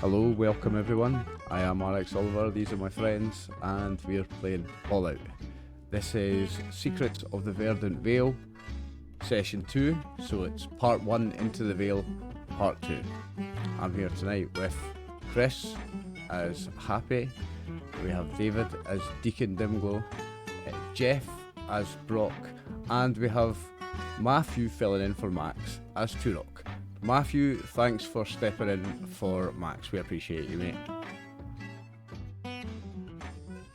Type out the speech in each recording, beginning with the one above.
Hello, welcome everyone. I am RxOliver, these are my friends, and we're playing Fallout. This is Secrets of the Verdant Vale, Session 2, so it's Part 1 Into the Vale, Part 2. I'm here tonight with Chris as Happy, we have David as Deacon Dimglow, Jeff as Brock, and we have Matthew filling in for Max as Turok. Matthew, thanks for stepping in for Max. We appreciate you, mate.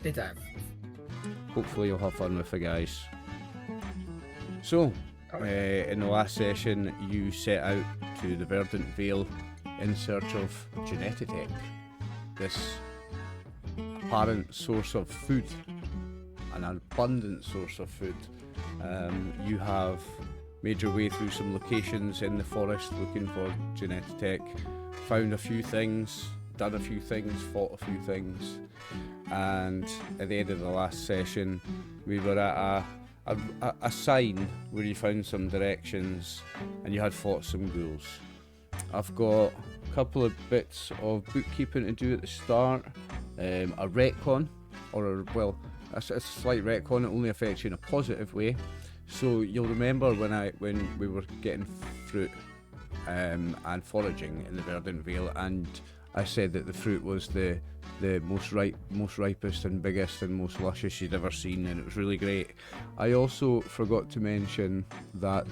Anytime. Hopefully you'll have fun with the guys. So, in the last session, you set out to the Verdant Vale in search of Genetitech, this apparent source of food, an abundant source of food. You have made your way through some locations in the forest looking for Genetitech, found a few things, done a few things, fought a few things, and at the end of the last session we were at a sign where you found some directions and you had fought some ghouls. I've got a couple of bits of bookkeeping to do at the start, a retcon, or a slight retcon. It only affects you in a positive way. So you'll remember when we were getting fruit and foraging in the Verdant Vale, and I said that the fruit was the most ripest and biggest and most luscious you'd ever seen, and it was really great. I also forgot to mention that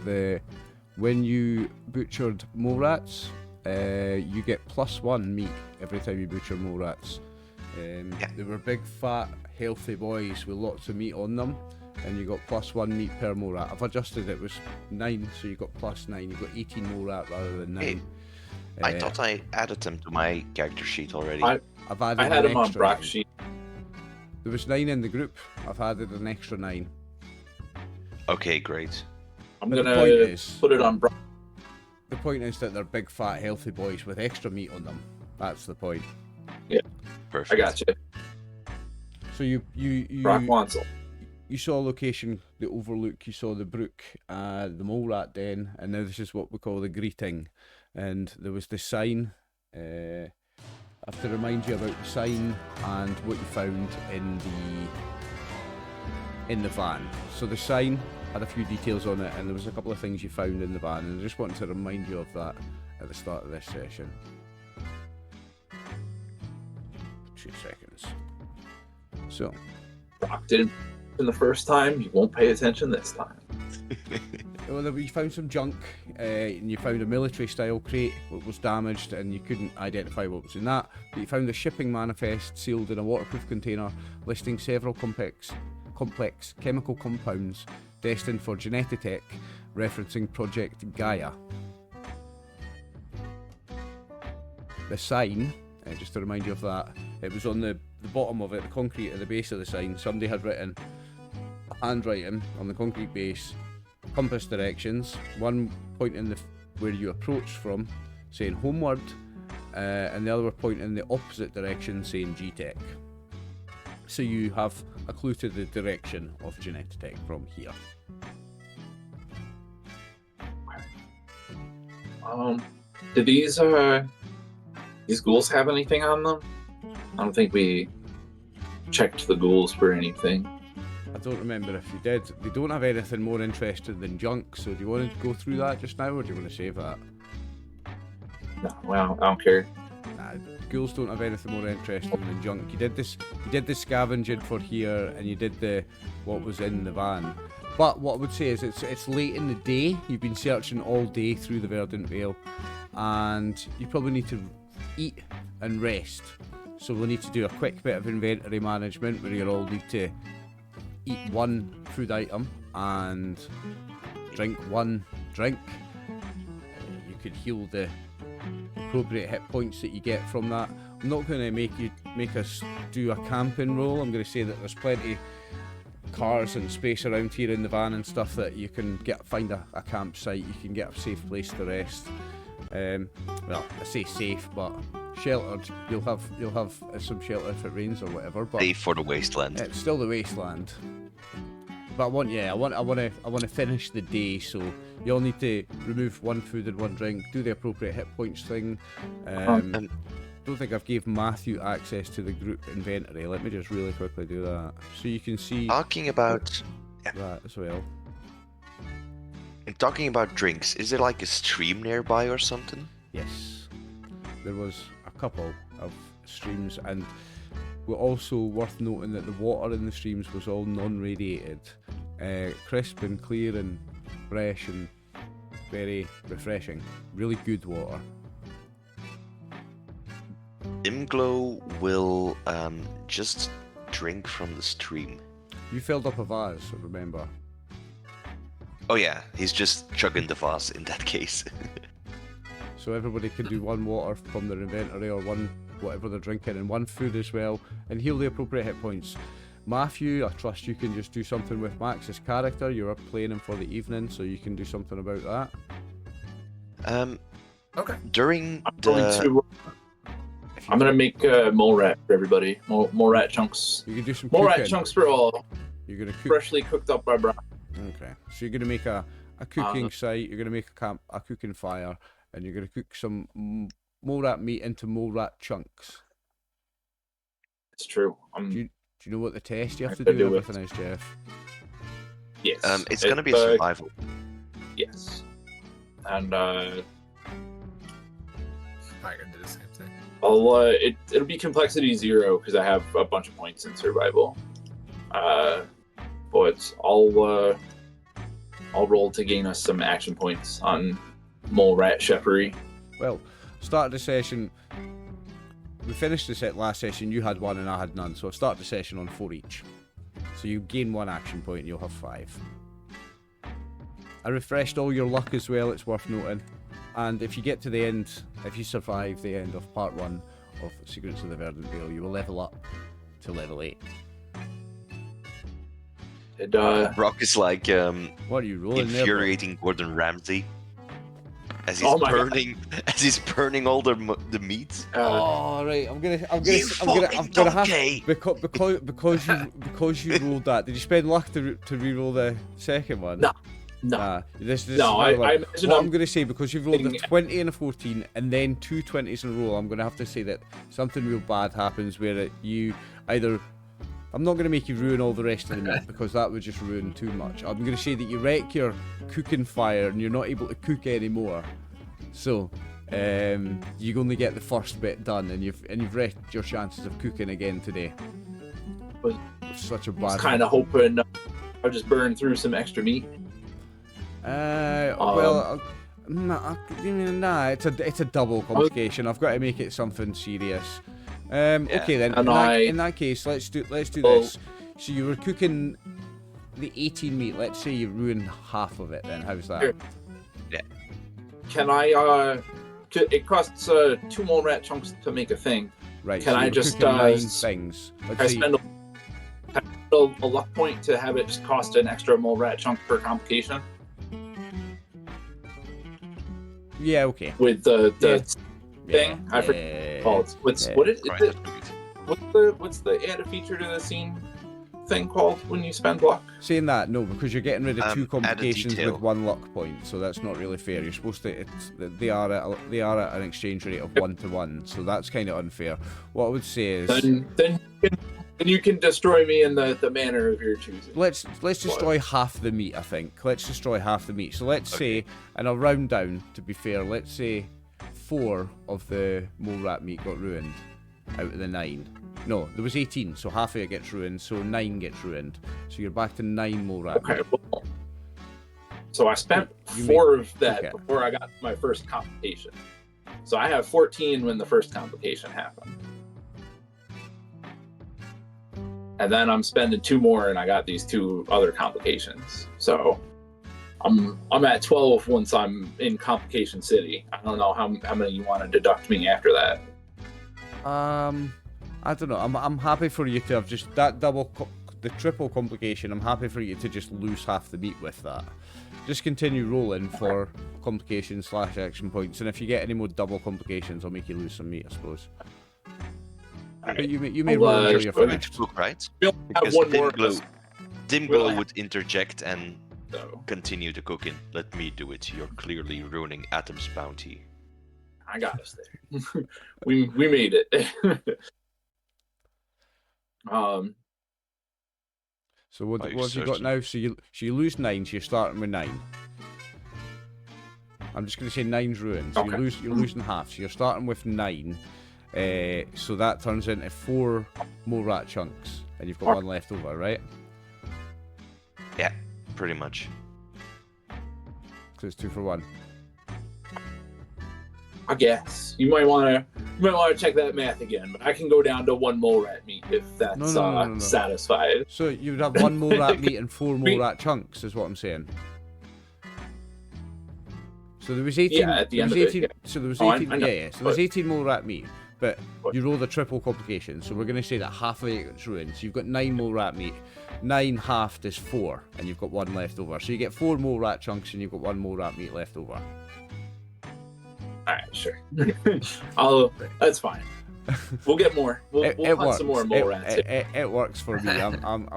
when you butchered mole rats, you get +1 meat every time you butcher mole rats. They were big, fat, healthy boys with lots of meat on them, and you got +1 meat per mole rat. I've adjusted it was 9, so you got +9. You got 18 mole rat rather than 9. Hey, I thought I added them to my character sheet already. I had them on Brock's sheet. There was 9 in the group. I've added an extra 9. Okay, great. I'm gonna put it on Brock. The point is that they're big, fat, healthy boys with extra meat on them. That's the point. Yeah, perfect. I got you. So you Brock wants them. You saw a location, the overlook, you saw the brook, the mole rat den, and now this is what we call the greeting. And there was the sign. I have to remind you about the sign and what you found in the van. So the sign had a few details on it, and there was a couple of things you found in the van, and I just wanted to remind you of that at the start of this session. 2 seconds. So. Brock didn't the first time, you won't pay attention this time. Well, you found some junk, and you found a military-style crate that was damaged, and you couldn't identify what was in that. But you found a shipping manifest sealed in a waterproof container, listing several complex chemical compounds destined for Genetitech, referencing Project Gaia. The sign, just to remind you of that, it was on the bottom of it, the concrete at the base of the sign. Somebody had written handwriting on the concrete base, compass directions, one pointing where you approached from, saying homeward, and the other were pointing in the opposite direction, saying G-Tech. So you have a clue to the direction of Genetitech from here. Do these ghouls have anything on them? I don't think we checked the ghouls for anything. I don't remember if you did. They don't have anything more interesting than junk, so do you want to go through that just now, or do you want to save that? No, well, I don't care. Nah, ghouls don't have anything more interesting than junk. You did the scavenging for here, and you did what was in the van. But what I would say is it's late in the day. You've been searching all day through the Verdant Vale, and you probably need to eat and rest. So we'll need to do a quick bit of inventory management where you'll all need to eat 1 food item and drink 1 drink. You could heal the appropriate hit points that you get from that. I'm not going to make us do a camping roll. I'm going to say that there's plenty of cars and space around here in the van and stuff that you can find a campsite. You can get a safe place to rest. Well, I say safe, but sheltered. You'll have some shelter if it rains or whatever. But safe for the wasteland. It's still the wasteland. But I want to finish the day, so you all need to remove 1 food and 1 drink, do the appropriate hit points thing. don't think I've gave Matthew access to the group inventory. Let me just really quickly do that. So you can see Talking about that as well. talking about drinks, is there like a stream nearby or something? Yes. There was a couple of streams, and we're also worth noting that the water in the streams was all non-radiated. Crisp and clear and fresh and very refreshing. Really good water. Dimglow will just drink from the stream. You filled up a vase, remember? Oh yeah, he's just chugging the vase in that case. So everybody can do one water from their inventory or one whatever they're drinking, and one food as well, and heal the appropriate hit points. Matthew, I trust you can just do something with Max's character. You're playing him for the evening, so you can do something about that. Okay. During I'm gonna make mole rat for everybody. Mole rat chunks. You can do some Mole cooking. rat chunks for all. You're gonna cook. Freshly cooked up by Brian. Okay, so you're gonna make a cooking site. You're gonna make a cooking fire, and you're gonna cook some mole rat meat into mole rat chunks. It's true. Do you know what the test you have to I do do everything is, Jeff? Yes. it's gonna be a survival. Yes. And I can do the same thing. it'll be complexity 0 because I have a bunch of points in survival. But I'll roll to gain us some action points on mole rat shepherdry. Well, start the session. We finished the last session. You had 1 and I had none, so I've started the session on 4 each. So you gain 1 action point and you'll have 5. I refreshed all your luck as well, it's worth noting. And if you get to the end, if you survive the end of part 1 of Secrets of the Verdant Vale, you will level up to level 8. Brock is like What are you rolling there? infuriating Gordon Ramsay as he's burning all the meat. Oh right, I'm gonna have because you rolled that. Did you spend luck to re-roll the second one? No. This No, is I imagine what I'm going to say, because you've rolled a 20 and a 14 and then 2 20s in a row. I'm going to have to say that something real bad happens where you either. I'm not going to make you ruin all the rest of the meat because that would just ruin too much. I'm going to say that you wreck your cooking fire and you're not able to cook anymore. So you only get the first bit done, and you've wrecked your chances of cooking again today. But it's such a I bad. was kind of hoping I'll just burn through some extra meat. Well, nah, it's a double complication. I've got to make it something serious. Okay then. In that case, let's do this. So you were cooking the 18 meat. Let's say you ruined half of it. Then how's that? Sure. Yeah. Can I? It costs 2 mole rat chunks to make a thing. Right. Can so I just 9 things? I spend a luck point to have it just cost an extra mole rat chunk per complication. Yeah. Okay. With the Yeah. thing, I forget called. What's the add a feature to the scene thing called when you spend luck? Saying that, no, because you're getting rid of 2 complications detail. with 1 luck point, so that's not really fair. You're supposed to. They are at an exchange rate of 1 to 1, so that's kind of unfair. What I would say is then you can destroy me in the manner of your choosing. Let's destroy half the meat. I think let's destroy half the meat. So let's say, and I'll round down to be fair. Let's say 4 of the mole rat meat got ruined out of the 9. No, there was 18, so half of it gets ruined, so 9 gets ruined. So you're back to 9 mole rat meat. Well, so I spent 4 of that before I got my first complication. So I have 14 when the first complication happened. And then I'm spending 2 more and I got these 2 other complications. So I'm at 12 once I'm in Complication City. I don't know how many you want to deduct me after that. I don't know. I'm happy for you to have just that the triple complication. I'm happy for you to just lose half the meat with that. Just continue rolling for complications / action points, and if you get any more double complications, I'll make you lose some meat, I suppose. Right. But you may roll until you're finished. Cook, right? We'll have Because one more. Dimglow would interject and So, continue the cooking. Let me do it. You're clearly ruining Atom's bounty. I got us there. we made it. So what Are you have you got certain? now? So you lose 9, so you're starting with 9. I'm just going to say 9's ruined. So Okay. you're losing half. So you're starting with 9. So that turns into 4 more rat chunks, and you've got 1 left over, right? Yeah, pretty much. So it's 2 for 1. I guess you might want to check that math again, but I can go down to 1 mole rat meat if that's No. satisfied. So you would have 1 more rat meat and 4 more rat chunks, is what I'm saying. So there was 18. Yeah, at the end of it, yeah. So there was Oh, 18. I know, So there's 18 more rat meat, but What? you rolled a triple complication. So we're going to say that half of it's ruined. So you've got 9 more rat meat. 9 halved is 4, and you've got 1 left over. So you get 4 more rat chunks, and you've got 1 more rat meat left over. All right, sure. That's fine. We'll get more. We'll hunt some more mole rats. It works for me.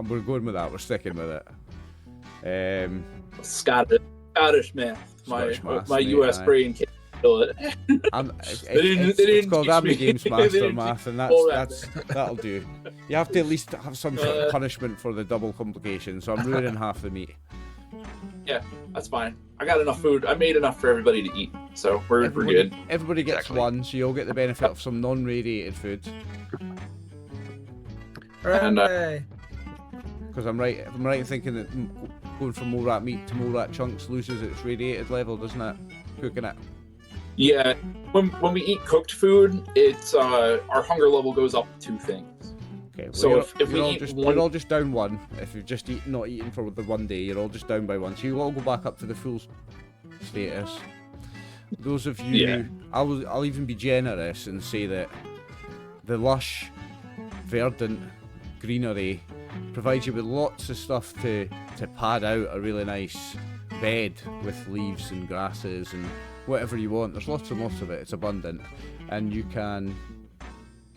We're going with that. We're sticking with it. Scottish math. Scottish maths, My mate, US aye. brain can't do it. It's called I'm the Games Master math, and all that. that'll do. You have to at least have some sort of punishment for the double complication. So I'm ruining half the meat. Yeah, that's fine. I got enough food. I made enough for everybody to eat, so we're good. Everybody gets Exactly. 1, so you'll get the benefit of some non-radiated food. And, Because I'm right in thinking that going from more rat meat to more rat chunks loses its radiated level, doesn't it? Cooking it. Yeah, when we eat cooked food, it's our hunger level goes up 2 things. Okay, well So if we eat one- you're all just down 1. If you've just not eaten for the 1 day, you're all just down by 1. So you all go back up to the full status. Those of you, Yeah. I'll even be generous and say that the lush, verdant greenery provides you with lots of stuff to pad out a really nice bed with leaves and grasses and whatever you want. There's lots and lots of it. It's abundant, and you can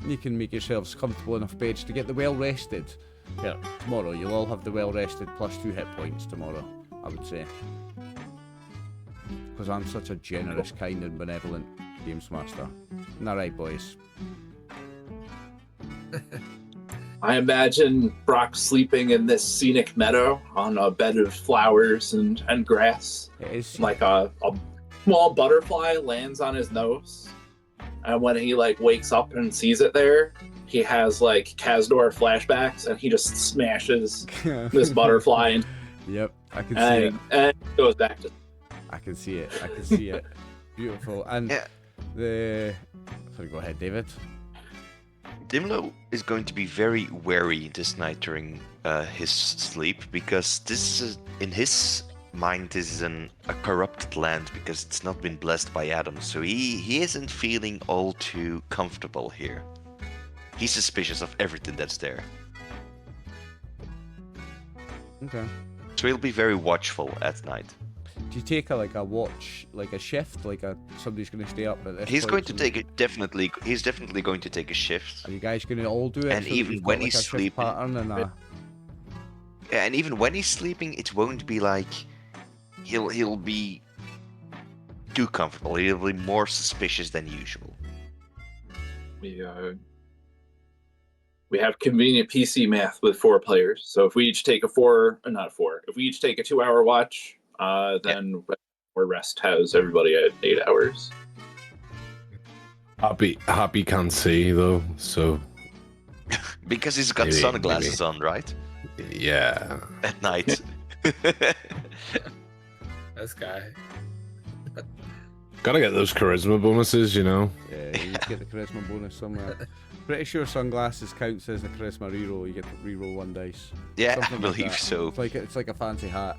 make yourselves comfortable enough beds to get the well rested. Here, tomorrow you'll all have the well rested plus 2 hit points tomorrow, I would say. Because I'm such a generous, kind and benevolent games master. Alright, boys. I imagine Brock sleeping in this scenic meadow on a bed of flowers and grass. It is Like a small butterfly lands on his nose, and when he wakes up and sees it there, he has Kazdor flashbacks, and he just smashes this butterfly, and Yep, I can see it. and goes back to. I can see it. I can see it. Beautiful. And Yeah. Sorry, go ahead, David. Dimlo is going to be very wary this night during his sleep, because in his mind this is a corrupted land because it's not been blessed by Adam, so he isn't feeling all too comfortable here. He's suspicious of everything that's there, Okay. so he'll be very watchful at night. Do you take a watch, like a shift, somebody's going to stay up at this He's point going to and- take it definitely. He's definitely going to take a shift. Are you guys going to all do it? And so that even you've when got, he's a shift sleeping- pattern and Yeah, and even when he's sleeping, it won't be like he'll be too comfortable. He'll be more suspicious than usual. We have convenient PC math with 4 players, so if we each take if we each take a 2-hour watch, then our rest has everybody at 8 hours. Happy can't see though, so Because he's got Maybe, sunglasses on, right? yeah. At night. This guy. Gotta get those charisma bonuses, you know. yeah, you get the charisma bonus somewhere. Pretty sure sunglasses counts as a charisma reroll. You get to reroll 1 dice. Yeah, I Something like believe that. so. It's like a fancy hat.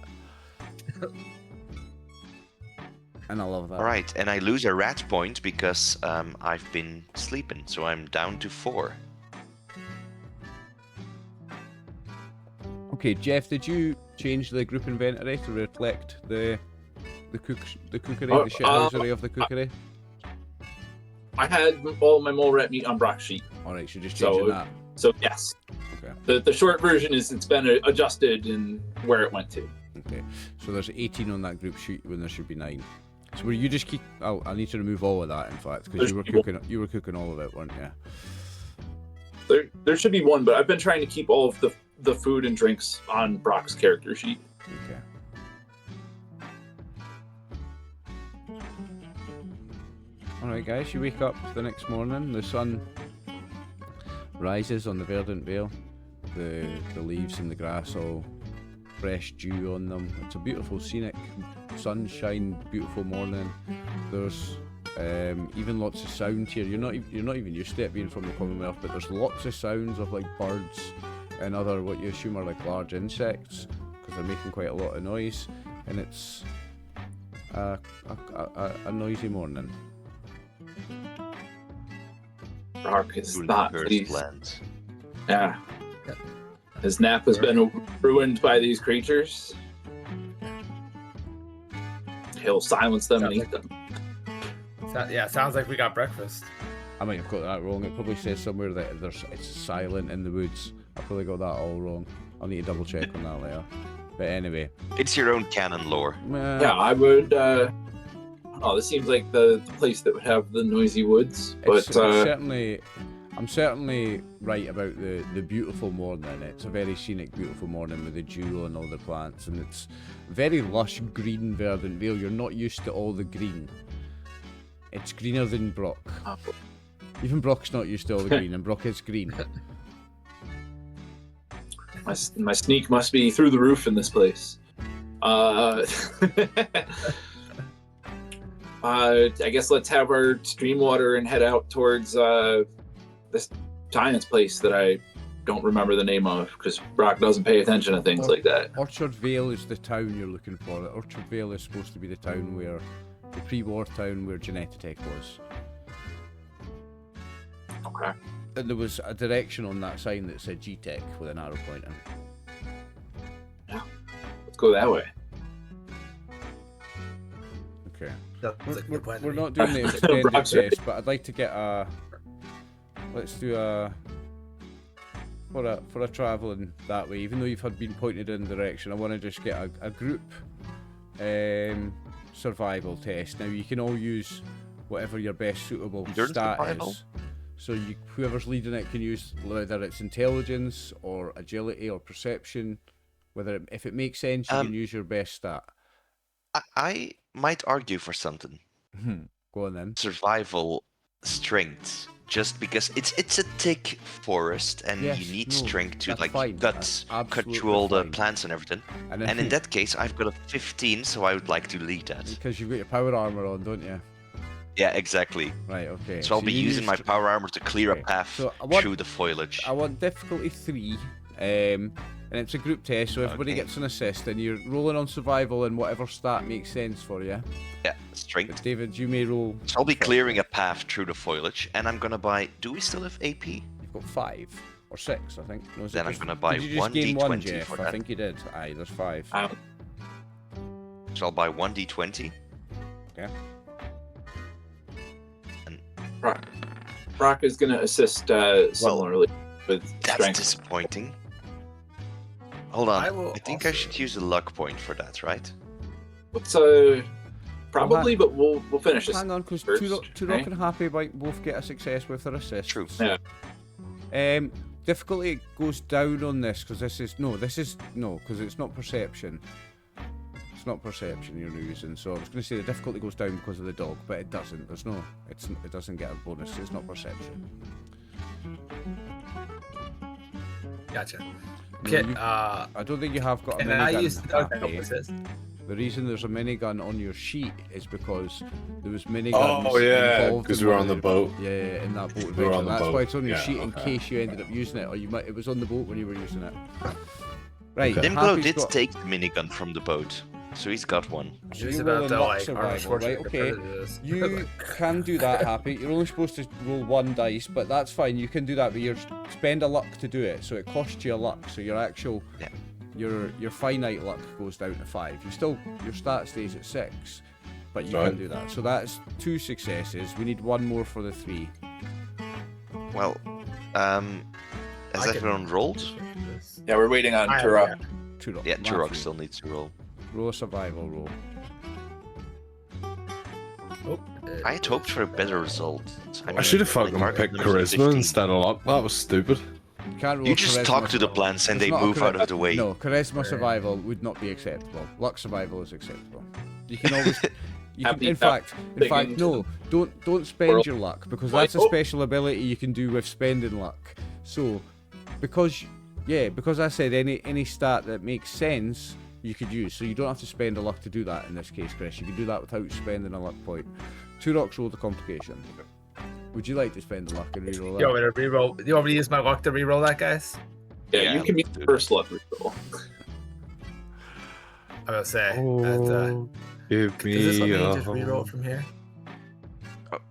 And I love that. Alright, and I lose a rat point because I've been sleeping, so I'm down to 4. Okay, Jeff, did you change the group inventory to reflect the cookery, the shithousery of the cookery? I had all my mole rat meat on Brock's sheet, Alright, so just So- changing that. so yes. Okay. The short version is it's been adjusted in where it went to. Okay. So there's 18 on that group sheet when there should be 9. So were you just keep? Oh, I need to remove all of that. In fact, because you were cooking all of it, weren't you? There should be one, but I've been trying to keep all of the food and drinks on Brock's character sheet. Okay. Alright guys, you wake up the next morning, the sun rises on the Verdant Vale, the leaves and the grass all fresh dew on them. It's a beautiful scenic, sunshine, beautiful morning. There's even lots of sound here. You're not even used to it being from the Commonwealth, but there's lots of sounds of like birds and other what you assume are like large insects, because they're making quite a lot of noise, and it's a noisy morning. Brock is Through not the cursed pleased. land. Yeah. His nap has been ruined by these creatures. He'll silence them and eat them. Sounds like we got breakfast. I might have got that wrong. It probably says somewhere that it's silent in the woods. I probably got that all wrong. I'll need to double check on that later. But anyway. It's your own canon lore. Yeah, I would. This seems like the place that would have the noisy woods. But I'm certainly right about the beautiful morning. It's a very scenic, beautiful morning with the dew on all the plants, and it's very lush green Verdant Vale. You're not used to all the green. It's greener than Brock. Even Brock's not used to all the green, and Brock is green. My sneak must be through the roof in this place. I guess let's have our stream water and head out towards this giant's place that I don't remember the name of, because Brock doesn't pay attention to things like that. Orchard Vale is the town you're looking for. Orchard Vale is supposed to be the town where, the pre-war town where Genetitech was. Okay. And there was a direction on that sign that said G-Tech with an arrow pointing. Yeah. Let's go that way. Okay. We're We're not doing the extended Brock's test, but I'd like to get a. Let's do for a travelling that way. Even though you've had been pointed in the direction, I want to just get a group survival test. Now you can all use whatever your best suitable Endurance stat survival? is. So whoever's leading it can use whether it's intelligence or agility or perception. If it makes sense, you can use your best stat. I might argue for something. Go on then. Survival strength. Just because it's a thick forest and Yes, you need no, strength to that's like fine. cut That's cut absolutely through all the fine. plants and everything. And, then, And in that case, I've got a 15, so I would like to lead that. because you've got your power armor on, don't you? Yeah, exactly. Right. Okay. So I'll be you using my used- power armor to clear Okay, a path so I want- through the foliage. I want difficulty 3, and it's a group test, so everybody Okay. gets an assist, and you're rolling on survival and whatever stat makes sense for you. Yeah, strength. David, you may roll. So I'll be clearing a path through the foliage, and I'm gonna buy. Do we still have AP? You've got 5 or 6, I think. No, is it Then I'm just- gonna buy did you just 1 gain one, D20 Jeff? for I that. think you did. Aye, there's 5. So I'll buy 1 D20. Okay. Brock is going to assist similarly with That's strength. disappointing. Hold on. I I, will think I also- should use a luck point for that, right? Let's probably, but we'll finish this. Hang on, because first, Turok right? and Happy might both get a success with their assists. True. Yeah. Difficulty goes down on this because because it's not perception. It's not perception you're using. So I was going to say the difficulty goes down because of the dog, but it doesn't. It doesn't get a bonus. It's not perception. Gotcha. No, Okay, I don't think you have got a and I minigun. used the dog to Happy. help assist. The reason there's a minigun on your sheet is because there was miniguns Oh yeah, involved because in we were one on the of boat. Yeah, in that boat We were adventure. on the That's boat. why it's on your Yeah, sheet in okay. case you ended up using it, or it was on the boat when you were using it. Right, Okay. Dimglow Happy's did got- take the minigun from the boat, so he's got one. So It's you about roll to a luck like survival, right? Okay. This. You can do that, Happy. You're only supposed to roll 1 dice, but that's fine. You can do that, but you spend a luck to do it, so it costs you a luck. So your actual, Yeah. your finite luck goes down to 5. Your stat stays at 6, but you Right. can do that. So that's 2 successes. We need 1 more for the 3. Well, has everyone rolled? Yeah, we're waiting on Turok. Turok. Yeah, Turok Matthew, still needs to roll. roll a survival roll. Oh, I had hoped for a better result. I should have fucking picked charisma instead of luck. That was stupid. You can't roll You just charisma talk to the survival. plants and It's they not a move out of the way. No, charisma survival would not be acceptable. Luck survival is acceptable. You can always. You can, in fact, no, don't spend your luck because that's a special ability you can do with spending luck. So, because I said any stat that makes sense you could use. So you don't have to spend a luck to do that in this case, Chris. You can do that without spending a luck point. 2 rocks roll the complication. Would you like to spend the luck and reroll that? You want me to reroll? You want me to use my luck to reroll that, guys? Yeah, you can be the first luck reroll. I'm gonna say. Give Does this let me me a just reroll from here?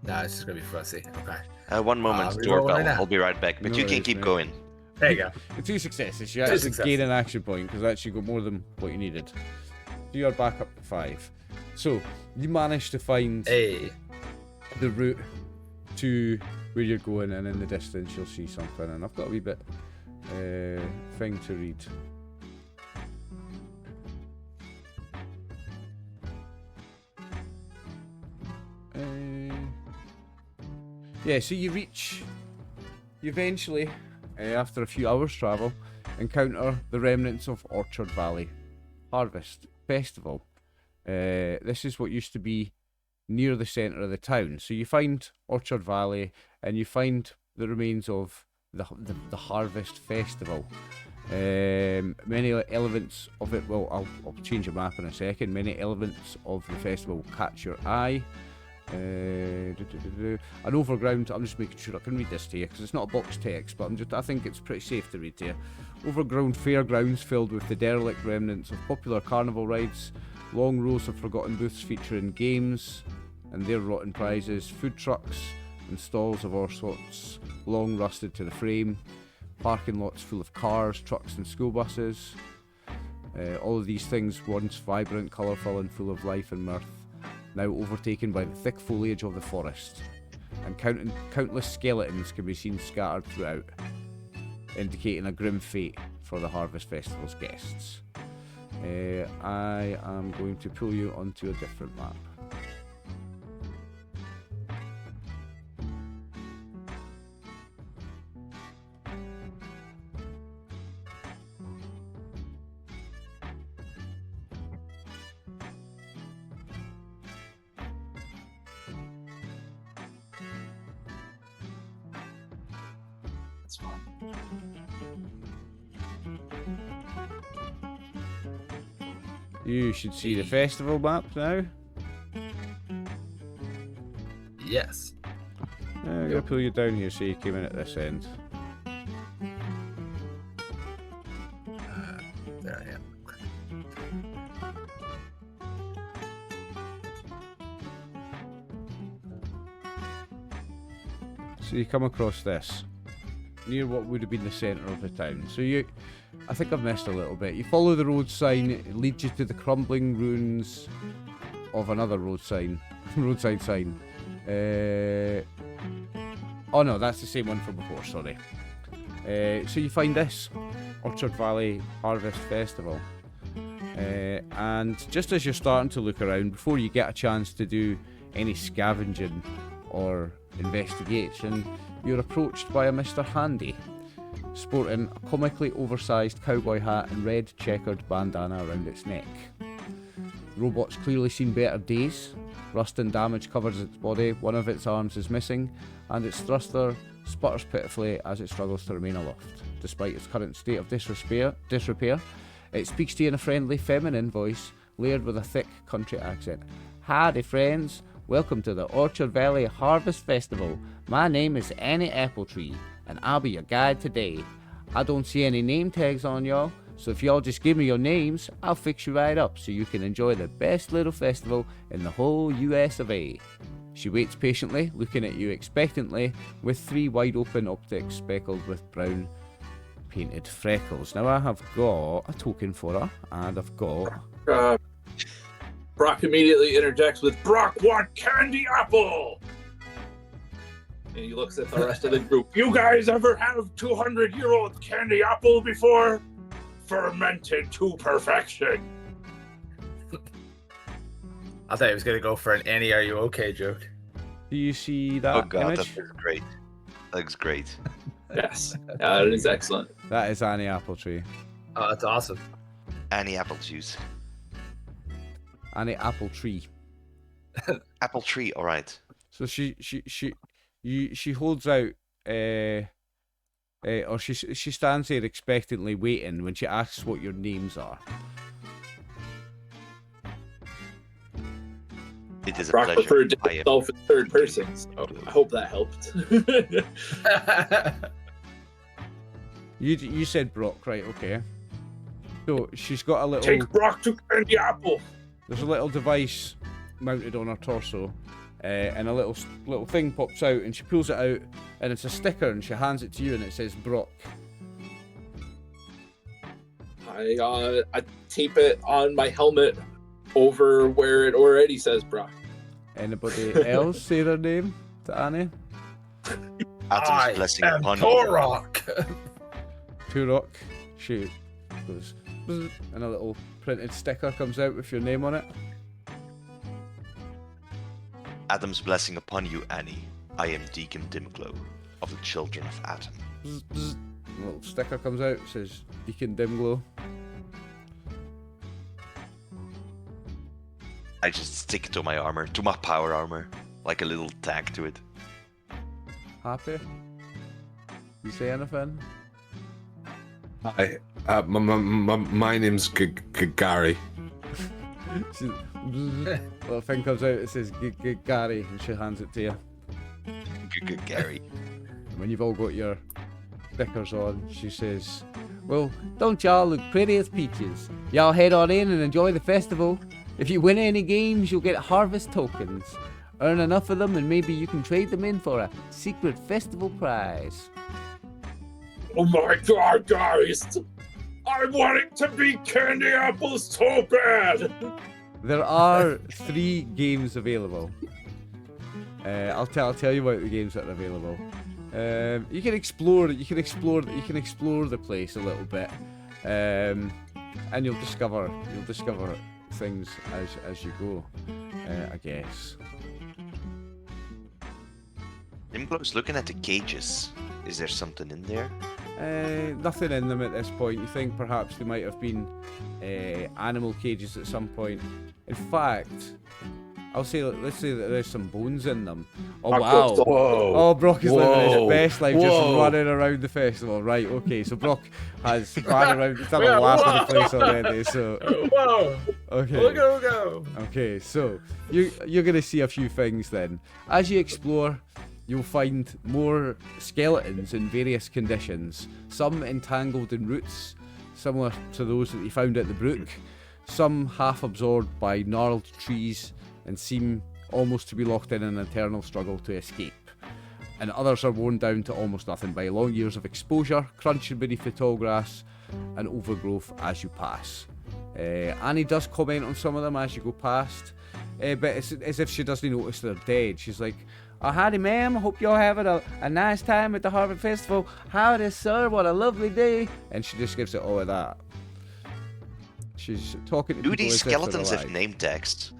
Nah, it's just gonna be fussy. Okay. One moment, reroll doorbell. right now. I'll be right back. But No you can worries, keep mate. going. There you go. The 2 successes, you 2 actually successes. gain an action point because actually got more than what you needed. So you're back up to 5. So you managed to find Hey. the route to where you're going, and in the distance you'll see something. And I've got a wee bit thing to read. Yeah, so you eventually, after a few hours travel, encounter the remnants of Orchard Valley Harvest Festival. This is what used to be near the centre of the town. So you find Orchard Valley and you find the remains of the Harvest Festival. Many elements of it, well, I'll change the map in a second. Many elements of the festival will catch your eye. An overground, I'm just making sure I can read this to you because it's not a box text, but I think it's pretty safe to read to you. Overgrown fairgrounds filled with the derelict remnants of popular carnival rides, long rows of forgotten booths featuring games and their rotten prizes, food trucks and stalls of all sorts, long rusted to the frame, parking lots full of cars, trucks and school buses. All of these things once vibrant, colourful and full of life and mirth, now overtaken by the thick foliage of the forest, and countless skeletons can be seen scattered throughout, indicating a grim fate for the Harvest Festival's guests. I am going to pull you onto a different map. That's fine. You should see the festival map now. Yes. I'm going to pull you down here so you came in at this end. There I am. So you come across this, near what would have been the centre of the town. So I think I've missed a little bit. You follow the road sign, it leads you to the crumbling ruins of another roadside sign. Oh no, that's the same one from before, sorry. So you find this, Orchard Valley Harvest Festival. And just as you're starting to look around, before you get a chance to do any scavenging or investigation, you're approached by a Mr. Handy, sporting a comically oversized cowboy hat and red checkered bandana around its neck. The robot's clearly seen better days. Rust and damage covers its body, one of its arms is missing, and its thruster sputters pitifully as it struggles to remain aloft. Despite its current state of disrepair, it speaks to you in a friendly feminine voice, layered with a thick country accent. Howdy friends, welcome to the Orchard Valley Harvest Festival. My name is Annie Appletree, and I'll be your guide today. I don't see any name tags on y'all, so if y'all just give me your names, I'll fix you right up so you can enjoy the best little festival in the whole US of A. She waits patiently, looking at you expectantly, with 3 wide open optics speckled with brown painted freckles. Now I have got a token for her, and I've got... Brock immediately interjects with, Brock want candy apple! And he looks at the rest of the group. You guys ever have 200-year-old candy apple before? Fermented to perfection. I thought he was gonna go for an Annie, are you okay joke. Do you see that Oh god, image? that looks great. That looks great. Yes, it is excellent. That is Annie Appletree. Oh, that's awesome. Annie apple juice. Annie Appletree. Apple tree, alright. So she holds out, or she stands there expectantly waiting when she asks what your names are. It is a Brock pleasure. referred to I am himself in third person, so I hope that helped. You said Brock, right? Okay. So she's got a little. Take Brock to Candy Apple. There's a little device mounted on her torso, and a little thing pops out, and she pulls it out, and it's a sticker, and she hands it to you, and it says Brock. I tape it on my helmet over where it already says Brock. Anybody else say their name to Annie? Adam's blessing upon you. Torok. Turok. She goes, "Bzz," and a little printed sticker comes out with your name on it. Adam's blessing upon you, Annie. I am Deacon Dimglow of the Children of Adam. Bzz, bzz. A little sticker comes out, says Deacon Dimglow. I just stick it to my armor, to my power armor, like a little tag to it. Happy? You say anything? Hi, my name's Gary. Little thing comes out, it says Gary, and she hands it to you. Good Gary. And when you've all got your stickers on, she says, "Well, don't y'all look pretty as peaches? Y'all head on in and enjoy the festival. If you win any games, you'll get harvest tokens. Earn enough of them and maybe you can trade them in for a secret festival prize." Oh my god, guys! I want it to be Candy Apples so bad! There are 3 games available. I'll tell you about the games that are available. You can explore the place a little bit, and you'll discover things as you go. I guess. Dimglow's looking at the cages. Is there something in there? Nothing in them at this point. You think perhaps they might have been animal cages at some point. In fact, let's say that there's some bones in them. Oh wow! Whoa! Oh, Brock is living his Whoa. best life, just Whoa. running around the festival. Right? Okay, so Brock has ran around. He's done a lap of the place already. So Whoa! okay. Go! Okay, so you're gonna see a few things then. As you explore, you'll find more skeletons in various conditions. Some entangled in roots, similar to those that you found at the brook. Some half absorbed by gnarled trees and seem almost to be locked in an eternal struggle to escape. And others are worn down to almost nothing by long years of exposure, crunching beneath the tall grass and overgrowth as you pass. Annie does comment on some of them as you go past, but it's as if she doesn't notice they're dead. She's like, "Oh, howdy, ma'am. Hope you're having a nice time at the Harvard Festival. Howdy, sir. What a lovely day." And she just gives it all of that. She's talking to Do people these as if they're skeletons have alive. name tags?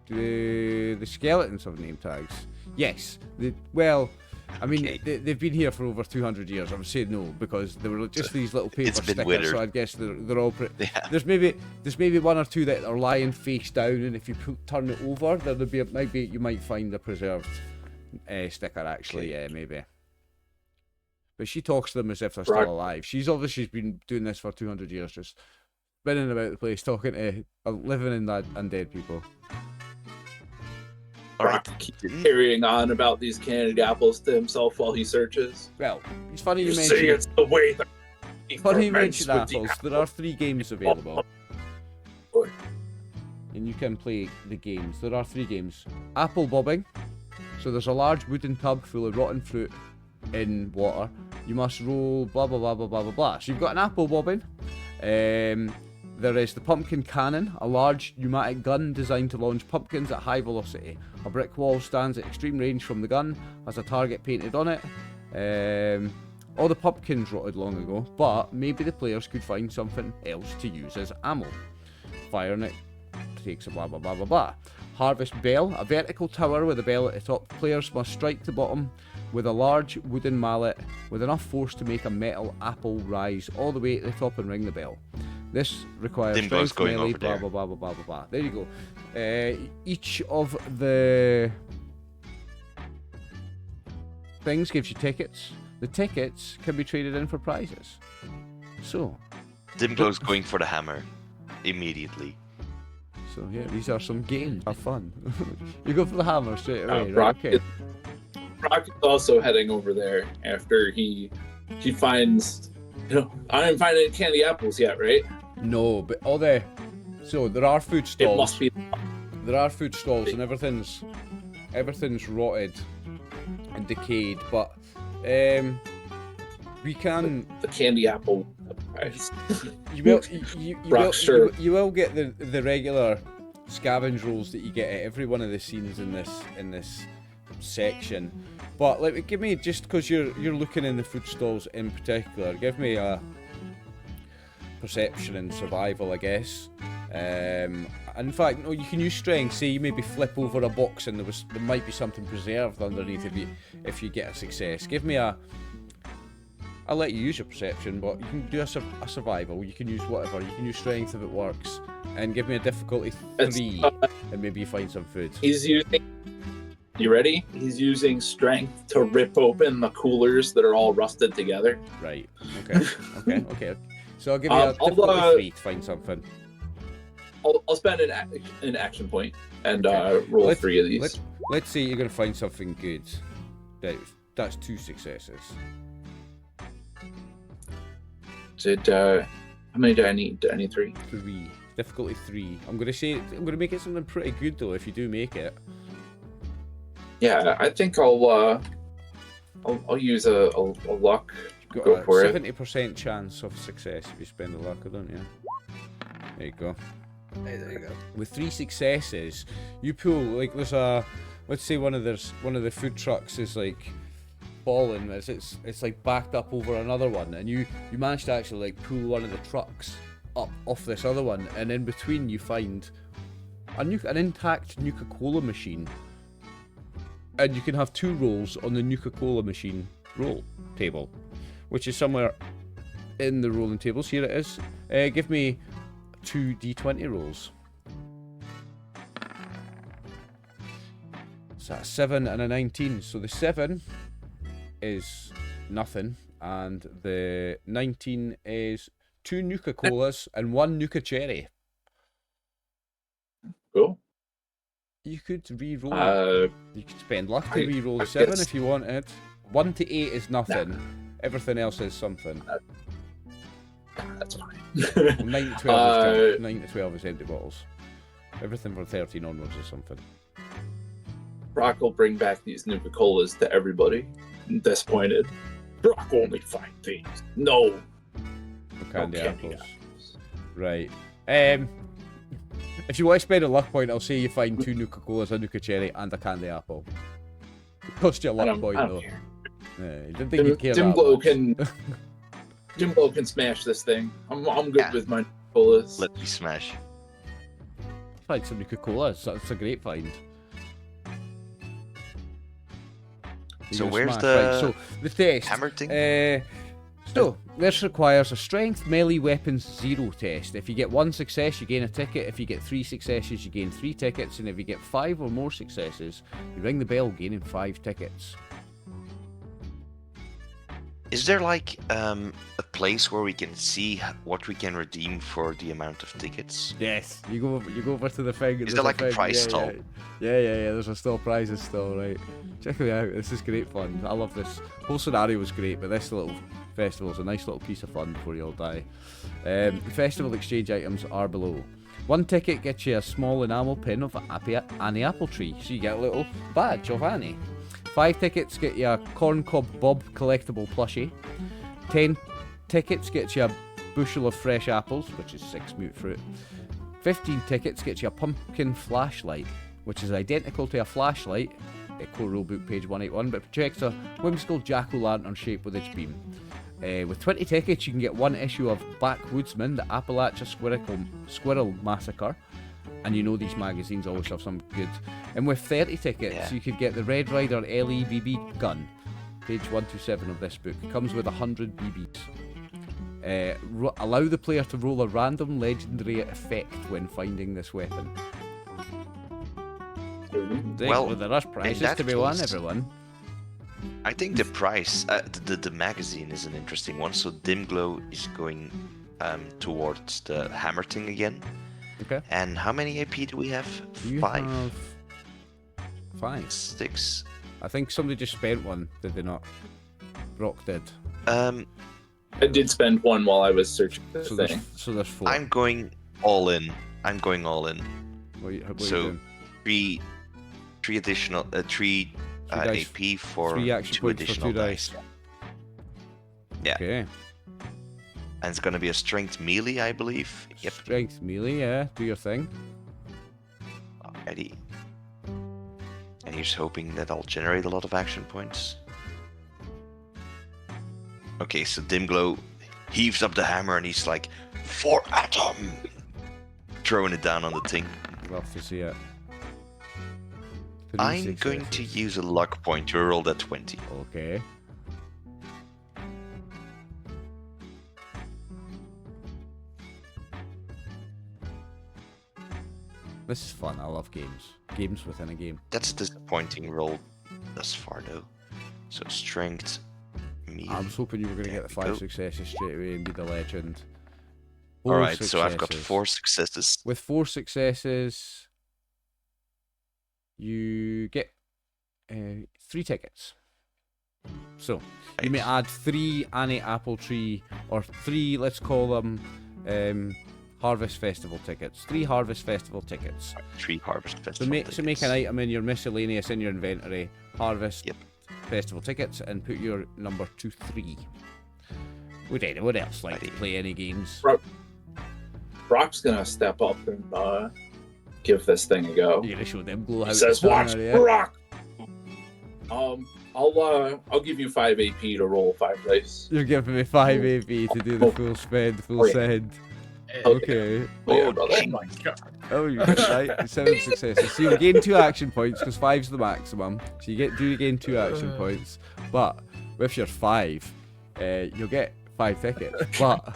The skeletons have name tags. Yes. Well, I mean, Okay. they've been here for over 200 years. I would say no, because they were just these little paper It's been stickers. withered. So I guess they're all pretty. Yeah. There's maybe one or two that are lying face down, and if you turn it over, there'll be you might find a preserved sticker actually. Okay. Yeah, maybe. But she talks to them as if they're Right. still alive. She's obviously been doing this for 200 years, just spinning about the place, talking to living and undead people. Alright. Brock keeps carrying on about these candy apples to himself while he searches. Well, it's funny you You mentioned. see, it's the way that Funny you ferments mention with the apples. There are 3 games available. And you can play the games. There are 3 games. Apple bobbing. So there's a large wooden tub full of rotten fruit in water. You must roll blah blah blah blah blah blah blah. So you've got an apple bobbing. There is the pumpkin cannon, a large pneumatic gun designed to launch pumpkins at high velocity. A brick wall stands at extreme range from the gun, has a target painted on it. All the pumpkins rotted long ago, but maybe the players could find something else to use as ammo. Firing it takes a blah blah blah blah blah. Harvest bell, a vertical tower with a bell at the top. Players must strike the bottom with a large wooden mallet with enough force to make a metal apple rise all the way to the top and ring the bell. This requires Dimbo's strength, going melee, over blah there. blah blah blah blah blah blah. There you go. Each of the things gives you tickets. The tickets can be traded in for prizes. So, Dimbo's going for the hammer immediately. so yeah, these are some games. Have fun. You go for the hammer straight away. Right? Brock, Okay. Brock is also heading over there after he finds. I didn't find any candy apples yet, right? No, but so there are food It stalls. must be. There are food stalls and everything's rotted and decayed, but we can. The candy apple. You will Rockstar. you will get the regular scavenge rolls that you get at every one of the scenes in this section, but like give me, just because you're looking in the food stalls in particular, give me a perception and survival, I guess. And in fact, no, you can use strength. Say you maybe flip over a box and there might be something preserved underneath if you get a success. Give me a. I'll let you use your perception, but you can do a survival. You can use whatever. You can use strength if it works, and give me a difficulty 3, and maybe you find some food. He's using. You ready? He's using strength to rip open the coolers that are all rusted together. Right. Okay. Okay. So I'll give you a difficulty 3 to find something. I'll spend an action point and roll 3 of these. Let's say you're gonna find something good. That's 2 successes. How many do I need? Do I need 3? 3. Difficulty 3. I'm gonna make it something pretty good though if you do make it. Yeah, I think I'll use a luck. You've Go got for a it. 70% chance of success if you spend the luck, don't you? There you go. Hey, there you go. With 3 successes, you pull, like, there's a, let's say one of the food trucks is like fallen, it's like backed up over another one, and you manage to actually like pull one of the trucks up off this other one, and in between you find an intact Nuka-Cola machine, and you can have 2 rolls on the Nuka-Cola machine roll table, which is somewhere in the rolling tables. Here it is. Give me 2 d20 rolls. So a 7 and a 19. So the 7 is nothing, and the 19 is 2 Nuka-Colas and 1 Nuka Cherry. Cool. You could re-roll. You could spend luck to re-roll the 7 if you wanted. 1 to 8 is nothing. Everything else is something. That's fine. 9 to 12 is 9 to 12 is empty bottles. Everything from 13 onwards is something. Brock will bring back these Nuka-Colas to everybody. Disappointed. Brock only find things. No. Candy apples. Right. If you want to spend a luck point, I'll say you find 2 Nuka-Colas, a Nuka Cherry, and a candy apple. It cost you a luck point, though. Care. Yeah, you didn't think you'd care that much. Jimbo can smash this thing. I'm good with my Nuka-Colas. Let me smash. Find some Nuka-Colas. That's a great find. So You're gonna where's smash. the Right, so the test? hammer thing? So this requires a strength melee weapons 0 test. If you get 1 success, you gain a ticket. If you get 3 successes, you gain 3 tickets, and if you get 5 or more successes, you ring the bell, gaining 5 tickets. Is there like a place where we can see what we can redeem for the amount of tickets? Yes, you go over to the thing. Is there like a prize stall? Yeah. There's a still prizes still, right? Check it out. This is great fun. I love this. Whole scenario was great, but this little festival is a nice little piece of fun before you all die. The festival exchange items are below. 1 ticket gets you a small enamel pin of Annie apple tree, so you get a little badge of Annie. 5 tickets get you a corncob bob collectible plushie. 10 tickets gets you a bushel of fresh apples, which is 6 mute fruit. 15 tickets gets you a pumpkin flashlight, which is identical to a flashlight, core rulebook page 181, but projects a whimsical jack-o'-lantern shape with its beam. With 20 tickets, you can get 1 issue of Backwoodsman, the Appalachia Squirrel Massacre, and you know these magazines always have some good. And with 30 tickets, you could get the Red Ryder LE BB gun. Page 127 of this book. It comes with 100 BBs. Allow the player to roll a random legendary effect when finding this weapon. Well, there are prizes to be won, everyone. I think the price, the magazine is an interesting one. So Dimglow is going towards the hammer thing again. Okay. And how many AP do we have? You 5? have 5. 6. I think somebody just spent one, did they not? Brock did. I did spend one while I was searching this thing. So there's 4. I'm going all in. How about so you doing? 3 additional, 3 AP for 3 action 2 points additional for 2 dice. Yeah. Okay. And it's gonna be a strength melee, I believe. Yep. Strength melee, yeah. Do your thing. Alrighty. And he's hoping that I'll generate a lot of action points. Okay, so Dimglow heaves up the hammer and he's like, "For Atom!" Throwing it down on the thing. Love to see it. I'm going to use a luck point to roll that 20. Okay. This is fun. I love games. Games within a game. That's a disappointing roll thus far, though. So strength, melee. I was hoping you were going to get the 5 successes straight away and be the legend. Alright, so I've got 4 successes. With 4 successes, you get 3 tickets. So, you may add 3 Annie Apple Tree, or 3, let's call them, Harvest Festival tickets. 3 Harvest Festival tickets. 3 Harvest Festival tickets. So make an item in your miscellaneous in your inventory, Harvest Festival tickets, and put your number to 3. Would anyone else like to play any games? Brock's gonna step up and give this thing a go. You're gonna show them glow. He says, "Watch Brock." I'll give you 5 AP to roll 5 dice. You're giving me 5 AP to do the full spend, full send. Okay. Oh my god. Oh, you're right. 7 successes. So you gain 2 action points because 5's the maximum. So you gain 2 action points. But with your 5, you'll get 5 tickets. But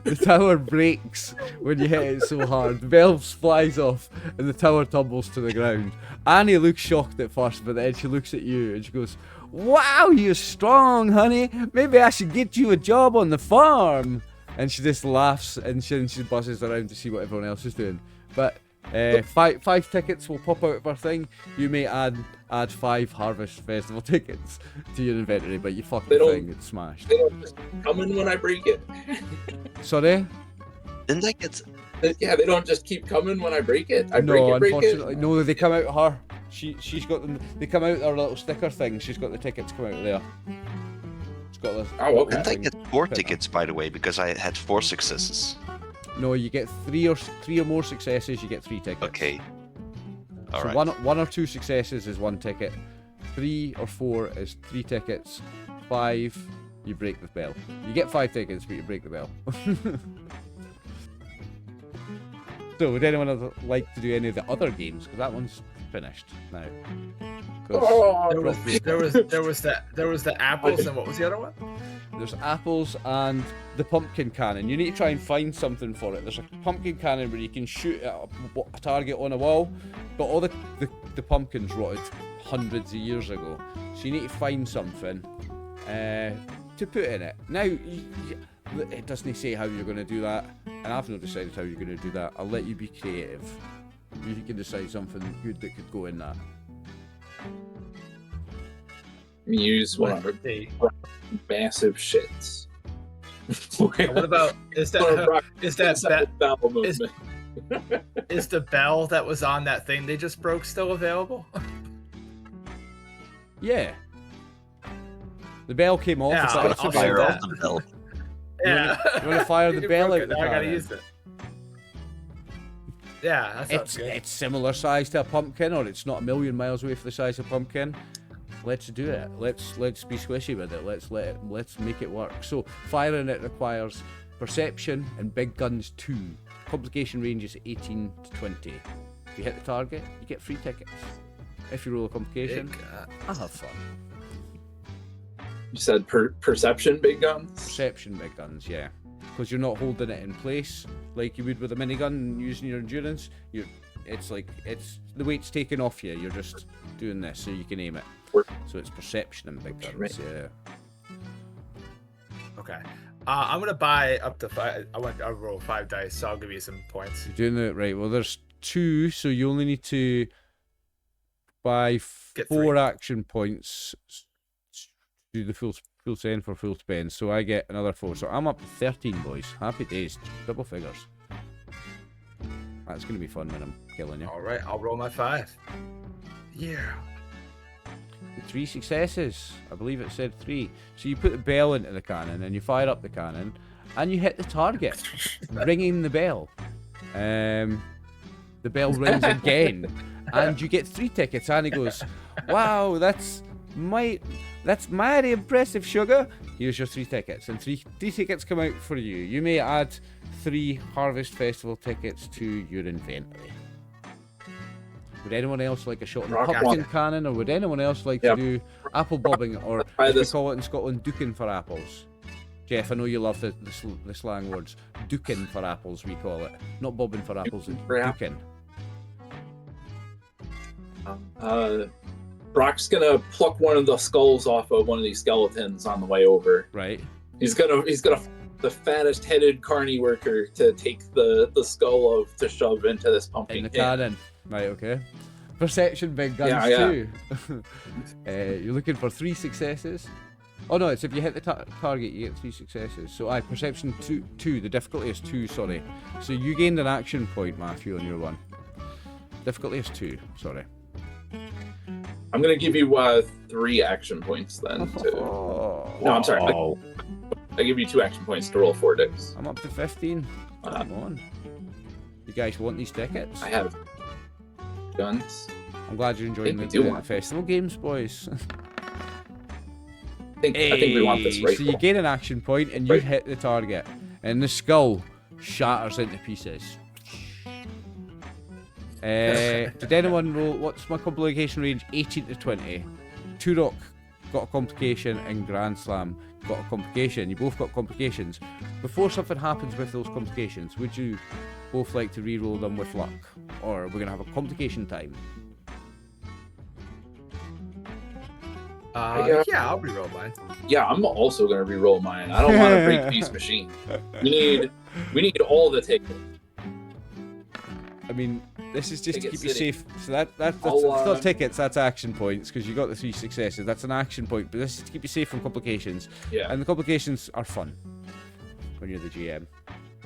the tower breaks when you hit it so hard. The bell flies off and the tower tumbles to the ground. Annie looks shocked at first, but then she looks at you and she goes, "Wow, you're strong, honey. Maybe I should get you a job on the farm." And she just laughs and she buzzes around to see what everyone else is doing. But 5 tickets will pop out of our thing. You may add 5 Harvest Festival tickets to your inventory, but you fuck the thing, it's smashed. They don't just come in when I break it. Sorry? Didn't I get... Yeah, they don't just keep coming when I break it. I No, break unfortunately, it. no, they come out of her. She's got them. They come out her little sticker thing. She's got the tickets come out of there. Got this. Oh, okay. Didn't I get 4 tickets, by the way, because I had 4 successes? No, you get 3 or more successes, you get 3 tickets. Okay. All so right. 1 or 2 successes is 1 ticket. 3 or 4 is 3 tickets. 5, you break the bell. You get 5 tickets, but you break the bell. So, would anyone like to do any of the other games? Because that one's finished now. There was the apples, and what was the other one? There's apples and the pumpkin cannon. You need to try and find something for it. There's a pumpkin cannon where you can shoot at a target on a wall, but all the pumpkins rotted hundreds of years ago. So you need to find something to put in it. Now, it doesn't say how you're going to do that, and I've not decided how you're going to do that. I'll let you be creative. You can decide something good that could go in that. Use one of the massive shits. What about is the bell that was on that thing they just broke still available? Yeah. The bell came off. Yeah, I'll fire off the bell. Yeah. You want to fire the bell out the I gotta cannon? use it. Yeah, that sounds good. It's similar size to a pumpkin, or it's not a million miles away from the size of a pumpkin. Let's do it. Let's be squishy with it. Let's make it work. So firing it requires perception and big guns 2. complication range is 18 to 20. If you hit the target, you get free tickets. If you roll a complication, I'll have fun. You said perception big guns? Perception big guns, yeah. Because you're not holding it in place like you would with a minigun using your endurance. It's the weight's taken off you. You're just doing this so you can aim it. So it's perception and big guns, yeah. Okay. I'm gonna buy up to 5. I'll roll 5 dice, so I'll give you some points. You're doing it right. Well, there's 2, so you only need to buy 4 action points. Do the full send for full spend, so I get another 4. So I'm up to 13, boys. Happy days, double figures. That's gonna be fun when I'm killing you. All right, I'll roll my 5. Yeah. 3 successes. I believe it said 3. So you put the bell into the cannon and you fire up the cannon and you hit the target, ringing the bell. The bell rings again, and you get 3 tickets. And he goes, "Wow, that's mighty impressive, sugar. Here's your 3 tickets." And 3 tickets come out for you. You may add 3 Harvest Festival tickets to your inventory. Would anyone else like a shot in the pumpkin cannon, or would anyone else like to do apple bobbing, or as we call it in Scotland, duking for apples? Jeff, I know you love the slang words. Duking for apples, we call it. Not bobbing for apples, it's duking. Brock's gonna pluck one of the skulls off of one of these skeletons on the way over. Right. He's gonna the fattest headed carny worker to take the skull to shove into this pumpkin in the cannon. Right, okay. Perception big guns too. You're looking for 3 successes. Oh no, it's if you hit the target you get 3 successes. So perception 2, the difficulty is 2, sorry. So you gained an action point, Matthew, on your one. Difficulty is 2, sorry. I'm gonna give you 3 action points then. No, I'm sorry. I give you 2 action points to roll 4 dice. I'm up to 15. Come on. You guys want these tickets? I have guns. I'm glad you're enjoying the festival games, boys. I think we want this right. So you gain an action point and you hit the target, and the skull shatters into pieces. Did anyone roll? What's my complication range? 18 to 20. Turok got a complication, and Grandslam got a complication. You both got complications. Before something happens with those complications, would you both like to re-roll them with luck, or we're gonna have a complication time? Yeah, I'll re-roll mine. Yeah, I'm also gonna re-roll mine. I don't want to break these machines. We need all the tickets. I mean, this is just to keep you safe. So that's not tickets, that's action points, because you got the 3 successes. That's an action point, but this is to keep you safe from complications. Yeah. And the complications are fun when you're the GM.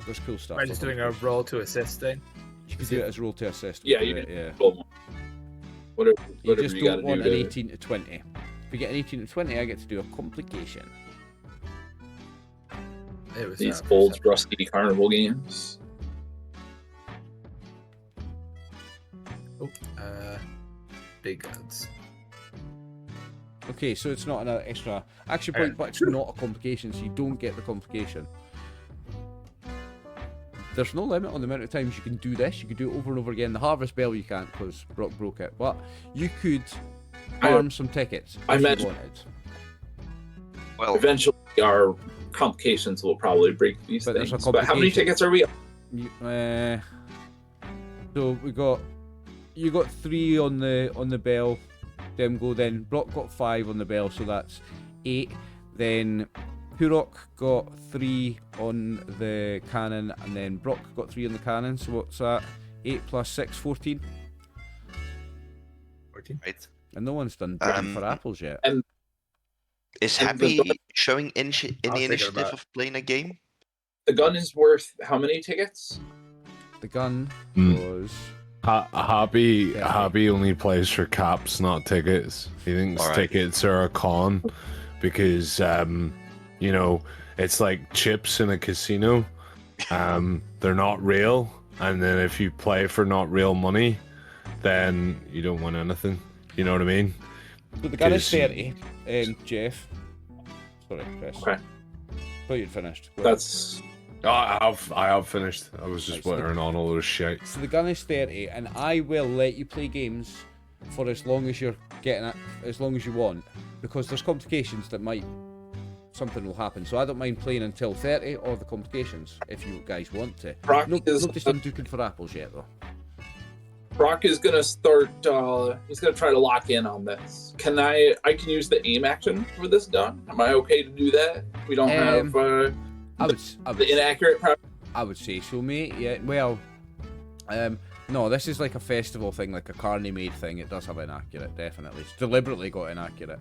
There's cool stuff. I'm just doing a roll to assist thing. You can do it as roll to assist. Yeah, you just don't want an 18 to 20. If you get an 18 to 20, I get to do a complication. These old rusty carnival games. Big guns. Okay, so it's not an extra action point, but it's not a complication, so you don't get the complication. There's no limit on the amount of times you can do this. You could do it over and over again. The Harvest Bell you can't because Brock broke it, but you could farm some tickets if you wanted. Well, eventually our complications will probably break these things. But how many tickets are we up? So you got 3 on the bell. Then Brock got 5 on the bell, so that's 8. Then Hurok got 3 on the cannon, and then Brock got 3 on the cannon. So what's that? 8 plus 6, 14. 14. Right. And no one's done breaking for apples yet. Is Happy showing any initiative of playing a game? The gun is worth how many tickets? The gun was... Happy only plays for caps, not tickets. He thinks tickets are a con because, you know, it's like chips in a casino. They're not real, and then if you play for not real money, then you don't win anything. You know what I mean? So the gun is 30, Jeff. Sorry, Chris. Okay. Thought you'd finished. That's I have finished. I was just wittering on all those shit. So the gun is 30, and I will let you play games for as long as you're getting it, as long as you want, because there's complications that something will happen. So I don't mind playing until 30 or the complications if you guys want to. Nobody's done duking for apples yet though. Brock is gonna start. He's gonna try to lock in on this. I can use the aim action for this gun. Am I okay to do that? We don't have the inaccurate. I would say so, mate. Yeah. Well, no. This is like a festival thing, like a carny made thing. It does have inaccurate, definitely. It's deliberately got inaccurate.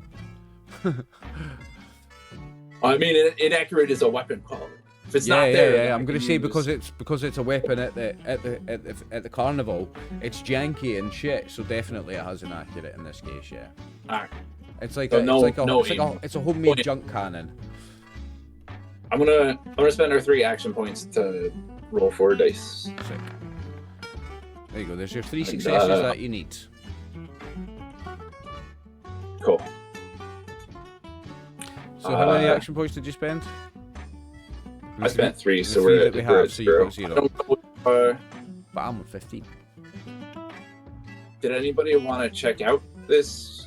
I mean, inaccurate is a weapon quality. If it's not there, I'm gonna say because it's a weapon at the carnival, it's janky and shit. So definitely it has inaccurate in this case. Yeah. Alright. It's like it's a homemade junk cannon. I'm gonna spend our 3 action points to roll 4 dice. Sick. There you go. There's your 3 successes that you need. Cool. So how many action points did you spend? I spent 3, so we're at we have, so you've got 0. But I'm on 15. Did anybody want to check out this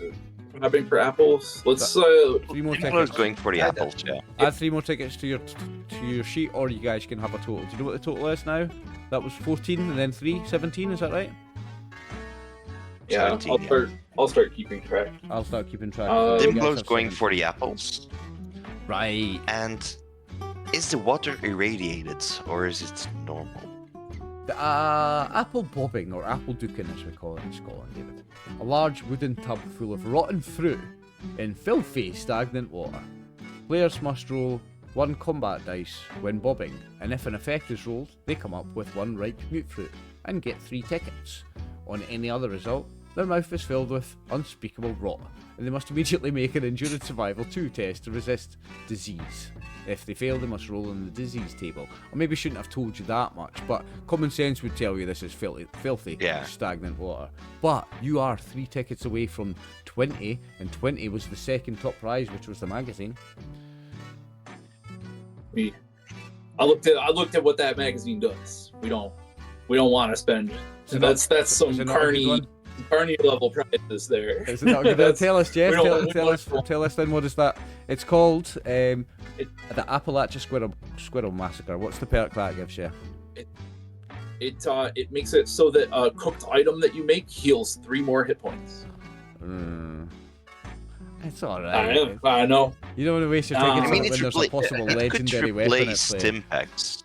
grabbing for apples? Let's 3 more I tickets. was going for the apples, yeah. Add 3 more tickets to your sheet, or you guys can have a total. Do you know what the total is now? That was 14, and then 3, 17. Is that right? Yeah, 17, I'll start keeping track. I'll start keeping track. Dimblow's going for the apples. Right. And is the water irradiated or is it normal? The apple bobbing, or apple duking as we call it in Scotland, David. A large wooden tub full of rotten fruit in filthy, stagnant water. Players must roll 1 combat dice when bobbing, and if an effect is rolled, they come up with 1 ripe mute fruit and get 3 tickets. On any other result, their mouth is filled with unspeakable rot, and they must immediately make an endurance survival 2 test to resist disease. If they fail, they must roll in the disease table. I maybe shouldn't have told you that much, but common sense would tell you this is filthy, stagnant water. But you are 3 tickets away from 20, and 20 was the second top prize, which was the magazine. I looked at what that magazine does. We don't want to spend. So that's some carny level prizes there. Is it not good? Tell us, Jeff. Tell us then. What is that? It's called the Appalachia Squirrel Massacre. What's the perk that gives you? It makes it so that a cooked item that you make heals 3 more hit points. It's alright. I know. You don't want to waste your tickets when there's a possible legendary weapon at play. Stim packs.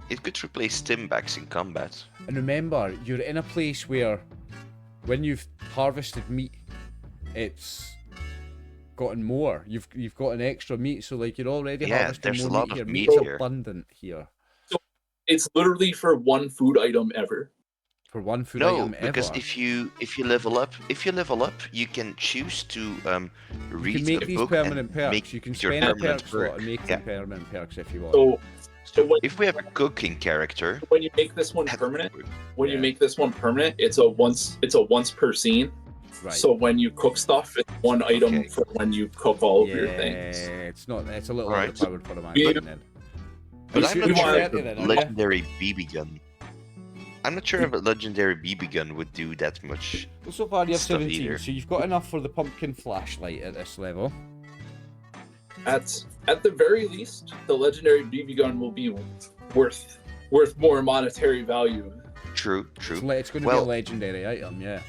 It could replace stim packs in combat. And remember, you're in a place where, when you've harvested meat, it's gotten more. You've gotten extra meat, so like you're already harvesting more meat here. Meat's abundant here. So it's literally for 1 food item ever. For 1 food item ever. No, because if you level up, you can choose to read you can make the these book permanent and perks. make You can your spend a permanent perk slot and make them permanent perks if you want. So if we have a cooking character, when you make this one permanent, it's a once per scene. Right. So when you cook stuff, it's 1 item for when you cook all of your things. It's a little overpowered for the magazine then. But I'm not sure if a legendary BB gun. I'm not sure if a legendary BB gun would do that much. Well, so far you have 17, either. so you've got enough for the pumpkin flashlight at this level. At the very least, the legendary BB gun will be worth more monetary value. True. It's going to be a legendary item, yeah.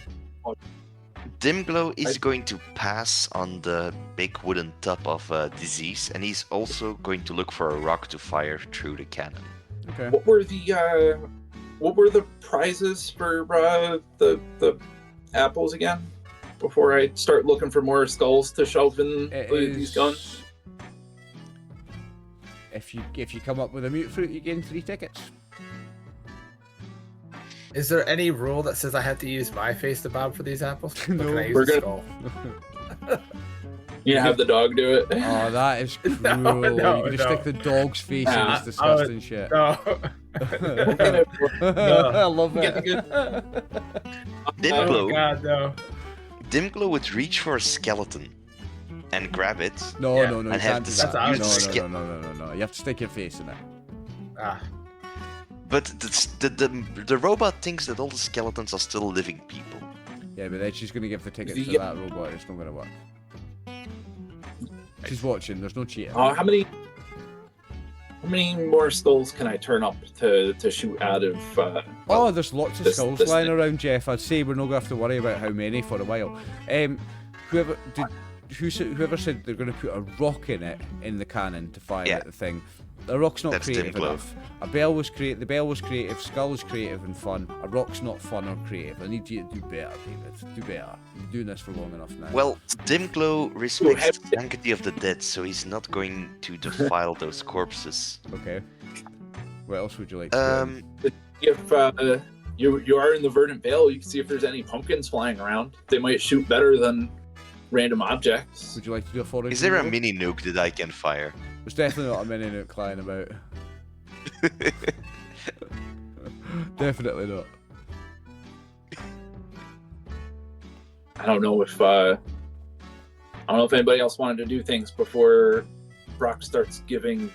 Dimglow is going to pass on the big wooden tub of disease, and he's also going to look for a rock to fire through the cannon. Okay. What were the prizes for the apples again? Before I start looking for more skulls to shove in these guns. If you come up with a mute fruit, you gain 3 tickets. Is there any rule that says I have to use my face to bob for these apples? No, we're gonna. You have the dog do it. Oh, that is cruel. You're gonna stick the dog's face in this disgusting shit. No. I love it. Dimglow. Oh God, no. Dimglow would reach for a skeleton and grab it. No, and you have can't the do that. skeleton. No. You have to stick your face in it. But the robot thinks that all the skeletons are still living people. Yeah, but then she's going to give the tickets to that robot. It's not going to work. She's watching. There's no cheating. How many more skulls can I turn up to shoot out of? There's lots of skulls lying around, Jeff. I'd say we're not going to have to worry about how many for a while. Whoever said they're going to put a rock in it in the cannon to fire at the thing. The rock's not creative enough. The bell was creative. Skull was creative and fun. A rock's not fun or creative. I need you to do better, David. Do better. You've been doing this for long enough now. Well, Dimglow respects the sanctity of the dead, so he's not going to defile those corpses. Okay. What else would you like to do? If you are in the Verdant Vale, you can see if there's any pumpkins flying around. They might shoot better than random objects. Would you like to do a foraging? Is there a mini nuke that I can fire? There's definitely not a mini nuke lying about. Definitely not. I don't know if anybody else wanted to do things before Brock starts giving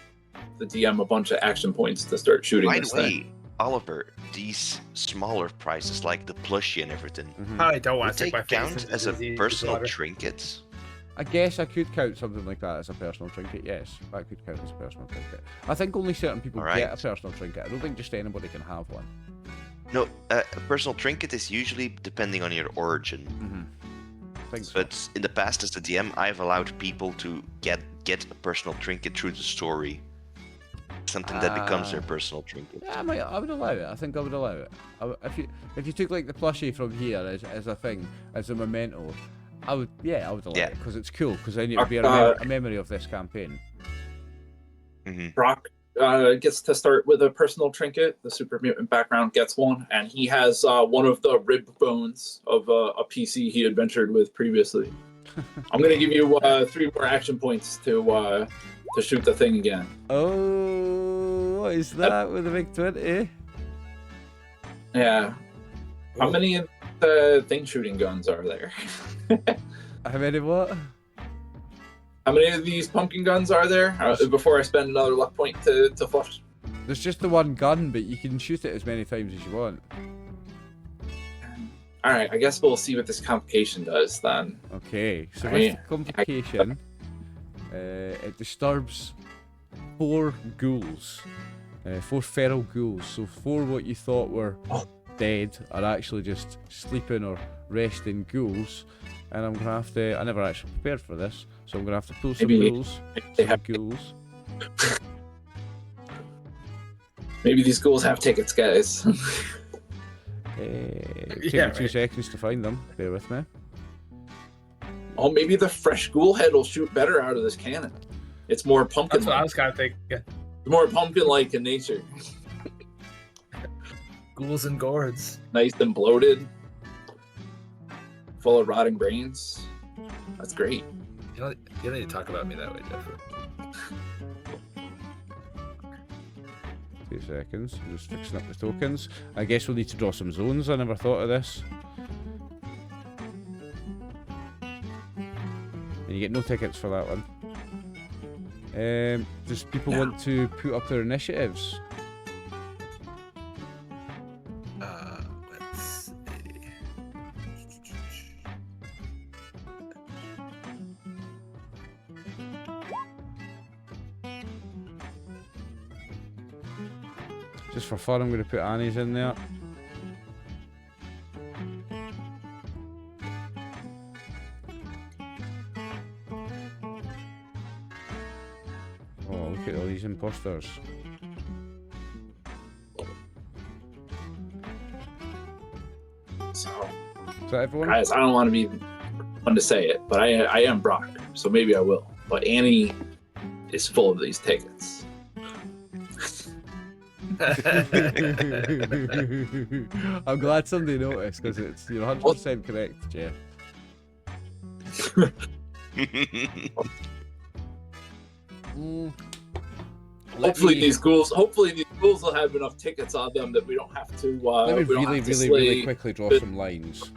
the DM a bunch of action points to start shooting By this the way, thing. Oliver, these smaller prizes like the plushie and everything, I don't would want to they take my face count into as a the personal water. trinket? I guess I could count something like that as a personal trinket, yes. That could count as a personal trinket. I think only certain people Alright. get a personal trinket. I don't think just anybody can have one. No, a personal trinket is usually depending on your origin. I think so. But in the past, as the DM, I've allowed people to get a personal trinket through the story. Something that becomes their personal trinket. Yeah, I would allow it. I think I would allow it. If you took like the plushie from here as a thing, as a memento, I would allow it because it's cool. Because then it would be a memory of this campaign. Brock gets to start with a personal trinket. The super mutant background gets one, and he has one of the rib bones of a PC he adventured with previously. I'm gonna give you 3 more action points to shoot the thing again. Oh, what is that with the big 20? Yeah. How many of the thing shooting guns are there? How many what? How many of these pumpkin guns are there? Before I spend another luck point to flush. There's just the one gun, but you can shoot it as many times as you want. Alright, I guess we'll see what this complication does then. Okay, so with the complication, it disturbs 4 ghouls. 4 feral ghouls. So 4 what you thought were dead are actually just sleeping or resting ghouls. And I'm going to have to... I never actually prepared for this, so I'm going to have to pull some ghouls. Maybe these ghouls have tickets, guys. Take me 2 seconds to find them. Bear with me. Oh, maybe the fresh ghoul head will shoot better out of this cannon. It's more pumpkin. That's what I was kind of thinking. It's more pumpkin-like in nature. Ghouls and gourds. Nice and bloated. Full of rotting brains. That's great. You don't need to talk about me that way, Jeffrey. 2 seconds. I'm just fixing up the tokens. I guess we'll need to draw some zones. I never thought of this. And you get no tickets for that one. Does people want to put up their initiatives? Let's see. Just for fun, I'm going to put Annie's in there. Oh, look at all these imposters. So, Is that everyone? guys, I don't want to be one to say it, but I am Brock, so maybe I will. But Annie is full of these tickets. I'm glad somebody noticed because it's you're 100% correct, Jeff. Hopefully these ghouls will have enough tickets on them that we don't have to. Let me we don't really, have to really, slay- really quickly draw some lines.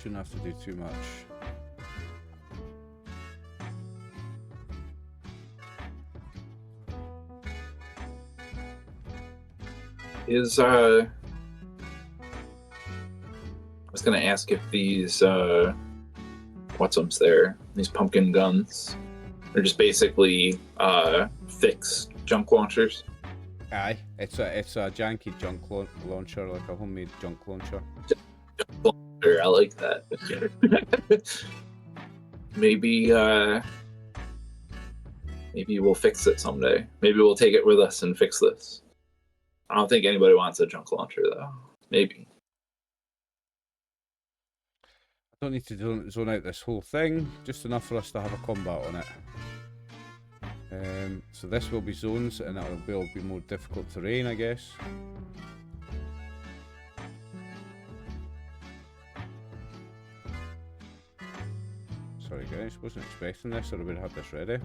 Shouldn't have to do too much. I was gonna ask if these what's there? These pumpkin guns. They're just basically fixed junk launchers. Aye, it's a janky junk launcher, like a homemade junk launcher. I like that. Maybe we'll fix it someday. Maybe we'll take it with us and fix this. I don't think anybody wants a junk launcher though. Maybe. I don't need to zone out this whole thing, just enough for us to have a combat on it. So this will be zones, and that will be more difficult terrain, I guess. Sorry guys, wasn't expecting this, or I would have had this ready.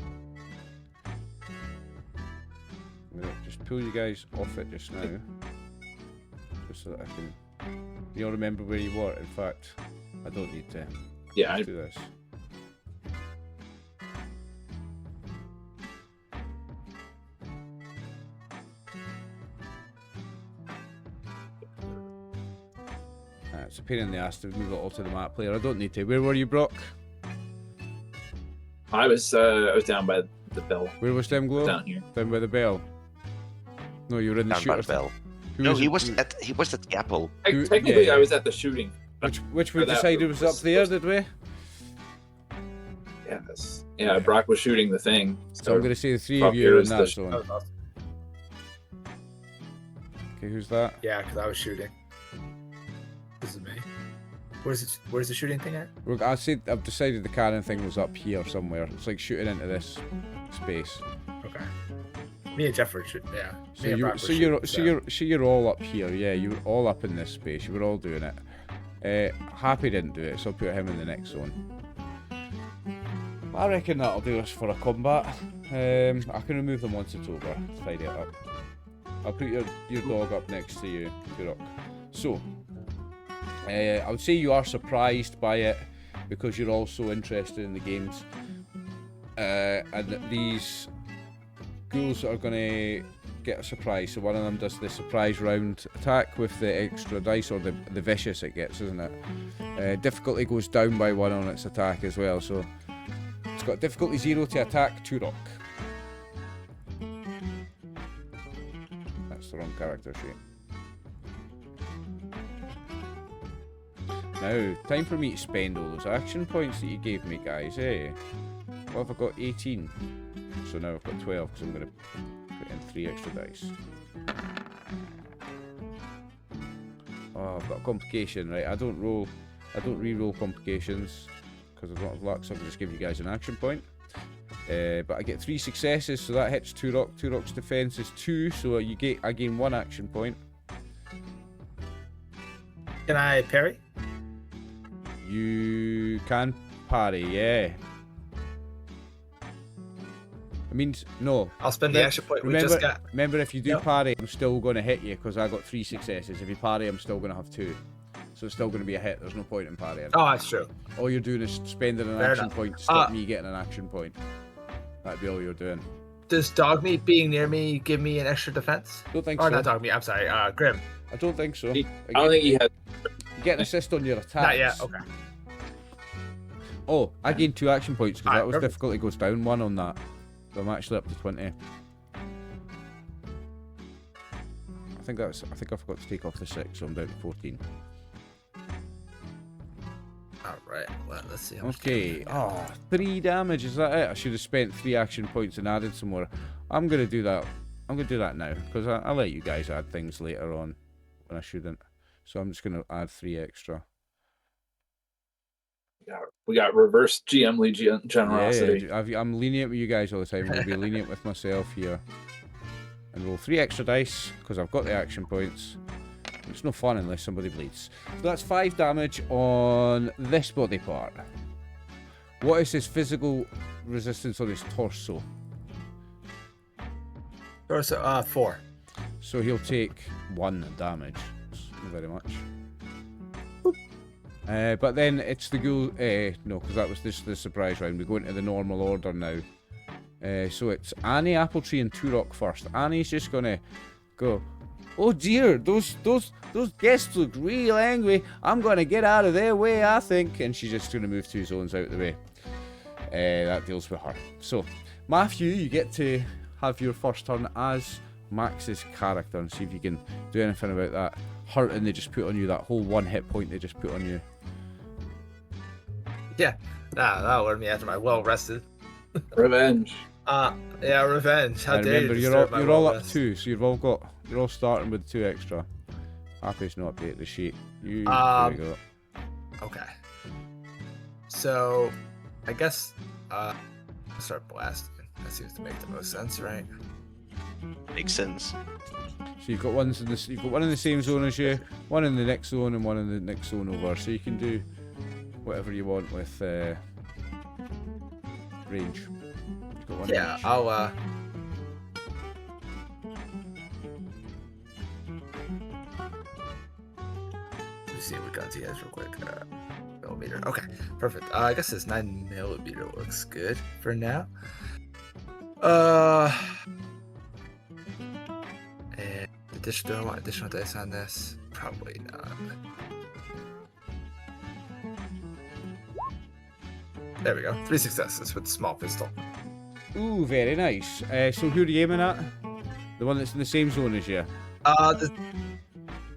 I'm gonna just pull you guys off it just now, just so that I can... You'll remember where you were. In fact, I don't need to do this. It's a pain in the ass to move it all to the map player. I don't need to. Where were you, Brock? I was down by the bell. Where was Demglow? Down here. Down by the bell. No, you were in the Down by shooter. the bell. Who No, was he it? was at the apple. Technically, yeah. I was at the shooting. Which we decided was up there, did we? Yes. Yeah, Brock was shooting the thing. So I'm going to say the three Brock of you are in is that the zone. That was awesome. Okay, who's that? Yeah, because I was shooting. This is me. Where's the shooting thing at? I've decided the cannon thing was up here somewhere. It's like shooting into this space. Okay. Me and Jeff were shooting. Yeah. You're all up here. Yeah, you were all up in this space. You were all doing it. Happy didn't do it, so I'll put him in the next zone. I reckon that'll do us for a combat. I can remove them once it's over. Tidy it up. I'll put your dog up next to you, Turok. So, I would say you are surprised by it because you're also interested in the games. And these ghouls are going to get a surprise. So one of them does the surprise round attack with the extra dice, or the vicious it gets, isn't it? Difficulty goes down by 1 on its attack as well. So it's got difficulty 0 to attack Turok. That's the wrong character sheet. Now, time for me to spend all those action points that you gave me, guys, eh? What have I got? 18. So now I've got 12 because I'm going to put in 3 extra dice. Oh, I've got a complication, right? I don't re-roll complications because I don't have luck, so I'll just give you guys an action point. But I get 3 successes, so that hits Turok. Turok's defense is 2, so I gain 1 action point. Can I parry? You can parry, yeah. It means no. I'll spend the action point we just got. Remember, if you do parry, I'm still going to hit you because I got 3 successes. If you parry, I'm still going to have 2. So it's still going to be a hit. There's no point in parrying. Oh, that's true. All you're doing is spending an action point to stop me getting an action point. That'd be all you're doing. Does dog meat being near me give me an extra defense? Don't think so. so. Not dog meat. I'm sorry. Grim. I don't think so. I don't think he has. You get an assist on your attacks. Not yet. Okay. Oh, I gained 2 action points because that was perfect. difficulty goes down 1 on that. So I'm actually up to 20. I think I forgot to take off the 6, so I'm down to 14. Alright, well, let's see how Okay, 3 damage, is that it? I should have spent 3 action points and added some more. I'm going to do that. I'm going to do that now, because I let you guys add things later on when I shouldn't. So I'm just going to add 3 extra. We got reverse GM generosity. Yeah, I'm lenient with you guys all the time. I'm going to be lenient with myself here. And roll 3 extra dice, because I've got the action points. It's no fun unless somebody bleeds. So that's 5 damage on this body part. What is his physical resistance on his torso? Torso, 4. So he'll take 1 damage. Not very much. But then it's the ghoul. No, because that was just the surprise round. We go into the normal order now. So it's Annie, Appletree, and Turok first. Annie's just gonna go. Oh dear, those guests look real angry. I'm gonna get out of their way, I think. And she's just gonna move 2 zones out of the way. That deals with her. So, Matthew, you get to have your first turn as Max's character and see if you can do anything about that hurting they just put on you, that whole 1 hit point they just put on you. Yeah, that'll learn me after my well rested. Revenge. Yeah, revenge. How And dare remember, you? you're all up 2, so you're all starting with 2 extra. Happy's not update the sheet. There you go. Okay. So, I guess I'll start blasting. That seems to make the most sense, right? Makes sense. So you've got one in the same zone as you, one in the next zone, and one in the next zone over. So you can do whatever you want with range. You've got one Yeah, range. I'll let me see what guns he has real quick. Millimeter. Okay, perfect. I guess this 9mm looks good for now. And do I want additional dice on this? Probably not. There we go. 3 successes with the small pistol. Ooh, very nice. So who are you aiming at? The one that's in the same zone as you?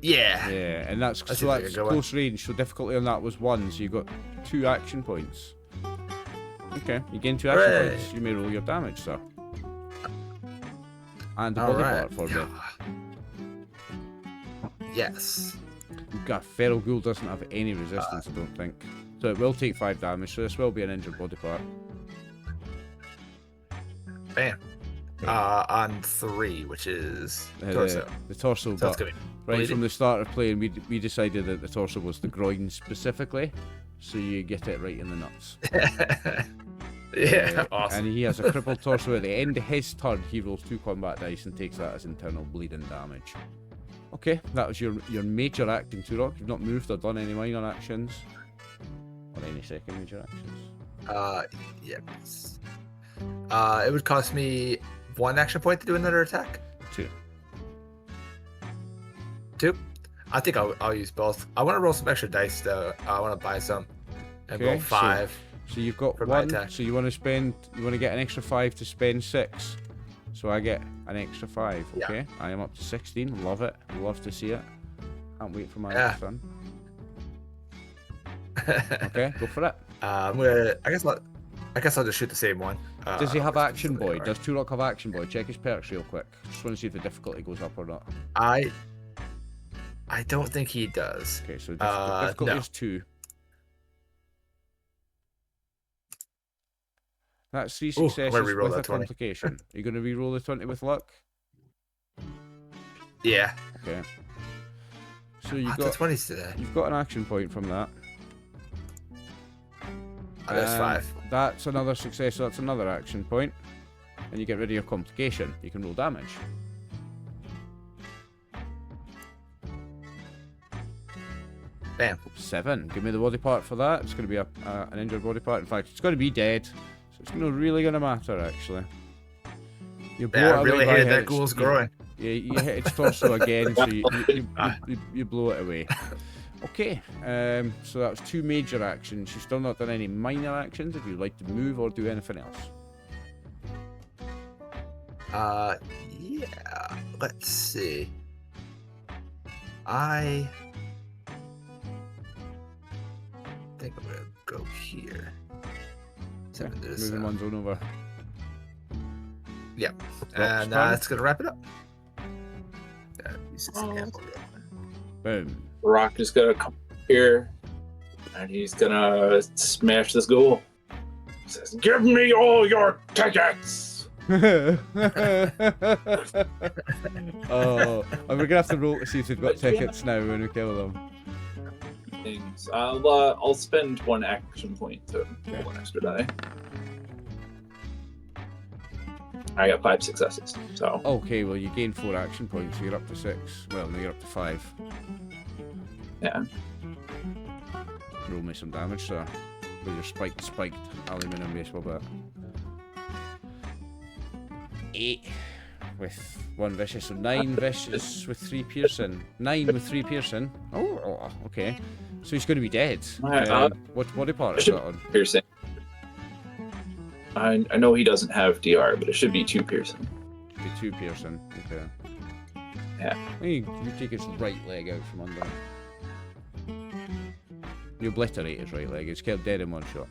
Yeah. Yeah, and that's That's like a good one. close range, so difficulty on that was 1, so you got 2 action points. Okay, you gain 2 action Hooray. points. You may roll your damage, sir. And the All body right. part for me. Yes. You've got Feral Ghoul doesn't have any resistance, I don't think. So it will take 5 damage, so this will be an injured body part. Bam. On 3, which is torso. The torso, So it's but gonna be right bleeding. from the start of playing, we decided that the torso was the groin specifically, so you get it right in the nuts. Yeah, awesome. And he has a crippled torso. At the end of his turn, he rolls 2 combat dice and takes that as internal bleeding damage. Okay, that was your major action, Turok. You've not moved or done any minor actions. Or any second major actions. Yes. It would cost me 1 action point to do another attack. 2. 2? I think I'll use both. I want to roll some extra dice though. I want to buy some and roll 5. So you've got for my 1, attack. so you want to get an extra 5 to spend 6. So I get an extra 5, Yeah. okay? I am up to 16, love it, love to see it. Can't wait for my Yeah. next turn. Okay, go for it. I guess I'll just shoot the same one. Does he have what's Action the Boy? other? Does Turok have Action Boy? Check his perks real quick. Just want to see if the difficulty goes up or not. I don't think he does. Okay, so difficulty no. is 2. That's 3 Ooh, I'm gonna successes reroll with a that 20. complication. Are you going to reroll the 20 with luck? Yeah. Okay. So you've The got 20s today. you've got an action point from that. There's 5. That's another success, so that's another action point. And you get rid of your complication. You can roll damage. Bam. 7. Give me the body part for that. It's going to be an injured body part. In fact, it's going to be dead. So it's not really going to matter, actually. You blow Yeah, it I away really by hated that its- ghoul's you- growing. Yeah, you hit its torso again, so you blow it away. Okay, so that was 2 major actions. You've still not done any minor actions if you'd like to move or do anything else. Yeah. Let's see. I think I'm gonna go here. Okay, Send this, moving one zone over. Yep. Rock's And turn. that's gonna wrap it up. Boom. Rock is gonna come here, and he's gonna smash this ghoul. He says, "Give me all your tickets." Oh, and we're gonna have to roll to see if they've got tickets now when we kill them. Things. I'll spend 1 action point to roll an extra die. I got 5 successes, so Okay, well you gain 4 action points, so you're up to 6. Well, no, you're up to 5. yeah. Roll me some damage, sir. With your spiked aluminium baseball bat. 8 with 1 vicious, so 9 vicious with 3 piercing. 9 with 3 piercing. Oh, okay. So he's going to be dead. What body part is that on? Piercing. I know he doesn't have DR, but it should be 2 piercing. Be 2 piercing. Okay. Yeah. You take his right leg out from under. You obliterate his right leg. It's killed dead in 1 shot,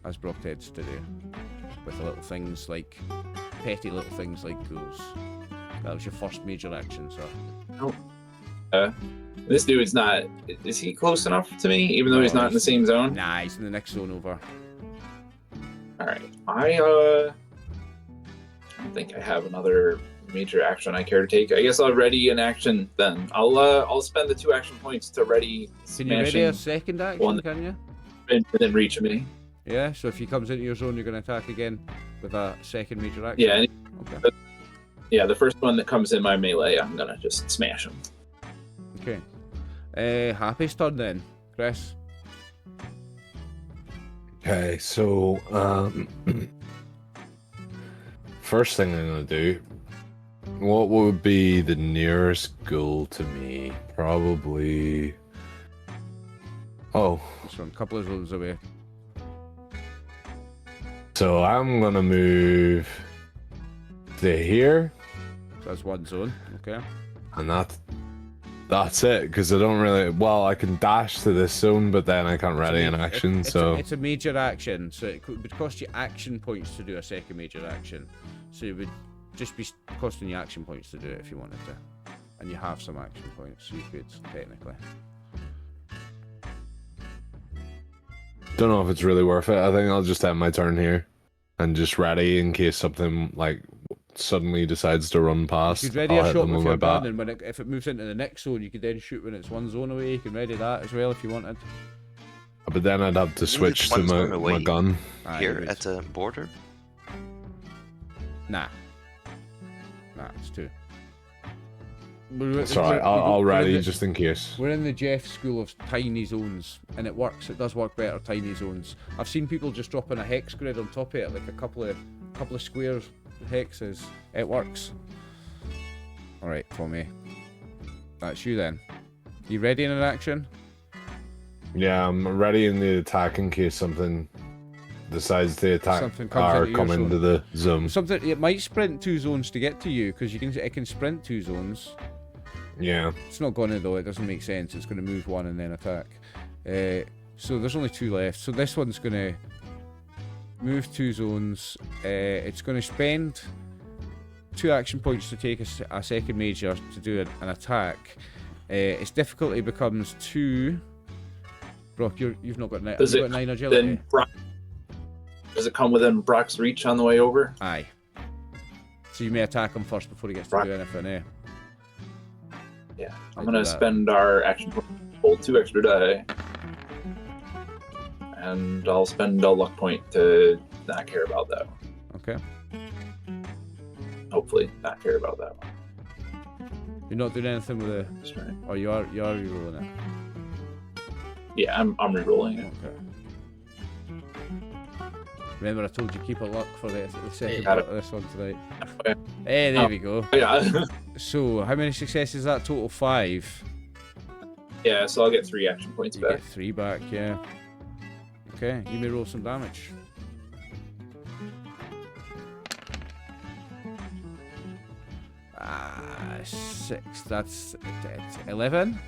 as Brock tends to do, with little things like petty little things like ghouls. That was your first major action, so. Oh. This dude's not. Is he close enough to me, even though he's not in the same zone? Nah, he's in the next zone over. All right. I don't think I have another major action I care to take. I guess I'll ready an action then. I'll spend the 2 action points to ready. Can you ready a second action? Can you? And then reach me. Yeah. So if he comes into your zone, you're going to attack again with a second major action. Yeah. Okay. Yeah, the first one that comes in my melee, I'm gonna just smash him. Okay. Happy's turn then, Chris. Okay, so first thing I'm gonna do. What would be the nearest goal to me? Probably. Oh. This one, a couple of zones away. So I'm gonna move to here. So that's 1 zone. Okay. And that's it, because I don't really. Well, I can dash to this zone, but then I can't ready an action. It's a major action, so it would cost you action points to do a second major action. So it would just be costing you action points to do it if you wanted to, and you have some action points, so you could technically. Don't know if it's really worth it. I think I'll just end my turn here, and just ready in case something like suddenly decides to run past. You could ready I'll a hit shot them with with your my bat. gun, and if it moves into the next zone, you could then shoot when it's 1 zone away. You can ready that as well if you wanted. But then I'd have to switch to my gun. Here at the border? Nah, it's 2. It's alright, I'll ready just in case. We're in the Jeff school of tiny zones, and it works. It does work better, tiny zones. I've seen people just dropping a hex grid on top of it, like a couple of squares, hexes. It works. Alright, Tommy. That's you then. You ready in an action? Yeah, I'm ready in the attack in case something decides to attack or come into the zone. It might sprint 2 zones to get to you, because it can sprint 2 zones. Yeah. It's not gonna though, it doesn't make sense. It's gonna move 1 and then attack. So there's only 2 left. So this one's gonna move 2 zones. It's gonna spend 2 action points to take a second major to do an attack. Its difficulty becomes 2. Brock, you've not got 9. You've got 9 agility. Does it come within Brock's reach on the way over? Aye. So you may attack him first before he gets to do anything, eh? Yeah. I'm gonna spend our action point, hold 2 extra die. And I'll spend a luck point to not care about that one. Okay. Hopefully not care about that one. You're not doing anything with the... That's right. Or you are rerolling it? Yeah, I'm rerolling it. Okay. Remember I told you keep a luck for the second part of this one tonight. Okay. Hey, there we go. Yeah. So, how many successes is that? Total 5. Yeah, so I'll get 3 action points You back. get 3 back, yeah. Okay, you may roll some damage. Ah, 6. That's 11.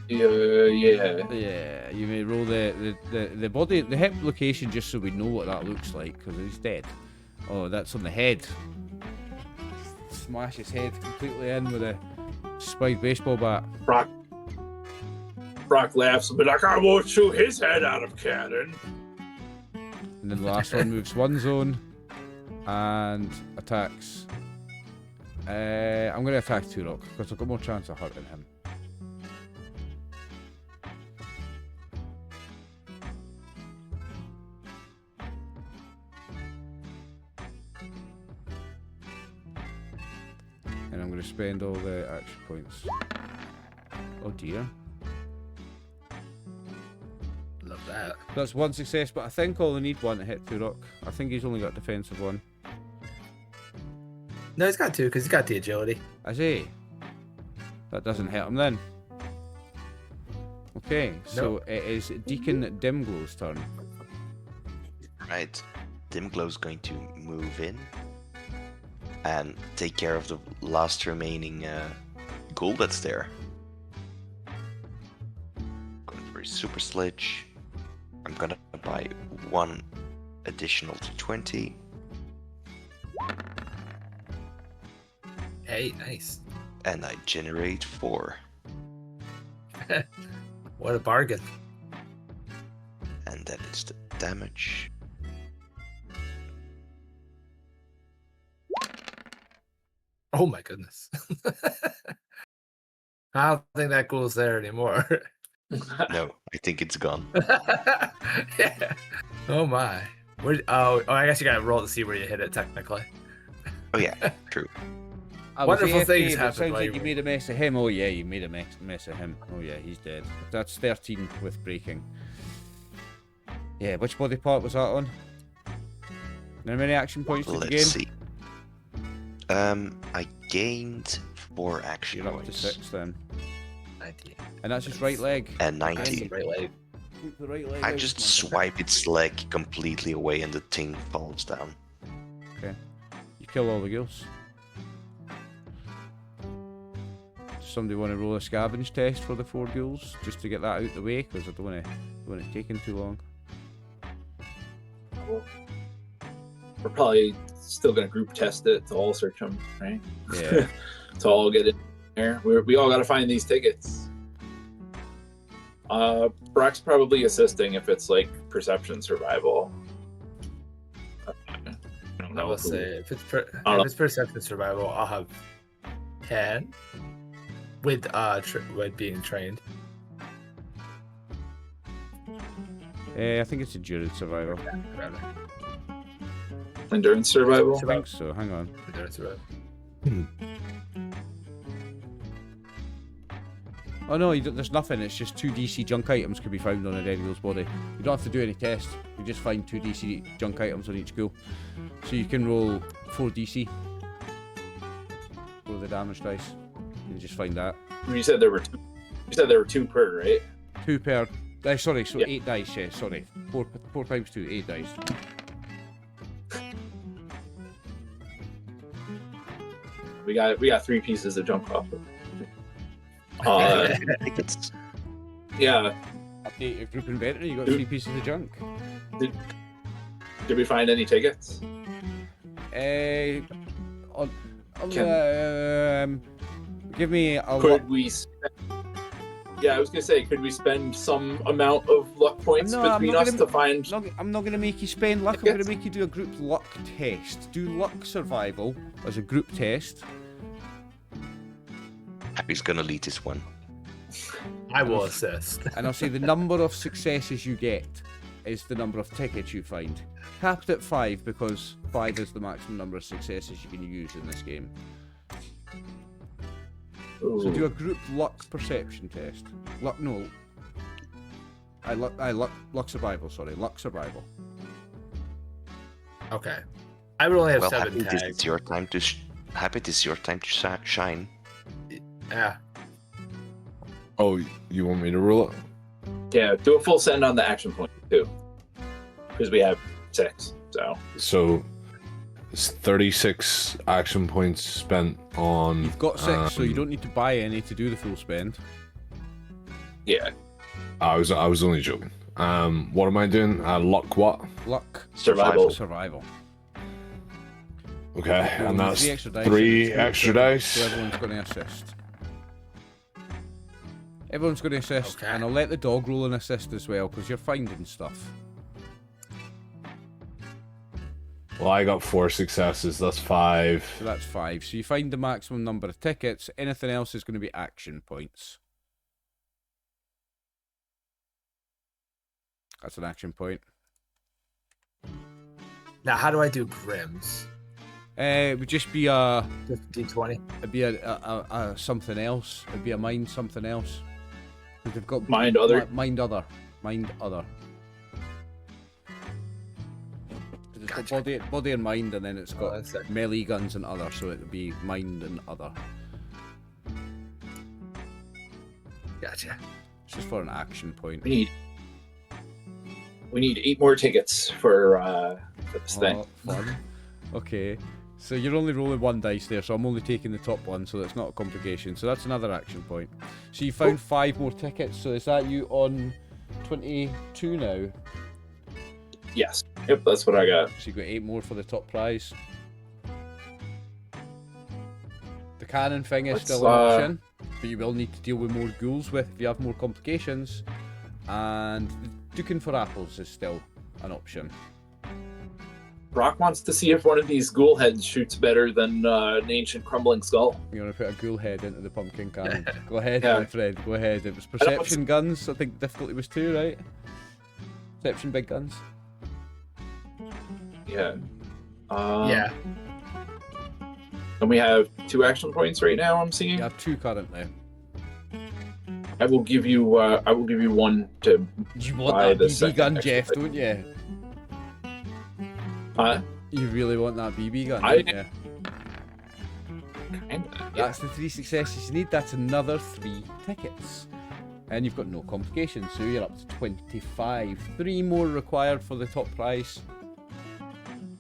Yeah. Yeah, you may roll the body, the hip location, just so we know what that looks like, because he's dead. Oh, that's on the head. Smash his head completely in with a spiked baseball bat. Brock laughs and be like, I won't shoot his head out of cannon. And then the last one moves 1 zone and attacks. I'm going to attack Turok because I've got more chance of hurting him. And I'm going to spend all the action points. Oh dear. Love that. That's one success, but I think I'll only need one to hit Turok. I think he's only got defensive one. No, he's got 2 because he's got the agility. Is he? That doesn't hit him then. Okay, so it is Deacon Dimglow's turn. Right. Dimglow's going to move in and take care of the last remaining goal that's there. Going for a super sledge. I'm gonna buy 1 additional to 20. Hey, nice. And I generate 4. What a bargain. And then it's the damage. Oh my goodness. I don't think that goes there anymore. No, I think it's gone. Yeah. Oh my. Oh, I guess you gotta roll to see where you hit it technically. Oh yeah, true. Wonderful AFK, things but happen sounds while like you you- made a mess of him. Oh yeah, you made a mess of him. Oh yeah, he's dead. That's 13 with breaking. Yeah, which body part was that on? How many action points did you gain? Let's see. I gained 4 action You're up to points 6 then. 19. And that's his right leg. and Nice, 19. right leg. Keep the right leg I out, just man. swipe its leg completely away and the thing falls down. You kill all the ghouls. Somebody want to roll a scavenge test for the 4 ghouls just to get that out the way, because I don't want it taking too long. We're probably still gonna group test it to all search them, right? Yeah. To all get in there. We all gotta find these tickets. Brock's probably assisting if it's like perception survival. I don't I know. will say if it's perception survival, I'll have 10 with with being trained. I think it's endurance survival. Endurance survival. I think so. Hang on. Endurance survival. Oh no, there's nothing. It's just 2 DC junk items can be found on a dead ghoul's body. You don't have to do any tests. You just find 2 DC junk items on each ghoul. So you can roll 4 DC for the damage dice. You just find that. You said there were 2. You said there were 2 per, right? 2 per. Sorry, so Yeah. 8 dice. Yeah, sorry. 4 times 2, 8 dice. We got 3 pieces of junk off. Tickets. Yeah. Update your group inventory. You got Dude. 3 pieces of junk. Did we find any tickets? Give me a Could we? Yeah, I was gonna say, could we spend some amount of luck points No, I'm between not us gonna- to find? I'm not going to make you spend luck. I'm going to Tickets? make you do a group luck test. Do luck survival as a group test. Happy's gonna lead this one. I will assist. And I'll say the number of successes you get is the number of tickets you find. Capped at 5 because 5 is the maximum number of successes you can use in this game. So do a group luck perception test. Luck survival. Sorry, luck survival. Okay. I would only have Well, 7 Happy, this tags. is your time to Happy, this is your time to shine. Yeah. Oh, you want me to rule it? Yeah, do a full send on the action point too, because we have 6. So it's 36 action points spent on. You've got 6, so you don't need to buy any to do the full spend. Yeah, I was only joking. What am I doing? Luck what? Luck survival. survival. Okay, and that's 3 extra dice. 3 and extra so dice. everyone's going to assist. Everyone's going to assist, Okay. and I'll let the dog roll and assist as well, because you're finding stuff. Well, I got 4 successes. That's 5. So that's 5. So you find the maximum number of tickets. Anything else is going to be action points. That's an action point. Now, how do I do Grims? It would just be a Just D20. it'd be a something else. It'd be a mind something else. 'Cause they've got Mind other. mind other. Mind other. It's got Gotcha. body and mind, and then it's got that's it. melee guns and other, so it would be mind and other. Gotcha. It's just for an action point. We need 8 more tickets for this thing. Oh, fun. Okay, so you're only rolling 1 dice there, so I'm only taking the top one, so that's not a complication. So that's another action point. So you found 5 more tickets. So is that you on 22 now? Yes. Yep, that's what I got. So you got 8 more for the top prize. The cannon thing is Let's, still an option, but you will need to deal with more ghouls with if you have more complications. And duking for apples is still an option. Brock wants to see if one of these ghoul heads shoots better than an ancient crumbling skull. You want to put a ghoul head into the pumpkin cannon? Go ahead, Yeah. my friend. Go ahead. It was perception guns. I think difficulty was 2, right? Perception big guns. Yeah. Yeah. And we have 2 action points right now. I'm seeing. You have 2 currently. I will give you 1 to. You want Buy that the BB second gun, extra Jeff, thing. don't you? You You really want that BB gun, I- don't you? kinda, yeah. That's the 3 successes you need. That's another 3 tickets. And you've got no complications, so you're up to 25. 3 more required for the top prize.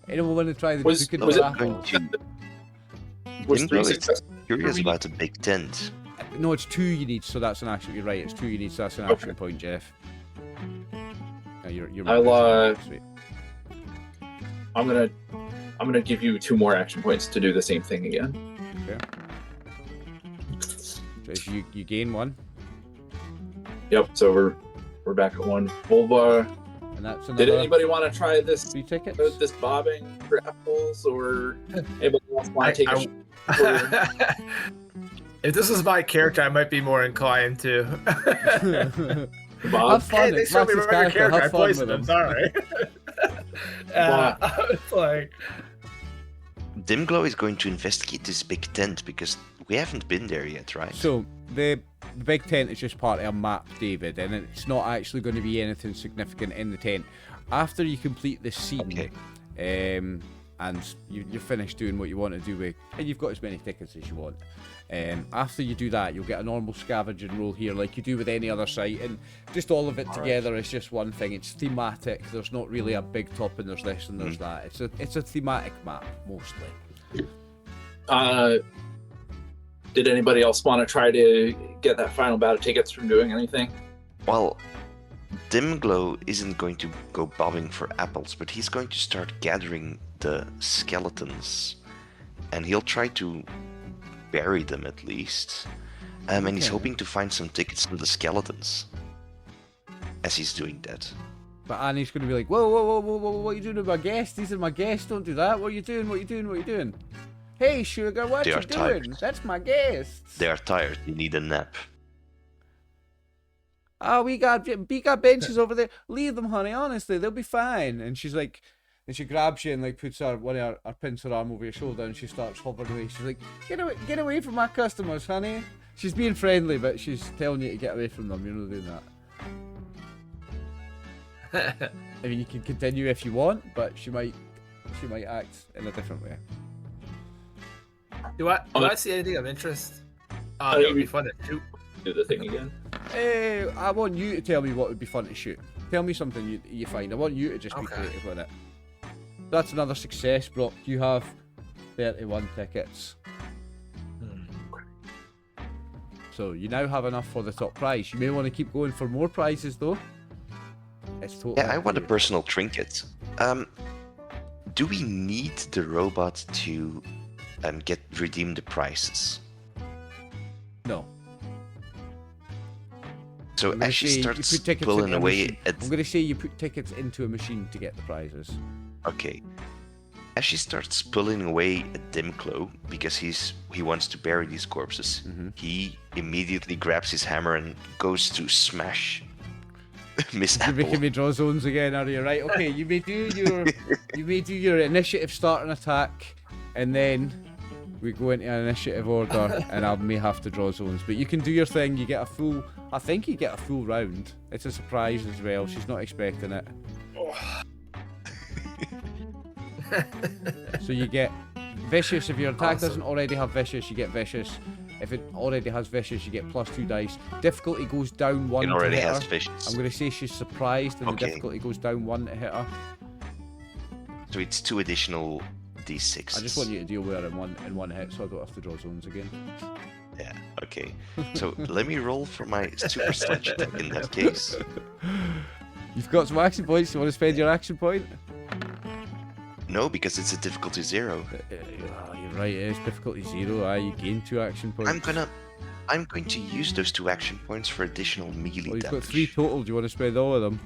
Anyone want to try the Was- duking was for it apples? Was Dimglow 3 is success? curious about the big tent. No, it's 2 you need, so that's an action. You're right, it's 2 you need, so that's an action point, Jeff. No, you're I'll, sweet. I'm gonna give you 2 more action points to do the same thing again. So if you gain 1, Yep. So we're back at 1. and that's Did another anybody want to try this 3 tickets. this bobbing for apples, or anybody else want to take a If this was my character, I might be more inclined to. bob? Have fun. Hey, they It's showed me Max's my character. I Have fun placed with them. him. Sorry. It's like, Dimglow is going to investigate this big tent because we haven't been there yet, right? So the big tent is just part of a map, David, and it's not actually going to be anything significant in the tent. After you complete this scene, and you're finished doing what you want to do with, and you've got as many tickets as you want. After you do that, you'll get a normal scavenging roll here, like you do with any other site, and just all of it together is just one thing. It's thematic. There's not really a big top, and there's this and there's that. It's a thematic map mostly. Did anybody else want to try to get that final bout of tickets from doing anything? Well, Dimglow isn't going to go bobbing for apples, but he's going to start gathering the skeletons, and he'll try to bury them at least. And he's Okay. hoping to find some tickets from the skeletons as he's doing that. But Annie's going to be like, whoa, whoa, whoa, whoa, whoa, what are you doing with my guests? These are my guests, don't do that. What are you doing? What are you doing? What are you doing? Hey, sugar, what They you are doing? tired. That's my guests. They are tired, they need a nap. Oh, we got benches over there. Leave them, honey. Honestly, they'll be fine. And she's like, and she grabs you and like puts her pins her arm over your shoulder, and she starts hovering away. She's like, get away from my customers, honey. She's being friendly, but she's telling you to get away from them. You're not doing that. I mean, you can continue if you want, but she might act in a different way. do I see anything of interest? Oh, It would be fun to shoot. Do the thing again. Hey, I want you to tell me what would be fun to shoot. Tell me something you find. I want you to just be Okay. creative with it. That's another success, Brock. You have 31 tickets. So you now have enough for the top prize. You may want to keep going for more prizes though. It's totally Yeah, I up to want a you. personal trinket. Do we need the robot to redeem the prices? No. So I'm gonna as she say you starts put tickets pulling into a away machine. at I'm going to say you put tickets into a machine to get the prizes. okay, as she starts pulling away at Dimglow because he wants to bury these corpses, he immediately grabs his hammer and goes to smash Miss You're making Apple. me draw zones again, are you? Right, okay, you may do your initiative start an attack, and then we go into an initiative order, and I may have to draw zones. But you can do your thing. You get a full. I think you get a full round. It's a surprise as well. She's not expecting it. So you get vicious. If your attack doesn't already have vicious, you get vicious. If it already has vicious, you get +2 dice. Difficulty goes down 1 It to already hit has her. vicious. I'm going to say she's surprised, and Okay. the difficulty goes down 1 to hit her. So it's 2 additional d6. I just want you to deal with her in one hit, so I don't have to draw zones again. Yeah, okay. So let me roll for my super sledge attack in that case. You've got some action points. You want to spend your action point? No, because it's a difficulty 0. You're right. It is difficulty 0. You gain 2 action points. I'm going to use those 2 action points for additional melee Well, you've damage. got 3 total. Do you want to spend all of them?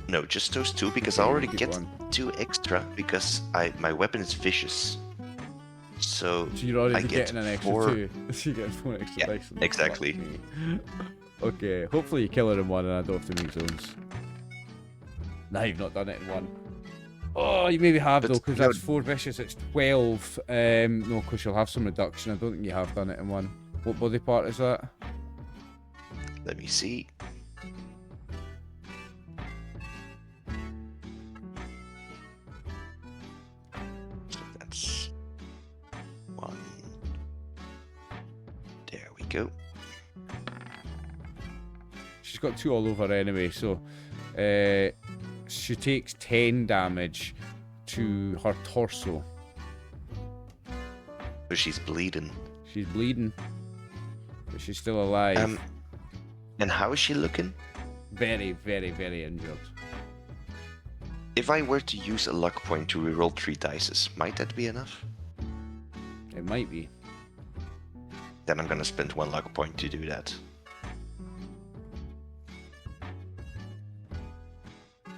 No, just those 2 because Okay, I already keep get going. 2 extra because my weapon is vicious. So So you're already I get getting an extra 4. 2. So you get 4 extra Yeah, dice. exactly. Fuck me. Okay, hopefully you kill her in 1 and I don't have to make zones. Nah, you've not done it in 1. Oh, you maybe have But though, because no- that's 4 vicious, it's 12. No, because you'll have some reduction. I don't think you have done it in 1. What body part is that? Let me see. So that's 1. There we go. She's got 2 all over anyway, so she takes 10 damage to her torso. So she's bleeding. She's bleeding, but she's still alive. And how is she looking? Very, very, very injured. If I were to use a luck point to reroll 3 dice, might that be enough? It might be. Then I'm gonna spend 1 luck point to do that.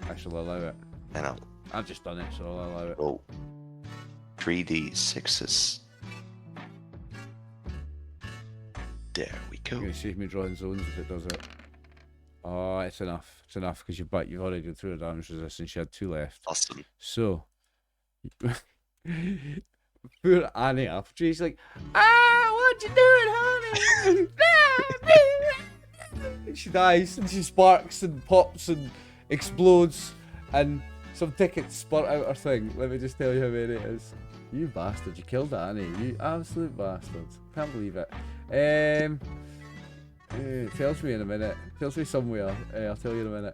I shall allow it. And I'll I've just done it, so I'll allow it. roll 3d6s. There we You're go. gonna save me drawing zones if it does it. Oh, it's enough. It's enough because you've already gone through a damage resistance. You had 2 left. Awesome. So, poor Annie after she's like, what you doing, honey? She dies and she sparks and pops and explodes and some tickets spurt out her thing. Let me just tell you how many it is. You bastard! You killed Annie. You absolute bastard! Can't believe it. It tells me in a minute. Tells me somewhere. I'll tell you in a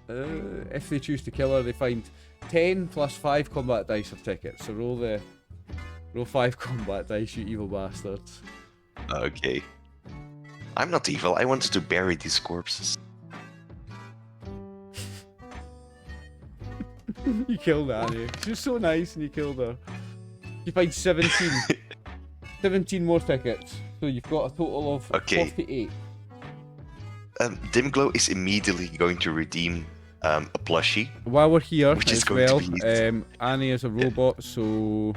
minute. If they choose to kill her, they find 10 plus 5 combat dice of tickets. So roll 5 combat dice, you evil bastards. Okay. I'm not evil. I wanted to bury these corpses. You killed Annie. She was so nice and you killed her. You find 17. 17 more tickets. So you've got a total of Okay. 48. Dimglow is immediately going to redeem a plushie. While we're here Which is as going to well, be- Annie is a robot, so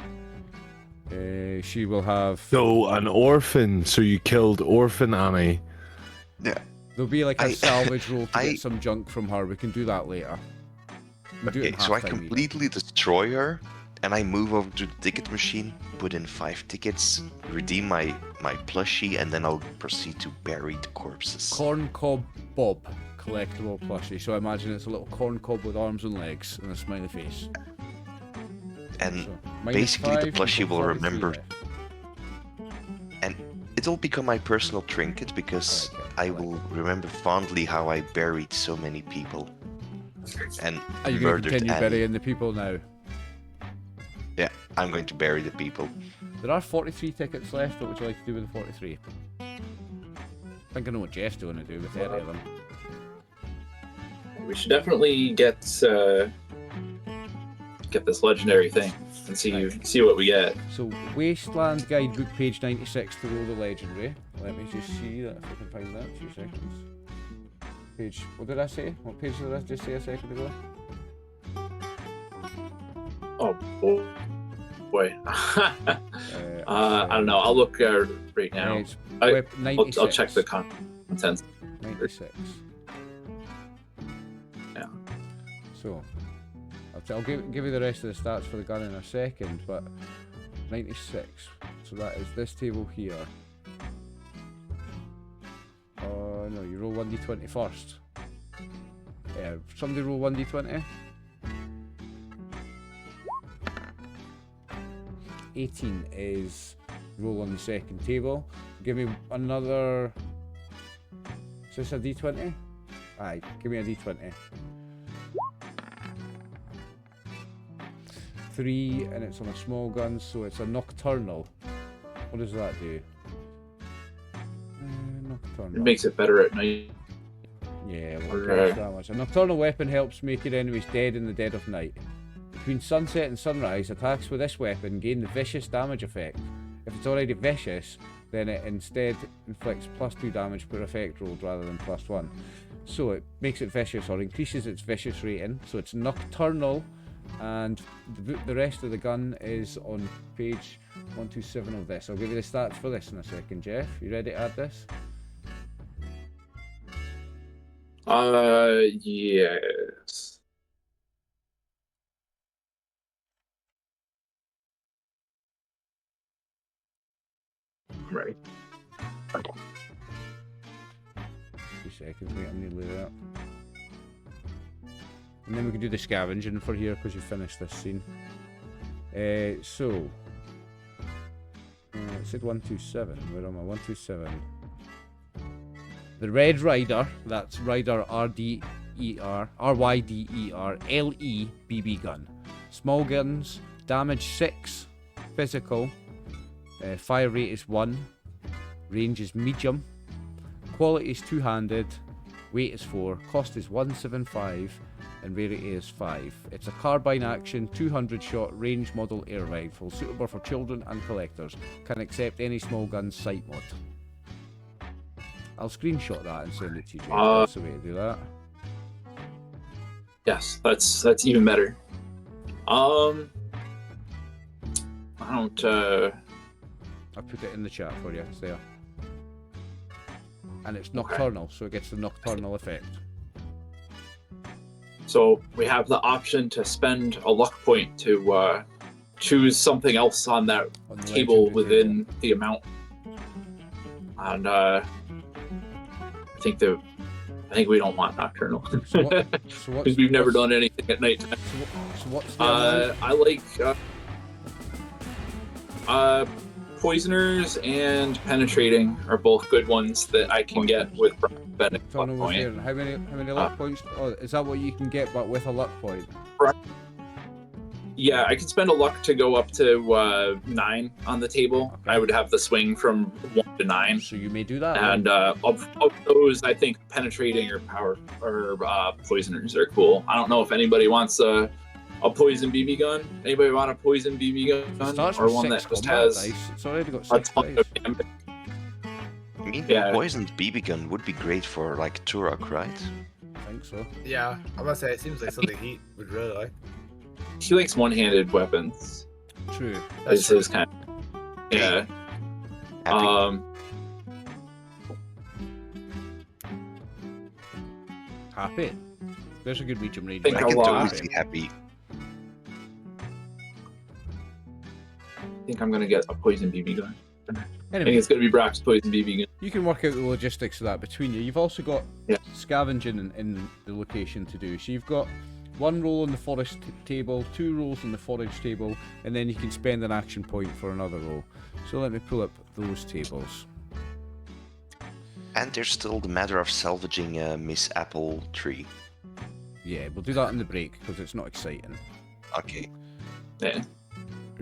she will have... So an orphan. So you killed Orphan Annie. Yeah. There'll be like a I- salvage roll to I- get some junk from her. We can do that later. We'll do it Okay, in so I halftime even. completely destroy her, and I move over to the ticket machine, put in 5 tickets, redeem my plushie, and then I'll proceed to bury the corpses. Corn cob Bob collectible plushie. So I imagine it's a little corn cob with arms and legs and a smiley face. And So, basically the -5, plushie you've got will 43 remember- left. and it'll become my personal trinket because I will remember fondly how I buried so many people and Are you going to murdered continue Annie. burying the people now? Yeah, I'm going to bury the people. There are 43 tickets left. What would you like to do with the 43? I think I know what Jeff's going to do with 30 of them. We should definitely get this legendary thing and see what we get. So, Wasteland Guidebook, page 96 to roll the legendary. Let me just see that if I can find that. 2 seconds. Page, what did I say? What page did I just say a second ago? Oh boy. I don't know. I'll look right now. It's I- web 96. I'll check the contents. 96. Yeah. So, I'll I'll give you the rest of the stats for the gun in a second, but 96. So that is this table here. Oh no, you roll 1d20 first. Yeah, somebody roll 1d20. 18 is roll on the second table. Give me another. Is this a d20? Aye, give me a d20. 3, and it's on a small gun, so it's a nocturnal. What does that do? Nocturnal. It makes it better at night. Yeah, well, that much. A nocturnal weapon helps make your enemies dead in the dead of night. Between sunset and sunrise, attacks with this weapon gain the vicious damage effect. If it's already vicious, then it instead inflicts +2 damage per effect rolled rather than +1. So it makes it vicious, or increases its vicious rating. So it's nocturnal, and the rest of the gun is on page 127 of this. I'll give you the stats for this in a second, Jeff. You ready to add this? Yes. Right. 2 seconds, mate, I'm nearly there. And then we can do the scavenging for here because you finished this scene. It said 127. Where am I? 127. The Red Rider, that's Rider RYDER LE BB gun. Small guns, damage 6, physical. Fire rate is 1, range is medium, quality is 2-handed, weight is 4, cost is 175, and rarity is 5. It's a carbine action, 200 shot range model air rifle, suitable for children and collectors. Can accept any small gun sight mod. I'll screenshot that and send it to you, Jay. That's the way to do that. Yes, that's even better. I don't. I put it in the chat for you. It's there. And it's nocturnal, so it gets the nocturnal effect. So we have the option to spend a luck point to choose something else on that table within the amount. And I think we don't want nocturnal. Because we've never done anything at night. So what's the I like poisoners and penetrating are both good ones that I can get with luck point. How many luck points? Oh, is that what you can get, but with a luck point? Yeah, I could spend a luck to go up to 9 on the table. Okay. I would have the swing from 1 to 9. So you may do that. And of those, I think penetrating or power or poisoners are cool. I don't know if anybody wants a poison BB gun. Anybody want a poison BB gun or one that just has? Dice. It's already got 6 dice. I mean, the poisoned BB gun would be great for like Turok, right? I think so. Yeah, I'm gonna say it seems like something he would really like. He likes one-handed weapons. True. That's his kind. Yeah. Happy. There's a good medium range. I can totally be happy. I think I'm gonna get a poison BB gun. Anyway, I think it's gonna be Brock's poison BB gun. You can work out the logistics of that between you. You've also got scavenging in the location to do. So you've got 1 roll on the forest table, 2 rolls on the forage table, and then you can spend an action point for another roll. So let me pull up those tables. And there's still the matter of salvaging Miss Apple Tree. Yeah, we'll do that in the break because it's not exciting. Okay. Yeah.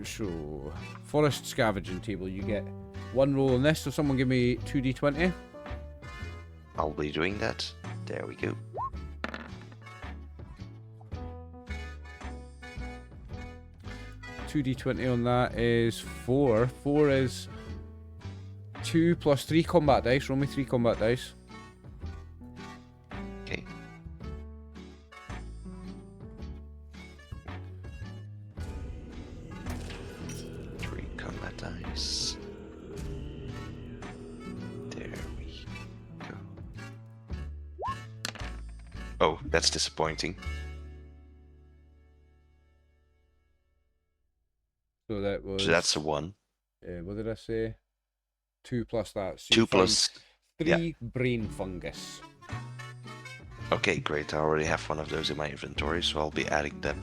So, forest scavenging table, you get 1 roll on this. So someone give me 2d20. I'll be doing that. There we go. $2d20 on that is 4. 4 is 2 plus 3 combat dice. Roll me 3 combat dice. Okay. Three combat dice. There we go. Oh, that's disappointing. So that was. So that's a 1. What did I say? 2 plus that. So 2 you find plus. 3 brain fungus. Okay, great. I already have one of those in my inventory, so I'll be adding them.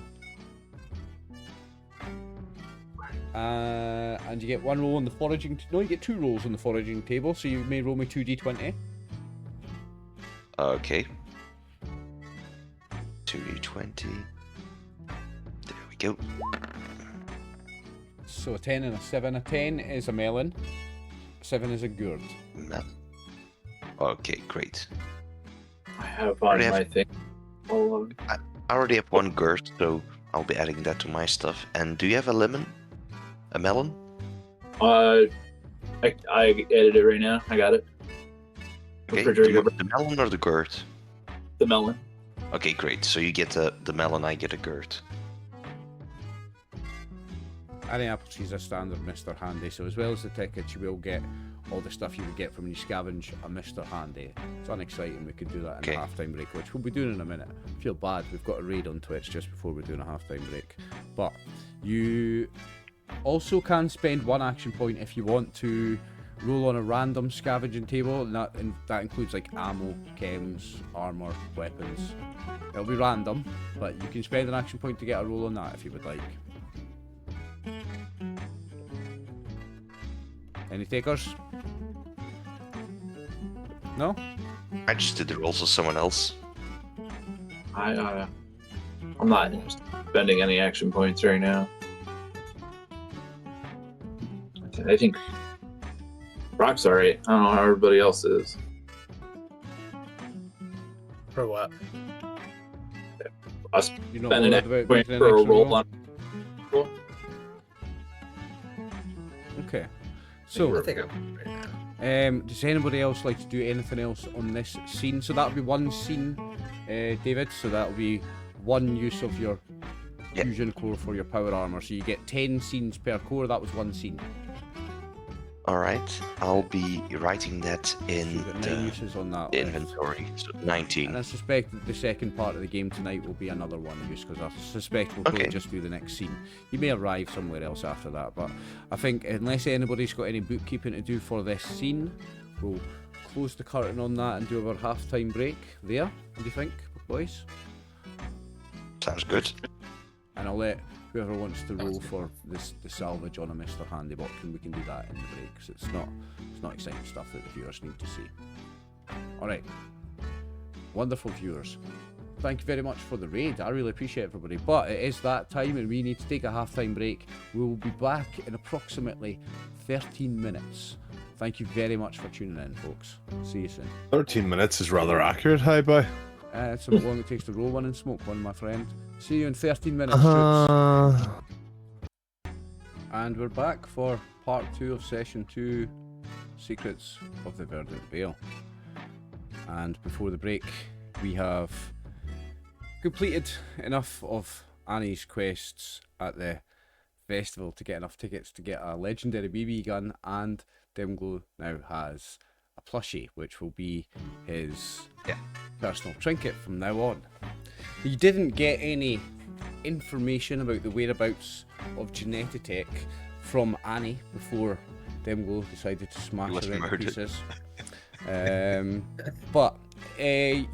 And you get 1 roll on the foraging. No, you get 2 rolls on the foraging table. So you may roll me 2d20. Okay. 2d20. There we go. So a 10 and a 7. A 10 is a melon. 7 is a gourd. Okay, great. I have on my thing. I already have 1 gourd, so I'll be adding that to my stuff. And do you have a lemon? A melon? I edited it right now. I got it. Okay, do you want the melon or the gourd? The melon. Okay, great. So you get the melon, I get a gourd. Any apple trees are standard Mr. Handy, so as well as the tickets, you will get all the stuff you would get from when you scavenge a Mr. Handy. It's unexciting, we could do that in a half-time break, which we'll be doing in a minute. I feel bad, we've got a raid on Twitch just before we're doing a half-time break. But you also can spend 1 action point if you want to roll on a random scavenging table, and that includes like ammo, chems, armour, weapons. It'll be random, but you can spend an action point to get a roll on that if you would like. Any takers? No? I just did the rolls of someone else. I'm not spending any action points right now. I think Brock's alright. I don't know how everybody else is. For what? Us You know spending what an about point making an for a extra roll roll? on. Okay. I So, think I'm right now. does anybody else like to do anything else on this scene? So that'll be 1 scene, David. So that'll be 1 use of your fusion core for your power armor. So you get 10 scenes per core. That was 1 scene. Alright, I'll be writing that in So you've got 9 uses on that left. inventory. So 19. And I suspect that the second part of the game tonight will be another 1 use, because I suspect we'll probably just do the next scene. You may arrive somewhere else after that, but I think unless anybody's got any bookkeeping to do for this scene, we'll close the curtain on that and do our half-time break there. What do you think, boys? Sounds good. And I'll let whoever wants to roll for the salvage on a Mr. Handybot, and we can do that in the break, because it's not exciting stuff that the viewers need to see. Alright. Wonderful viewers. Thank you very much for the raid. I really appreciate everybody. But it is that time and we need to take a half-time break. We will be back in approximately 13 minutes. Thank you very much for tuning in, folks. See you soon. 13 minutes is rather accurate, hi bye. It's about long it takes to roll one and smoke one, my friend. See you in 13 minutes, troops. And we're back for part 2 of session 2, Secrets of the Verdant Vale. And before the break, we have completed enough of Annie's quests at the festival to get enough tickets to get a legendary BB gun, and Demglow now has a plushie, which will be his personal trinket from now on. You didn't get any information about the whereabouts of Genetitech from Annie before Demglow decided to smash her into pieces. But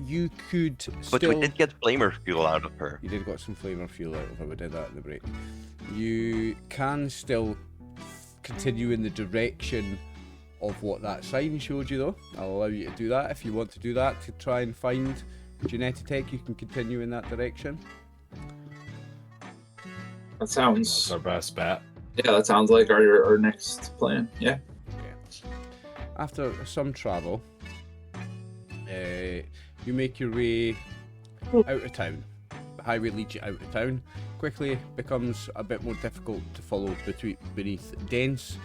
you could still... But we did get flamer fuel out of her. You did got some flamer fuel out of her, we did that in the break. You can still continue in the direction of what that sign showed you, though. I'll allow you to do that. If you want to do that to try and find Genetitech, you can continue in that direction. That sounds... That's our best bet. Yeah, that sounds like our next plan. Yeah. After some travel, you make your way out of town. The highway leads you out of town. Quickly becomes a bit more difficult to follow beneath dense,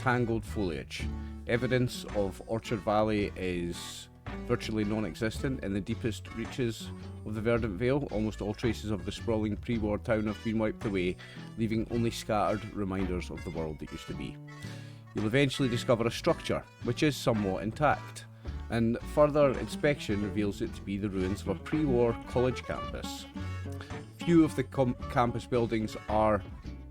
tangled foliage. Evidence of Orchard Valley is virtually non-existent. In the deepest reaches of the Verdant Vale, almost all traces of the sprawling pre-war town have been wiped away, leaving only scattered reminders of the world that used to be. You'll eventually discover a structure which is somewhat intact, and further inspection reveals it to be the ruins of a pre-war college campus. Few of the campus buildings are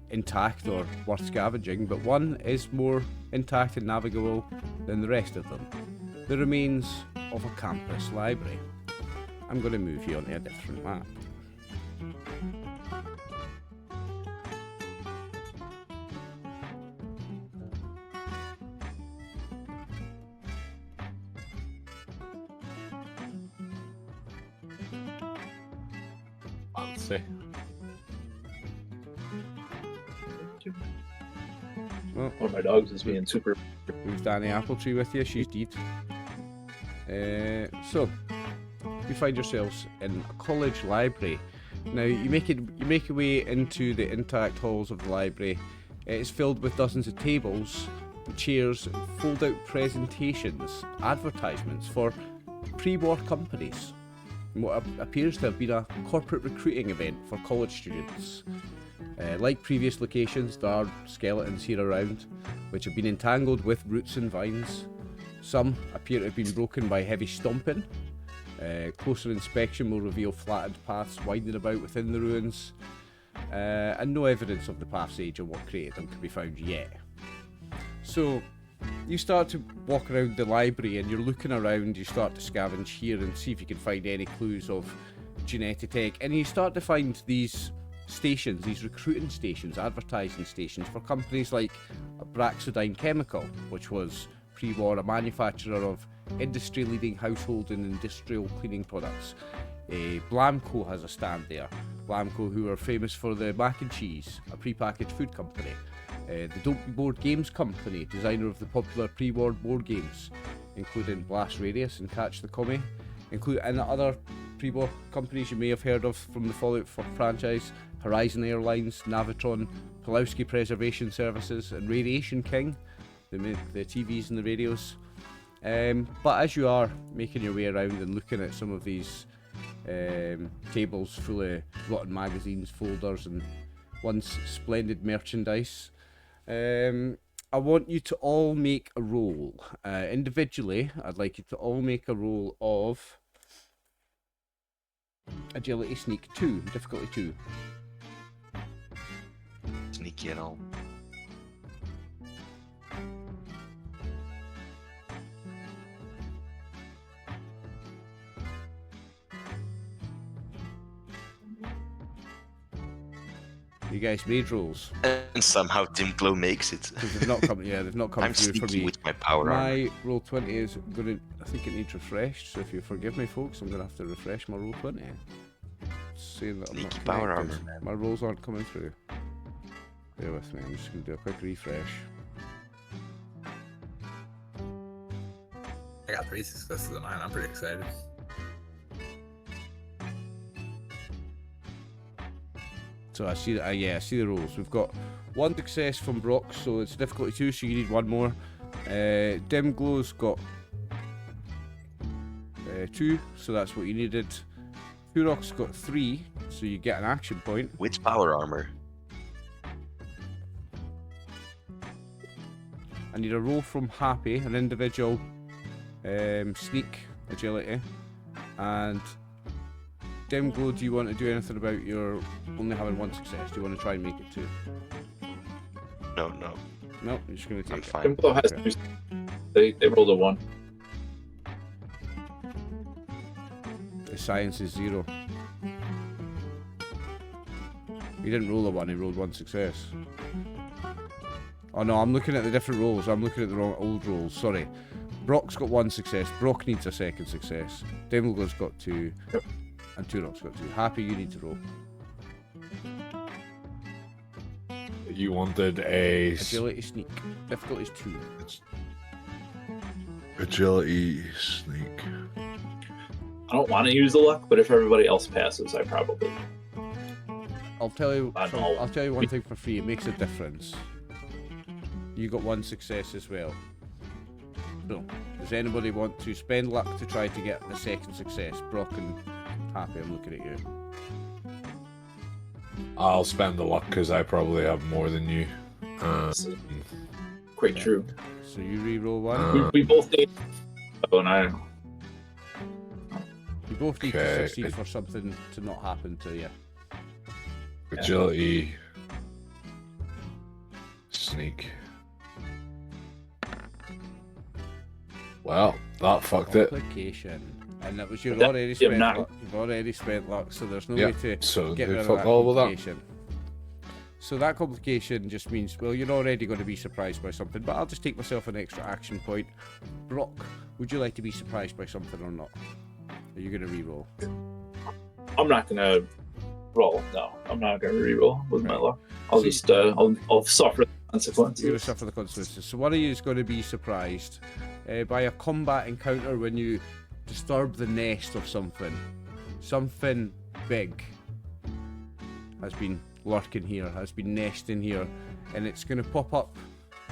intact or worth scavenging, but one is more intact and navigable than the rest of them. The remains of a campus library. I'm going to move you onto a different map. Fancy. Well, One of my dogs is being super. we've Danny Appletree with you, she's deed. So, you find yourselves in a college library. Now, you make your way into the intact halls of the library. It's filled with dozens of tables, chairs, fold-out presentations, advertisements for pre-war companies. And what appears to have been a corporate recruiting event for college students. Like previous locations, there are skeletons here around, which have been entangled with roots and vines. Some appear to have been broken by heavy stomping. Closer inspection will reveal flattened paths winding about within the ruins, and no evidence of the path's age or what created them can be found yet. So, you start to walk around the library and you're looking around, you start to scavenge here and see if you can find any clues of Genetitech, and you start to find these stations, these recruiting stations, advertising stations for companies like Braxodine Chemical, which was pre-war a manufacturer of industry-leading household and industrial cleaning products. Blamco has a stand there. Blamco, who are famous for the mac and cheese, a pre-packaged food company. The Don't Board Games Company, designer of the popular pre-war board games, including Blast Radius and Catch the Commie, and other pre-war companies you may have heard of from the Fallout franchise: Horizon Airlines, Navitron, Pulowski Preservation Services, and Radiation King, the TVs and the radios. But as you are making your way around and looking at some of these tables full of rotten magazines, folders, and once splendid merchandise, I want you to all make a roll. Individually, I'd like you to all make a roll of Agility Sneak 2, difficulty 2. Sneaky and all. You guys made rolls. And somehow Dimglow makes it. They've not come. Yeah, they've not come I'm through for sneaky me. with my power armor. My roll 20 is gonna. I think it needs refreshed. So if you forgive me, folks, I'm gonna have to refresh my roll 20. Saying that I'm not Sneaky power connected. armor, man. My rolls aren't coming through. Bear with me. I'm just gonna do a quick refresh. I got 3 successes in mine. I'm pretty excited. So I see that. Yeah, I see the rolls. We've got 1 success from Brock, so it's difficulty 2. So you need 1 more. Dimglow's got 2, so that's what you needed. Hurok's got 3, so you get an action point. With power armor. I need a roll from Happy, an individual sneak agility, and Dimglow, do you want to do anything about your only having 1 success? Do you want to try and make it 2? No. No, you're just going to I'm take it. fine. Dimglow has Okay. they rolled a 1. The science is 0. He didn't roll a 1, he rolled 1 success. Oh no, I'm looking at the different rolls. I'm looking at the wrong old rolls, sorry. Brock's got 1 success. Brock needs a 2nd success. Dimglow's got 2. Yep. And Turok's got 2. Happy, you need to roll. You wanted a Agility sneak. Difficulty's 2. agility sneak. I don't want to use the luck, but if everybody else passes, I probably. I'll tell you. I know. I'll tell you one thing for free. It makes a difference. You got 1 success as well. So, does anybody want to spend luck to try to get the 2nd success? Brock and Happy, I'm looking at you. I'll spend the luck because I probably have more than you. Quite true. So you re-roll 1. We both need. Oh, and I. You both need to Okay. succeed for something to not happen to you. Agility sneak. Well, that fucked it. Complication. And that was you've Yeah, already yeah, spent not- luck. You've already spent luck, so there's no Yeah, way to so get who rid of fuck that all with that? complication. So that complication just means, well, you're already going to be surprised by something, but I'll just take myself an extra action point. Brock, would you like to be surprised by something or not? Are you going to re-roll? I'm not gonna roll. No, I'm not gonna re-roll with my luck. I'll just I'll suffer the consequences. You're going to suffer the consequences. So one of you is going to be surprised by a combat encounter when you disturb the nest of something. Something big has been lurking here, has been nesting here, and it's going to pop up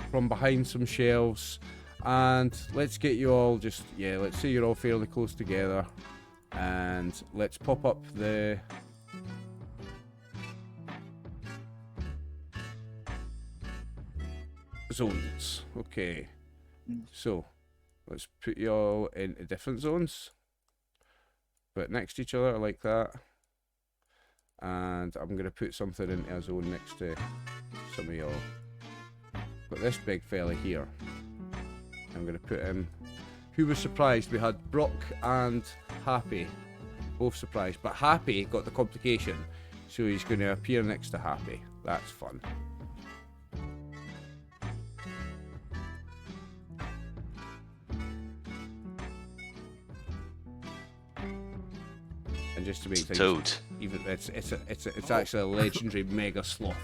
from behind some shelves. And let's get you all just, yeah, let's say you're all fairly close together, and let's pop up the zones. Okay, so let's put you all into different zones, but next to each other like that. And I'm going to put something into a zone next to some of y'all. But this big fella here, I'm going to put him. Who was surprised? We had Brock and Happy, both surprised. But Happy got the complication, so he's going to appear next to Happy. That's fun. And just to make things Toad. even, it's actually a legendary mega sloth,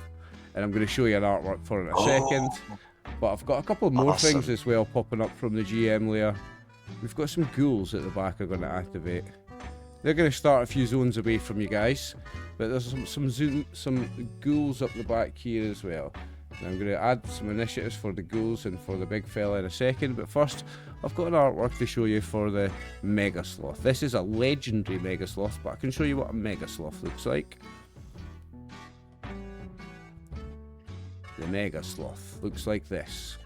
and I'm going to show you an artwork for it in a second. But I've got a couple more Awesome. things as well popping up from the GM layer. We've got some ghouls at the back are going to activate. They're going to start a few zones away from you guys, but there's some ghouls up the back here as well. And I'm going to add some initiatives for the ghouls and for the big fella in a second, but first I've got an artwork to show you for the Mega Sloth. This is a legendary Mega Sloth, but I can show you what a Mega Sloth looks like. The Mega Sloth looks like this.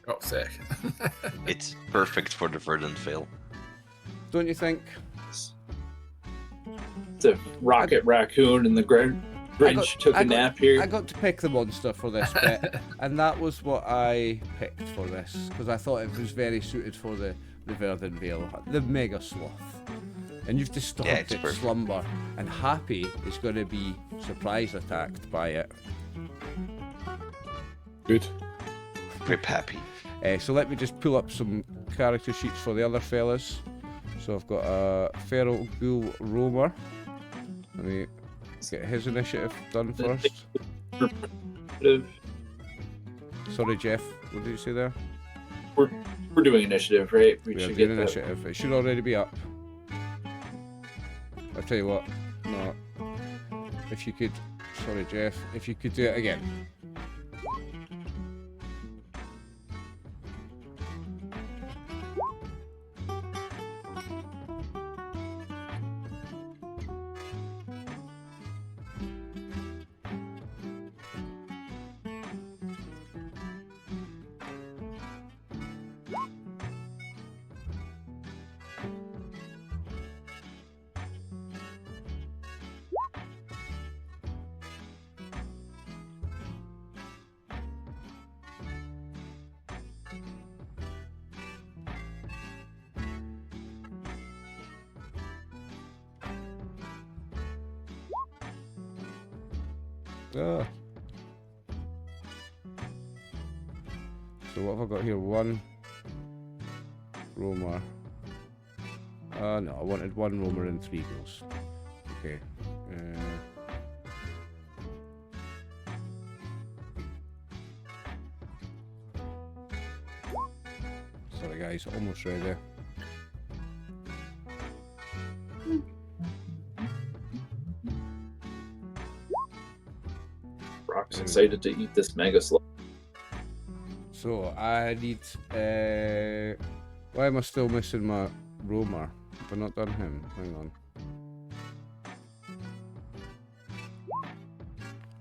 Oh, sick. It's perfect for the Verdant Vale. Don't you think? It's a rocket raccoon and the Grinch took a nap here. I got to pick the monster for this bit, and that was what I picked for this, because I thought it was very suited for the Verdant Vale, the Mega Sloth. And you've disturbed it's its perfect. slumber, and Happy is going to be surprise attacked by it. Good. Rip Happy. So let me just pull up some character sheets for the other fellas. So I've got a feral ghoul roamer. Let me get his initiative done first. Sorry, Jeff. What did you say there? We're doing initiative, right? We are should doing get that. initiative. It should already be up. I'll tell you what. No. If you could... Sorry, Jeff. If you could do it again. Ah. So what have I got here? One roamer. No, I wanted one roamer and 3 ghouls. Okay. Sorry guys, almost ready. Brock's excited to eat this mega sloth. So I need. Why am I still missing my roamer? Have I not done him? Hang on.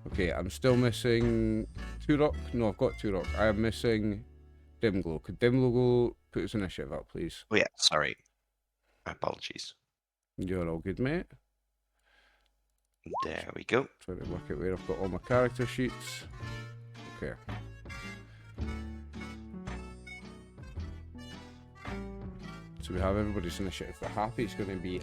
Okay, I'm still missing 2 rock. No, I've got 2 rock. I am missing Dimglow. Could Dimglow put his initiative up, please? Oh yeah, sorry. Apologies. You're all good, mate. There we go. Trying to work out where I've got all my character sheets. Okay. So we have everybody's initiative. For Happy, it's going to be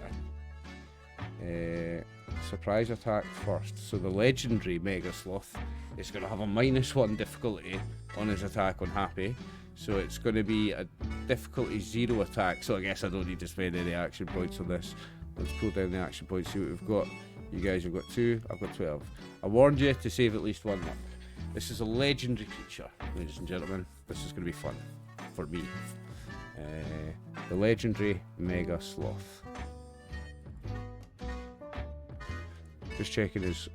a surprise attack first. So the legendary Mega Sloth is going to have a -1 difficulty on his attack on Happy. So it's going to be a difficulty 0 attack. So I guess I don't need to spend any action points on this. Let's pull down the action points, see what we've got. You guys have got 2, I've got 12. I warned you to save at least 1 luck. This is a legendary creature, ladies and gentlemen. This is going to be fun for me. The legendary Mega Sloth. Just checking his.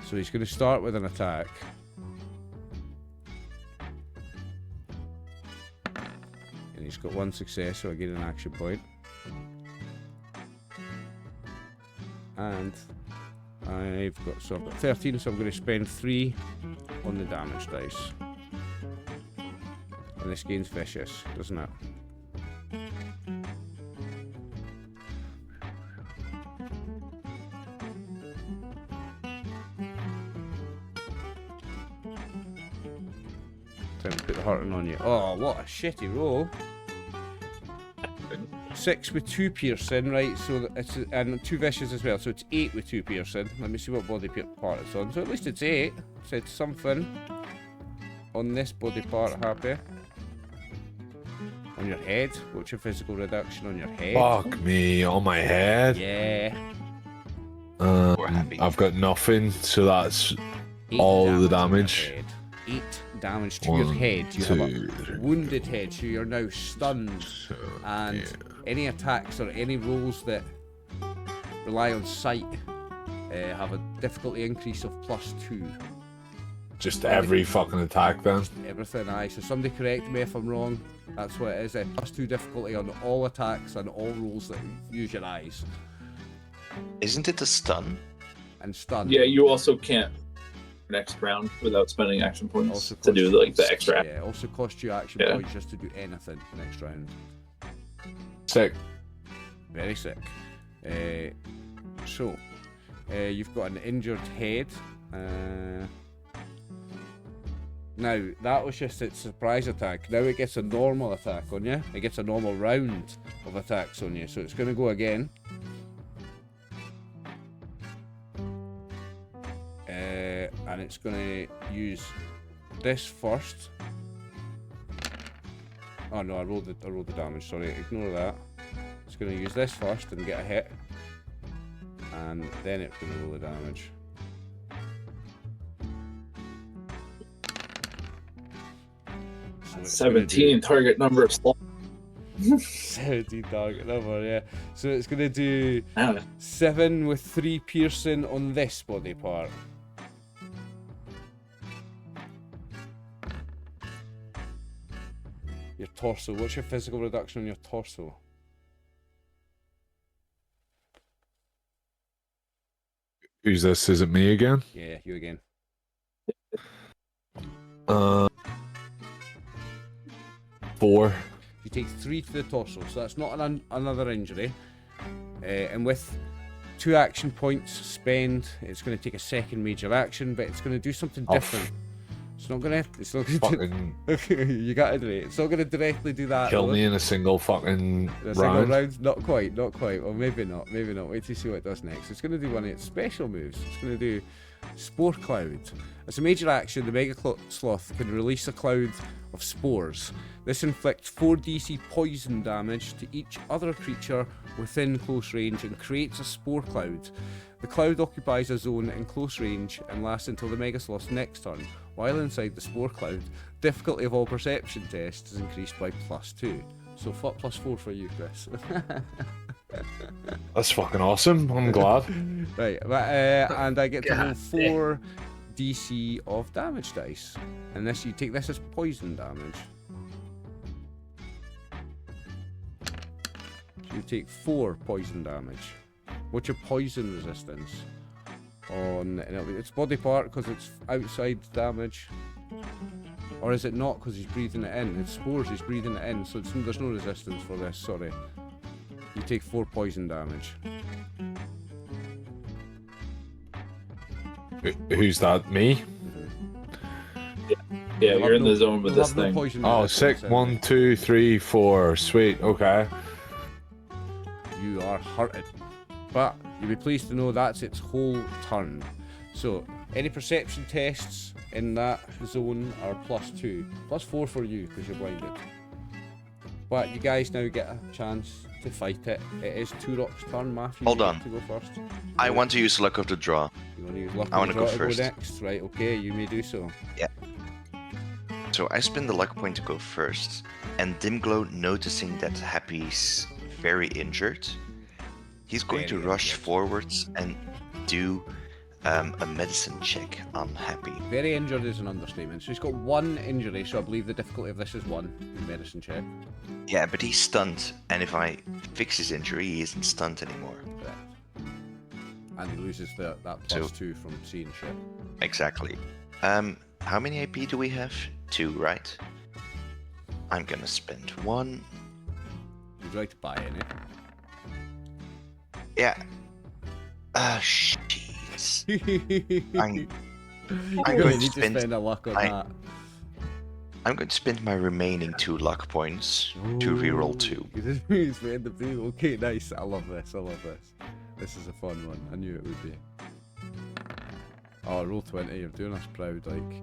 So he's going to start with an attack. And he's got 1 success, so I get an action point. And I've got 13, so I'm going to spend 3 on the damage dice. And this gains vicious, doesn't it? Time to put the hurting on you. Oh, what a shitty roll. 6 with 2 piercing, right? So it's and 2 vicious as well. So it's 8 with 2 piercing. Let me see what body part it's on. So at least it's 8. So it's something on this body part. Happy on your head. What's your physical reduction on your head? Fuck me, on my head. Yeah. I've got nothing, so that's 8 all the damage damage. 8 damage to your head. You have a wounded head, so you're now stunned. And any attacks or any rolls that rely on sight have a difficulty increase of +2. Just every fucking attack then. Everything, aye. So somebody correct me if I'm wrong. That's what it is. +2 difficulty on all attacks and all rolls that use your eyes. Isn't it a stun? And stun. Yeah, you also can't next round without spending action points Also to do like the extra. Yeah, also cost you action points just to do anything next round. Sick. Very sick. So, you've got an injured head. Now, that was just its surprise attack. Now it gets a normal attack on you. It gets a normal round of attacks on you. So it's going to go again. And it's going to use this first. Oh no, I rolled the damage, sorry, ignore that. It's going to use this first and get a hit. And then it's going to roll the damage. So 17 target number. 17 target number, yeah. So it's going to do 7 with 3 piercing on this body part. Your torso. What's your physical reduction on your torso? Who's this? Is it me again? Yeah, you again. 4. You take 3 to the torso, so that's not another injury. And with 2 action points spend, it's going to take a second major action, but it's going to do something different. It's not gonna fucking you gotta do it. It's not gonna directly do that. Kill me in a single fucking round. Not quite. Well, maybe not. Wait till you see what it does next. It's gonna do one of its special moves. It's gonna do Spore Cloud. As a major action, the Mega Sloth can release a cloud of spores. This inflicts 4d6 poison damage to each other creature within close range and creates a spore cloud. The cloud occupies a zone in close range and lasts until the Mega Sloth's next turn. While inside the spore cloud, difficulty of all perception tests is increased by +2. So +4 for you, Chris. That's fucking awesome. I'm glad. Right, and I get to roll 4 DC of damage dice, and this you take this as poison damage. So you take 4 poison damage. What's your poison resistance? on, and it's body part because it's outside damage. Or is it not because he's breathing it in? It's spores, he's breathing it in, so there's no resistance for this, sorry. You take 4 poison damage. Who's that? Me? Yeah, you're in the zone with You'll this have no thing. poison Oh, resistance sick. 1, 2, 3, 4. Sweet. Okay. You are hurted. But you'll be pleased to know that's its whole turn. So, any perception tests in that zone are +2. +4 for you, because you're blinded. But you guys now get a chance to fight it. It is Turok's turn. Matthew, Hold you on. get to go first. I want to use luck of the draw. You want to use luck I wanna of the draw go first. next? Right, okay, you may do so. So I spend the luck point to go first, and Dimglow, noticing that Happy's very injured, he's going to Very rush injured. forwards and do a medicine check on Happy. Very injured is an understatement. So he's got 1 injury, so I believe the difficulty of this is 1 in medicine check. Yeah, but he's stunned, and if I fix his injury, he isn't stunned anymore. Correct. And he loses that So- +2 from seeing shit. Exactly. How many AP do we have? 2, right? I'm gonna spend 1. Would you like to buy any? Yeah. Jeez. I'm You're going gonna to need to spend- spend a luck on I- that. I'm going to spend my remaining 2 luck points to reroll 2. You didn't really spend the 2. Okay, nice. I love this. I love this. This is a fun one. I knew it would be. Oh, roll 20. You're doing us proud. Like,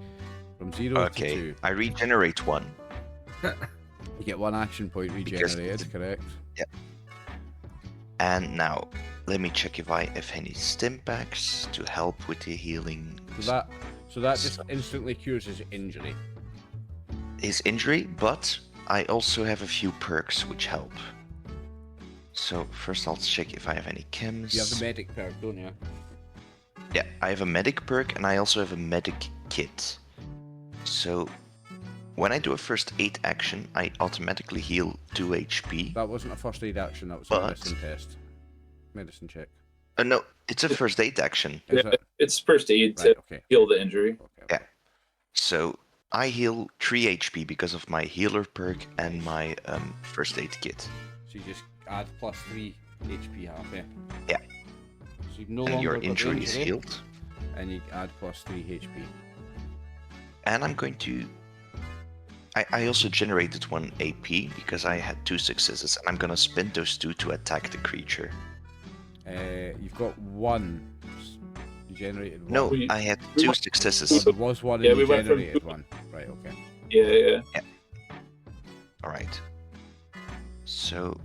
from 0 to Okay, 2. I regenerate 1. You get 1 action point Because- regenerated, correct? And now, let me check if I have any stim packs to help with the healing. So that just instantly cures his injury. His injury, but I also have a few perks which help. So first I'll check if I have any chems. You have the medic perk, don't you? Yeah, I have a medic perk and I also have a medic kit. So when I do a first aid action, I automatically heal 2 HP. That wasn't a first aid action, that was a But- medicine test. Medicine check. No, it's a first aid action. Is Yeah, it? it's first aid Right, to okay. heal the injury. Okay. Yeah. So I heal 3 HP because of my healer perk and my first aid kit. So you just add +3 HP happy. Yeah. So you've no And longer your got the injury is healed. and you add +3 HP. And I'm going to... I also generated 1 AP because I had 2 successes, and I'm gonna spend those 2 to attack the creature. You've got 1. You generated 1. No, We- I had we 2 went- successes. Oh, there was 1 Yeah, and we you went from generated two- 1. Right, okay. Yeah. Alright. So...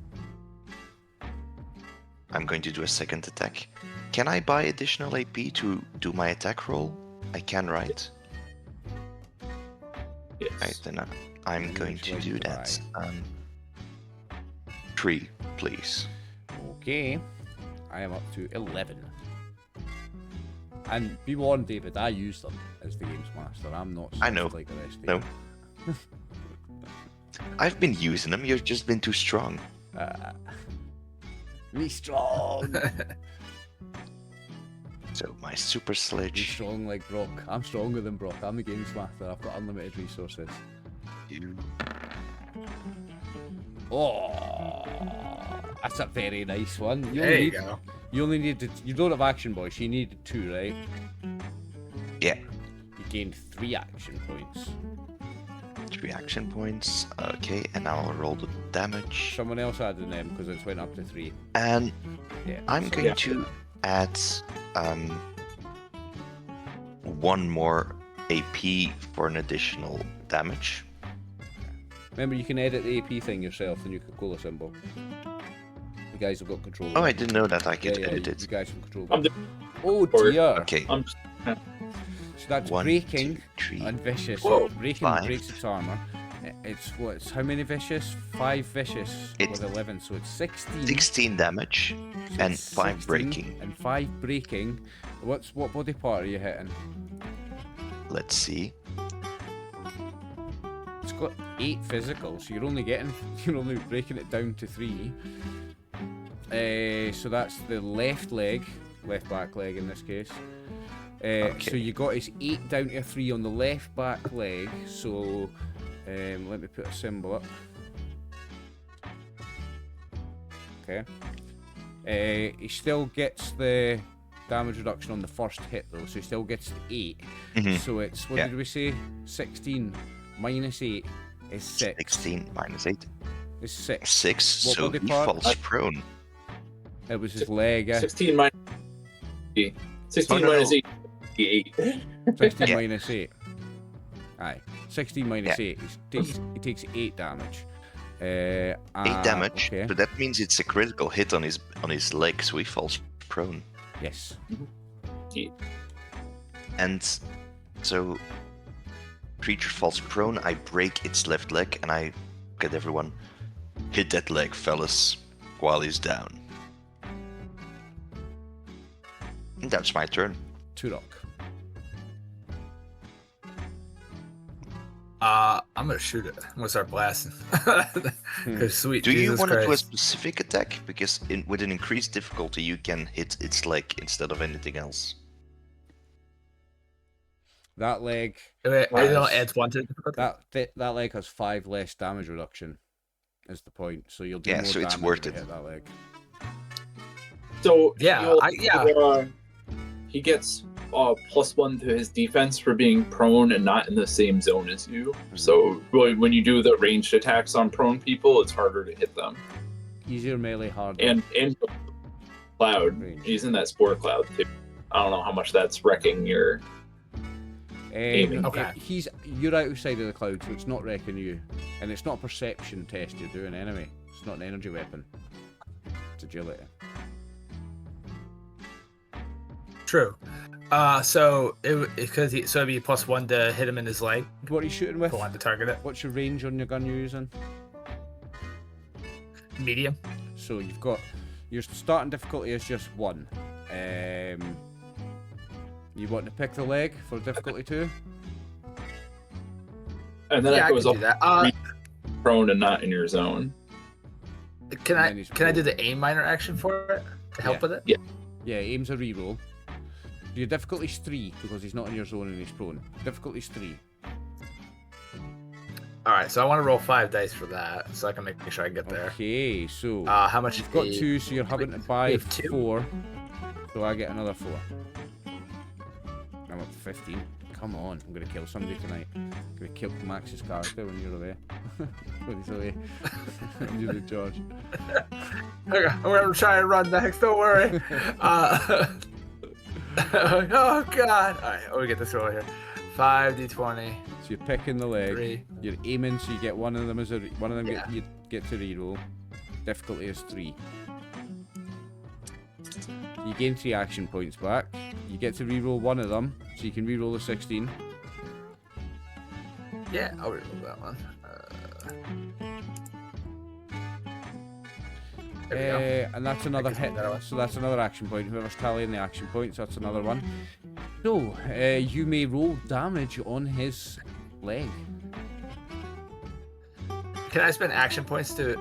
I'm going to do a second attack. Can I buy additional AP to do my attack roll? I can, right? Yes. Right, then I'm How going much to would do you that. 3, please. Okay. I am up to 11. And be warned, David, I use them as the games master. I'm not I know. soft like the rest of No. you. I've been using them, you've just been too strong. Me strong. So, my super Me sledge. strong like Brock. I'm stronger than Brock. I'm the games master. I've got unlimited resources. You... Oh, that's a very nice one. You There only you need, go. you only needed. You don't have action boy. So you needed 2, right? Yeah, You gained 3 action points. 3 action points. Okay, and now I'll roll the damage. Someone else added them because it's went up to 3. And Yeah. I'm so- going to add 1 more AP for an additional damage. Remember, you can edit the AP thing yourself, the new Coca-Cola symbol. You guys have got control. Oh, of I it. didn't know that I Yeah, could yeah, edit you it. guys have control. I'm Of it. Oh Or- dear. Okay, I'm just, So that's 1, breaking 2, 3. and vicious. Whoa. Breaking 5. breaks its armor. It's what? It's how many vicious? 5 vicious It's with 11, so it's 16. 16 damage So and it's 5 16 breaking. And 5 breaking. What body part are you hitting? Let's see. It's got 8 physical, so you're only breaking it down to 3. So that's the left leg, left back leg in this case. So you got his 8 down to a 3 on the left back leg. So let me put a symbol up. Okay. He still gets the damage reduction on the first hit though, so he still gets 8. So it's, what did we say? 16 minus 8 is 6. 16 minus 8 is 6. 6, What so body he part? falls prone. It was his leg, 16 minus 8. 16 no. minus 8. 16 minus 8. Aye. 16 minus 8. He takes 8 damage. 8 damage, okay. but that means it's a critical hit on his leg, so he falls prone. Yes. And so creature falls prone, I break its left leg, and I get everyone, hit that leg, fellas, while he's down. And that's my turn. Turok. I'm gonna shoot it. I'm gonna start blasting. Cause sweet. Do you Jesus want to do a Christ. specific attack? Because with an increased difficulty, you can hit its leg instead of anything else. That leg. Wait, I has- don't add 1 to the difficulty? That leg has 5 less damage reduction. Is the point? So you'll do Yeah, more so it's damage worth if you it. hit that leg. So Yeah, he gets +1 to his defense for being prone and not in the same zone as you. So really, when you do the ranged attacks on prone people, it's harder to hit them. Easier melee, harder. And cloud, Range. he's in that spore cloud too. I don't know how much that's wrecking your. aiming. Okay. You're outside of the cloud, so it's not wrecking you, and it's not a perception test you're doing anyway. It's not an energy weapon. It's agility. True. So it'd be +1 to hit him in his leg. What are you shooting with? +1 to target it. What's your range on your gun you're using? Medium. So you've got your starting difficulty is just 1. You want to pick the leg for difficulty 2? And then Yeah, it goes I can do up that. prone and not in your zone. Can And then he's I do prone. the aim minor action for it to help Yeah. with it? Yeah, aim's a reroll. Your difficulty's 3 because he's not in your zone and he's prone. Difficulty's 3. All right, so I want to roll 5 dice for that, so I can make sure I get there. Okay, so How much? you've got 2, so you're having to buy have 2? 4. So I get another 4. I'm up to 15. Come on, I'm gonna kill somebody tonight. I'm gonna kill Max's character when you're away. When he's away. And you're in charge. Okay, I'm gonna try and run next. Don't worry. Oh god! All right, we get this roll here. 5d20. So you're picking the leg. 3. You're aiming, so you get one of them as one of them Yeah. you get to reroll. Difficulty is 3. You gain 3 action points back. You get to reroll one of them, so you can reroll the 16. Yeah, I'll reroll that one. There we go. And that's another can hit. take that away. So that's another action point. Whoever's tallying the action points, that's another one. So you may roll damage on his leg. Can I spend action points to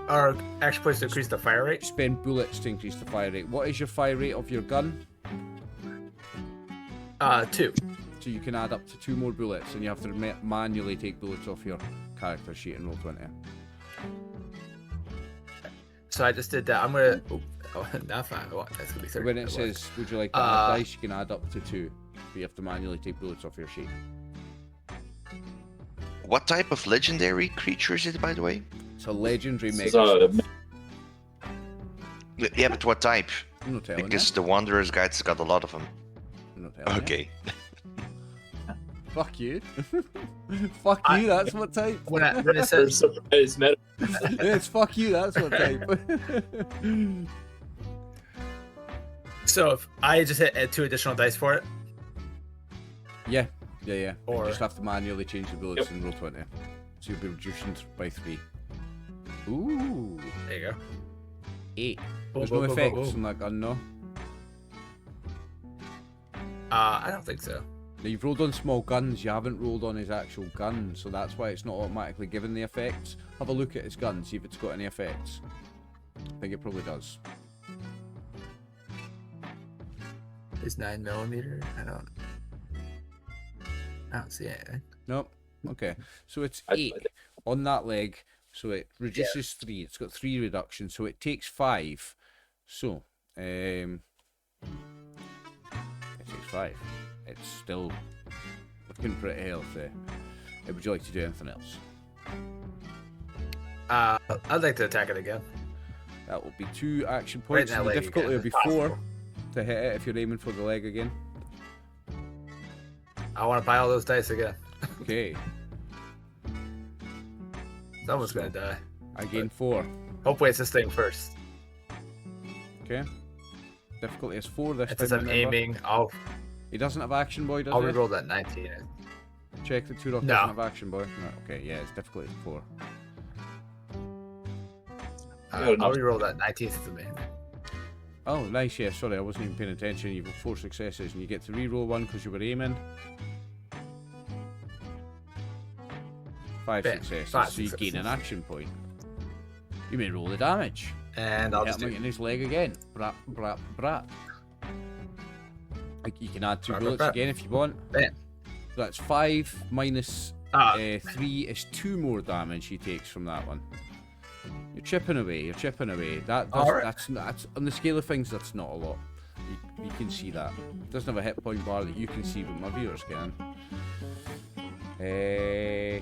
increase the fire rate? Spend bullets to increase the fire rate. What is your fire rate of your gun? 2. So you can add up to 2 more bullets, and you have to manually take bullets off your character sheet and roll 20. So I just did that. I'm gonna. Oh, not 5. Oh, that's gonna be 30. When it says, would you like to add dice, you can add up to 2. But you have to manually take bullets off your sheet. What type of legendary creature is it, by the way? It's a legendary This is mega. Yeah, but what type? I'm not telling Because the Wanderer's Guide's got a lot of them. you. I'm not telling you. Okay. Fuck you. Fuck you, that's what type. when it says surprise meta. It's fuck you, that's what type. so, if I just add 2 additional dice for it. Yeah. Or- You just have to manually change the bullets Yep. and roll 20. So you'll be reducing by 3. Ooh. There you go. 8. Boom, There's boom, no boom, effects boom, boom. on that gun, no? I don't think so. Now, you've rolled on small guns, you haven't rolled on his actual gun, so that's why it's not automatically given the effects. Have a look at his gun, see if it's got any effects. I think it probably does. Is 9mm? I don't. I don't see anything. Nope. Okay. So it's I- 8 on that leg. So it reduces 3. It's got 3 reductions. So it takes 5. So, it takes 5. It's still looking pretty healthy. Would you like to do anything else? I'd like to attack it again. That will be 2 action Right in points. that And the leg difficulty again, will be if possible. 4 to hit it if you're aiming for the leg again. I want to buy all those dice again. Okay. Someone's gonna die. I gain 4. Hopefully it's this thing first. Okay. Difficulty is 4 this It's time. as I'm remember. aiming. I'll He doesn't have action boy, does he? reroll that 19. Check the 2 rock No. doesn't have action boy. No. Okay, yeah, it's difficulty is 4. I'll reroll that 19 to me. Oh, nice, yeah, sorry, I wasn't even paying attention. You've got 4 successes and you get to reroll 1 because you were aiming. 5 Yeah, successes, 5 so you gain an successes. action point. You may roll the damage. And I'll Hit just him do in his leg again. Brap, brap, brap. You can add 2 Brap, brap, bullets brap. again if you want. Bam. That's 5 minus 3 is 2 more damage he takes from that one. You're chipping away. That does, Alright. that's on the scale of things. That's not a lot. You can see that. It doesn't have a hit point bar that you can see, but my viewers can.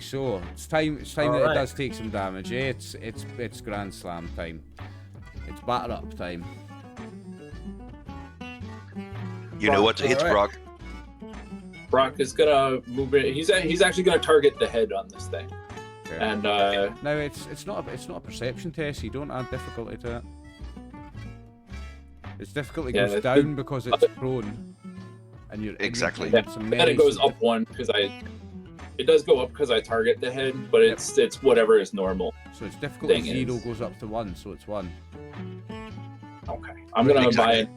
So it's time. It's time that it Alright. does take some damage. It's Grandslam time. It's batter up time. You know what to hit, Alright. Brock. Brock is gonna move it. He's actually gonna target the head on this thing, Okay. and Now it's not a perception test. You don't add difficulty to it. Its difficulty Yeah, goes it's down because it's prone, and you're Exactly. Yeah, Some then it goes up 1 because it does go up because I target the head, but it's whatever is normal. So it's difficulty Thing 0 is- goes up to 1, so it's 1. Okay, I'm gonna Exactly. buy it,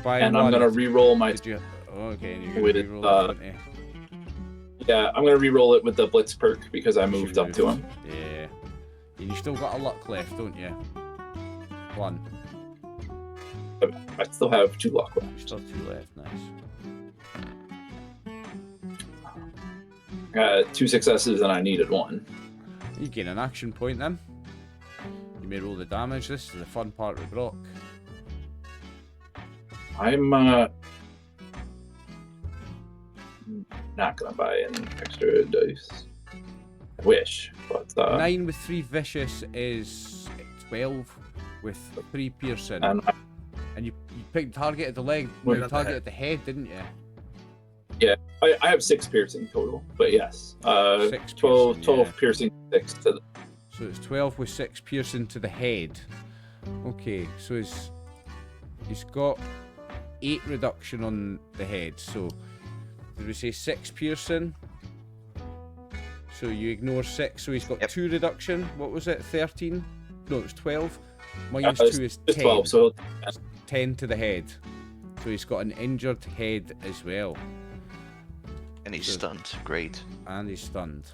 Buy and 1. I'm gonna re-roll my. Did you? Oh, okay, and you're gonna With, reroll the 20. Yeah, I'm gonna re-roll it with the Blitz perk because I moved up to him. Yeah. And you still got a luck left, don't you? 1. I still have 2 luck left. You still have 2 left. Nice. Got 2 successes and I needed 1. You gain an action point then. You may roll the damage. This is the fun part with Brock. I'm not gonna buy any extra dice. I wish, but 9 with 3 vicious is 12 with 3 piercing. and And you targeted the leg. What You about the targeted the head, didn't you? I have 6 piercing total. But yes, 6 12 piercing, 12 yeah. piercing, 6 to the. So it's 12 with 6 piercing to the head. Okay, so he's got 8 reduction on the head. So did we say 6 piercing? So you ignore 6, so he's got Yep. 2 reduction. What was it? 13? No, it was 12. Minus It's 2 is just 10. 12, so 10 to the head. So he's got an injured head as well. And he's Good. stunned. Great. And he's stunned.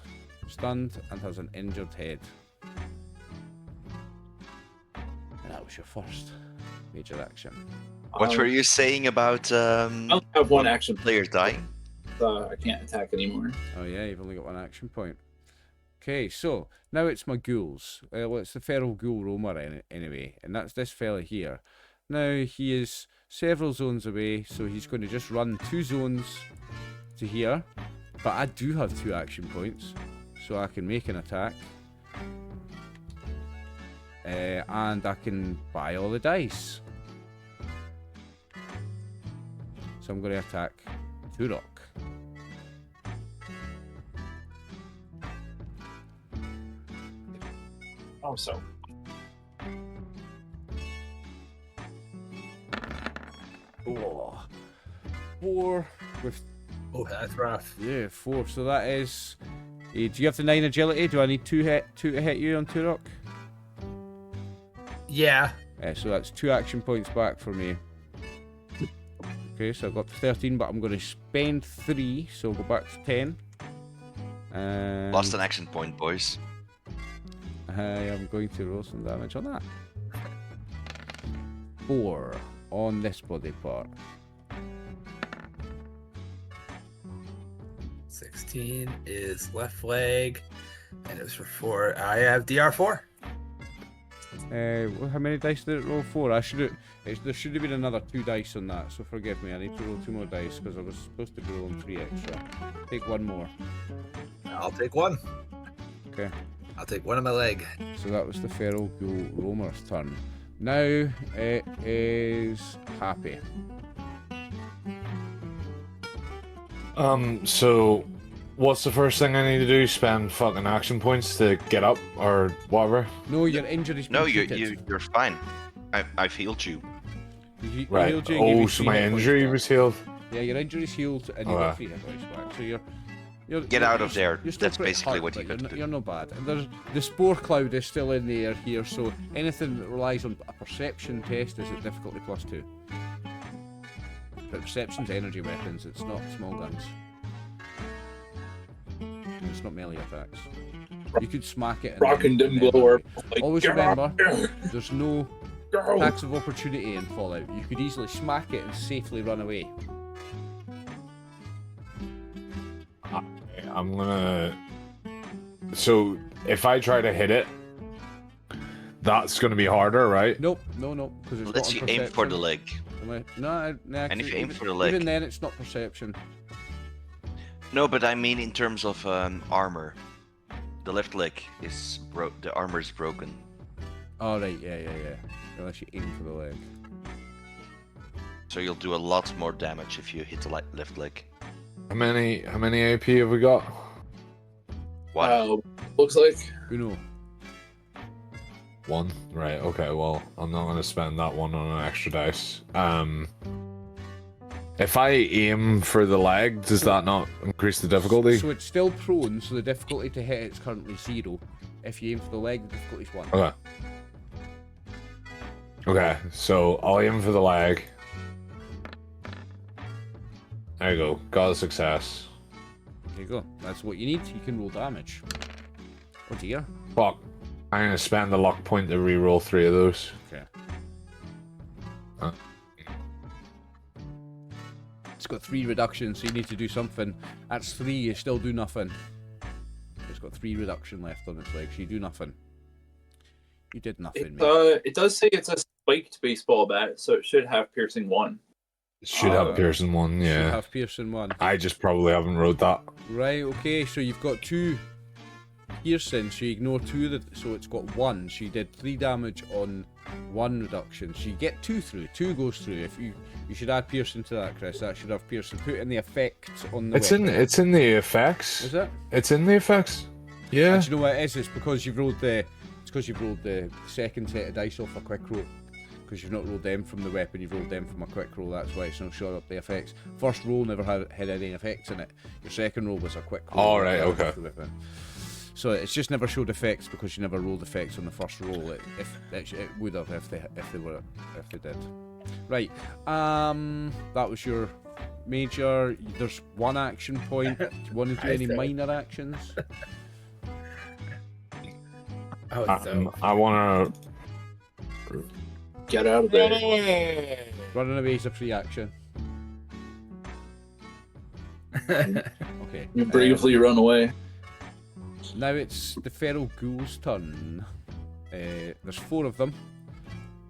Stunned and has an injured head. And that was your first major action. What were you saying about I only have 1 action. player dying? I can't attack anymore. Oh yeah, you've only got 1 action point. Okay, so now it's my ghouls. Well, it's the feral ghoul roamer anyway, and that's this fella here. Now he is several zones away, so he's going to just run 2 zones to here. But I do have 2 action points, so I can make an attack. And I can buy all the dice. So I'm going to attack Turok. Also, Oh, 4 with Oh, that's rough. 4. So that is. Do you have the 9 agility? Do I need 2 to hit you on Turok? Yeah. So that's 2 action points back for me. Okay, so I've got 13, but I'm going to spend 3, so I'll go back to 10. And Lost an action point, boys. I am going to roll some damage on that. 4 on this body part. 16 is left leg, and it was for 4. I have DR4. How many dice did it roll? 4. There should have been another 2 dice on that, so forgive me. I need to roll 2 more dice because I was supposed to be rolling 3 extra. Take 1 more. I'll take 1. Okay. I'll take 1 on my leg. So that was the feral ghoul roamer's turn. Now it is Happy. So what's the first thing I need to do? Spend fucking action points to get up or whatever? No, your injury's been No, treated. you're fine. I've healed you. You Right. healed you and gave you So 3 my hit points injury back. was healed. Yeah, your injury's healed and you Okay. got 3 hit points back. So you're Get out of there. You're still That's pretty basically hurt, what you but got to do. You're not bad. And there's the spore cloud is still in the air here, so anything that relies on a perception test is at difficulty +2. But perception's energy weapons. It's not small guns. And it's not melee attacks. You could smack it. Rockin' then dim blower. Like, Always "Get up remember, there, there's no girl." attacks of opportunity in Fallout. You could easily smack it and safely run away. I'm gonna. So if I try to hit it, that's gonna be harder, right? Nope, no, because it's Unless not you on aim for perception. the leg. No, And if you aim even, for the leg. even then it's not perception. No, but I mean in terms of armor. The left leg is the armor is broken. Oh right, yeah. Unless you aim for the leg. So you'll do a lot more damage if you hit the left leg. How many AP have we got? What? Looks like Uno. 1. Right. Okay. Well, I'm not gonna spend that 1 on an extra dice. If I aim for the leg, does that not increase the difficulty? So it's still prone, so the difficulty to hit it's currently 0. If you aim for the leg, the difficulty's 1. Okay. Okay. So I'll aim for the leg. There you go. Got a success. There you go. That's what you need. You can roll damage. Oh dear. Fuck. I'm gonna spend the luck point to reroll 3 of those. Okay. Huh? It's got 3 reductions, so you need to do something. That's 3, you still do nothing. It's got 3 reduction left on its leg, so you do nothing. You did nothing, mate. it does say it's a spiked baseball bat, so it should have piercing 1. It should have Pearson 1, You yeah. have Pearson 1. I just probably haven't wrote that. Right, okay, so you've got 2 piercing, so you ignore 2 of the, so it's got 1. So you did 3 damage on 1 reduction. So you get 2 through. 2 goes through. If you should add piercing to that, Chris. That should have piercing. Put in the effect on the weapon. It's in the effects. Is it? It's in the effects. Yeah. And do you know what it is? It's because you've rolled the second set of dice off a quick roll. Because you've not rolled them from the weapon, you've rolled them from a quick roll, that's why it's not showing up the effects. First roll never had any effects in it. Your second roll was a quick roll. All right, okay. The weapon. So it's just never showed effects because you never rolled effects on the first roll. It would have if they did. Right. That was your major. There's 1 action point. Do you want to do any minor actions? I want to. Get out of there. Running away is a free action. Okay. You bravely run away. Now it's the feral ghoul's turn. There's 4 of them.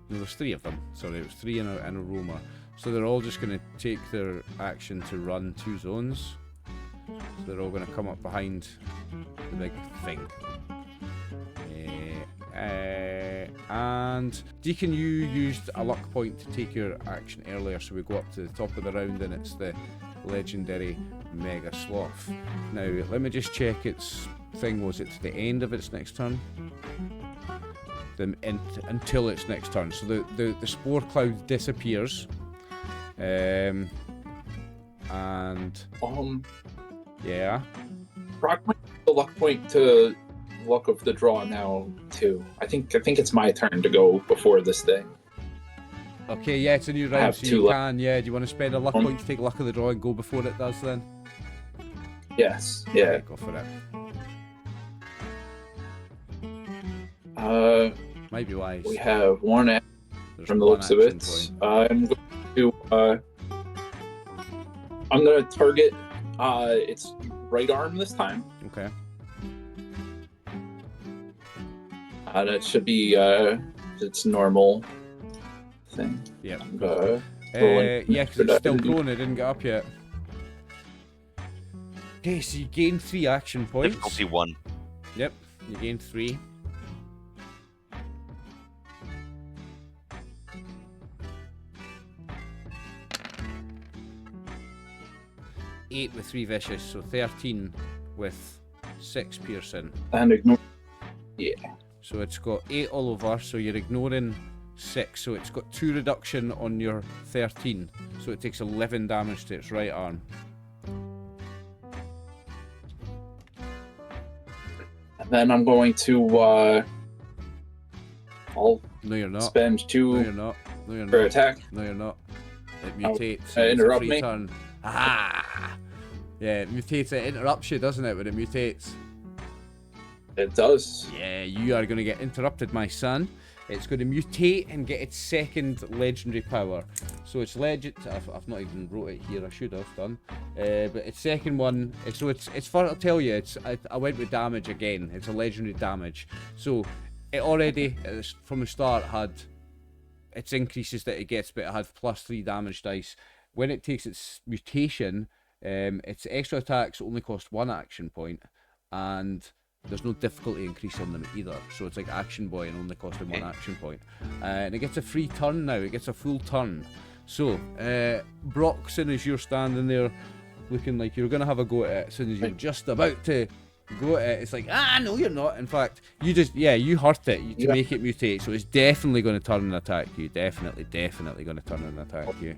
No, there's 3 of them. Sorry, it was 3 and a roamer. So they're all just going to take their action to run 2 zones. So they're all going to come up behind the big thing. And Deacon, you used a luck point to take your action earlier, so we go up to the top of the round and it's the legendary Mega Sloth. Now, let me just check its thing. Was it to the end of its next turn? Until its next turn. So the spore cloud disappears. And yeah. Rock might the luck point to luck of the draw now too. I think it's my turn to go before this thing. Okay, yeah, it's a new round, have so 2 you luck. can. Yeah, do you want to spend a luck point to take luck of the draw and go before it does then? Yes. Yeah. Okay, go for it. Might be wise. We have 1 There's from the 1 looks of action it. point. I'm going to target It's right arm this time. Okay. That should be its normal thing. Yep. Rolling Yeah, because it's still productivity. prone. It didn't get up yet. Okay, so you gain 3 action points. Difficulty 1. Yep, you gain 3. Eight with 3 vicious, so 13 with 6 piercing. And ignore. Yeah. So it's got 8 all over, so you're ignoring 6, so it's got 2 reduction on your 13, so it takes 11 damage to its right arm. And then I'm going to I'll No, you're not. spend No, 2 you're not. No, you're for not. attack. No, you're not. It Oh, mutates. So it's a interrupt free me? turn. Aha! Yeah, it mutates. It interrupts you, doesn't it, when it mutates? It does. Yeah, you are going to get interrupted, my son. It's going to mutate and get its second legendary power. So it's legend. I've not even wrote it here. I should have done. But its second one. So it's for. I'll tell you. I went with damage again. It's a legendary damage. So it already from the start had its increases that it gets, but it had +3 damage dice. When it takes its mutation, its extra attacks only cost 1 action point, and there's no difficulty increase on them either. So it's like Action Boy and only costing 1 action point. And it gets a free turn now. It gets a full turn. So, Broxon, as you're standing there looking like you're going to have a go at it, as soon as you're just about to go at it, it's like, no, you're not. In fact, you hurt it to make it mutate. So it's definitely going to turn and attack you. Definitely going to turn and attack you.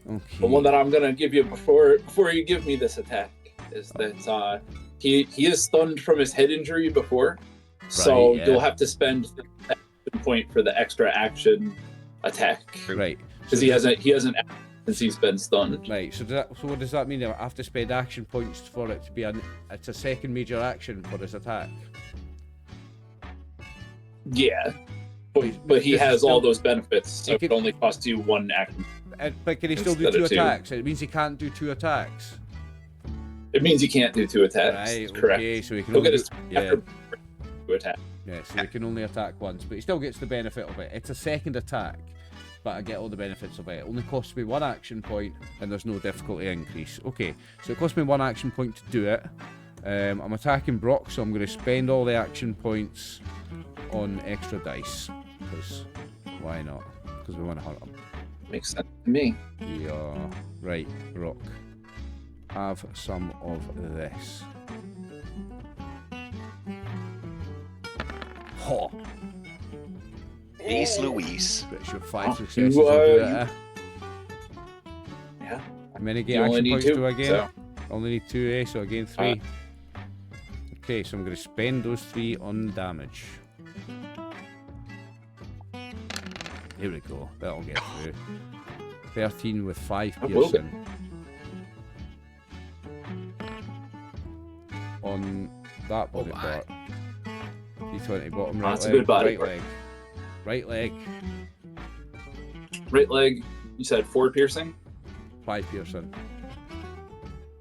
Okay. The one that I'm gonna give you before you give me this attack is that he is stunned from his head injury before, so Right, yeah. you'll have to spend the action point for the extra action attack Right. because he hasn't acted since he's been stunned. Right, so what does that mean? I have to spend action points for it to be it's a second major action for his attack. Yeah, but he This is has all still- those benefits, so He it could- only costs you 1 action. But can he still do Instead 2 of 2. attacks? It means he can't do 2 attacks. It means he can't do 2 attacks. Right, Correct. okay, so he can He'll only get his yeah, after 2 attack. so he can only attack once, but he still gets the benefit of it. It's a second attack, but I get all the benefits of it. It only costs me 1 action point, and there's no difficulty increase. Okay, so it costs me 1 action point to do it. I'm attacking Brock, so I'm going to spend all the action points on extra dice, because why not? Because we want to hunt him. Makes sense to me. Yeah, right, Brock. Have some of this. Ho! He's Louise. But it's your 5 Oh, successes. you, I'll do it, you- Yeah. How many You get only action need points 2. do I gain? So. Only need 2, so I gain 3. Okay, so I'm going to spend those 3 on damage. Here we go. That'll get through. 13 with 5 I will get- piercing. On that body my. part. D20 bottom Oh, right that's a leg. good body right part. leg. Right leg. Right leg, you said 4 piercing? 5 piercing.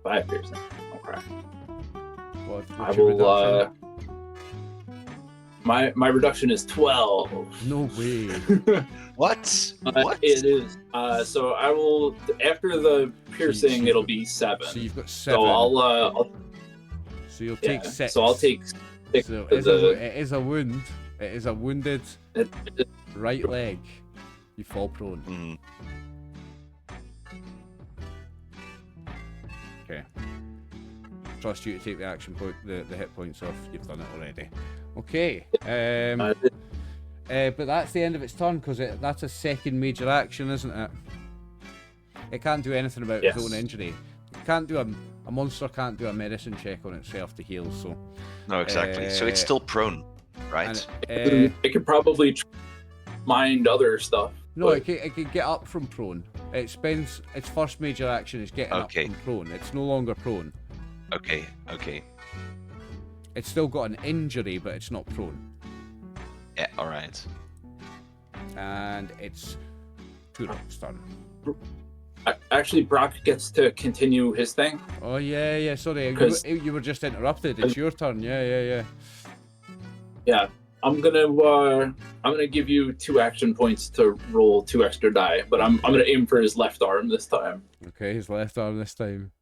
5 piercing. Okay. What's I your will, reduction? my reduction is 12. No way. What? What? It is. So I will, after the piercing, so- it'll be 7. So you've got 7. So I'll So you'll yeah. take 6. So I'll take 6 So of the, it is a wound. It is a wounded right leg. You fall prone. Mm, Okay. Trust you to take the action point, the hit points off. You've done it already. Okay. But that's the end of its turn because that's a second major action, isn't it? It can't do anything about its own injury. It can't do a monster can't do a medicine check on itself to heal. So. no, exactly. So it's still prone, right? And, it could probably mind other stuff. no, but- it can get up from prone. It spends its first major action is getting Okay. up from prone. It's no longer prone. Okay, okay. It's still got an injury, but it's not prone. Yeah, alright. And it's Turok's turn. Actually, Brock gets to continue his thing. Oh yeah. Sorry, 'Cause- you were just interrupted. It's your turn. Yeah. Yeah, I'm gonna give you 2 action points to roll 2 extra die, but I'm gonna aim for his left arm this time. Okay, his left arm this time.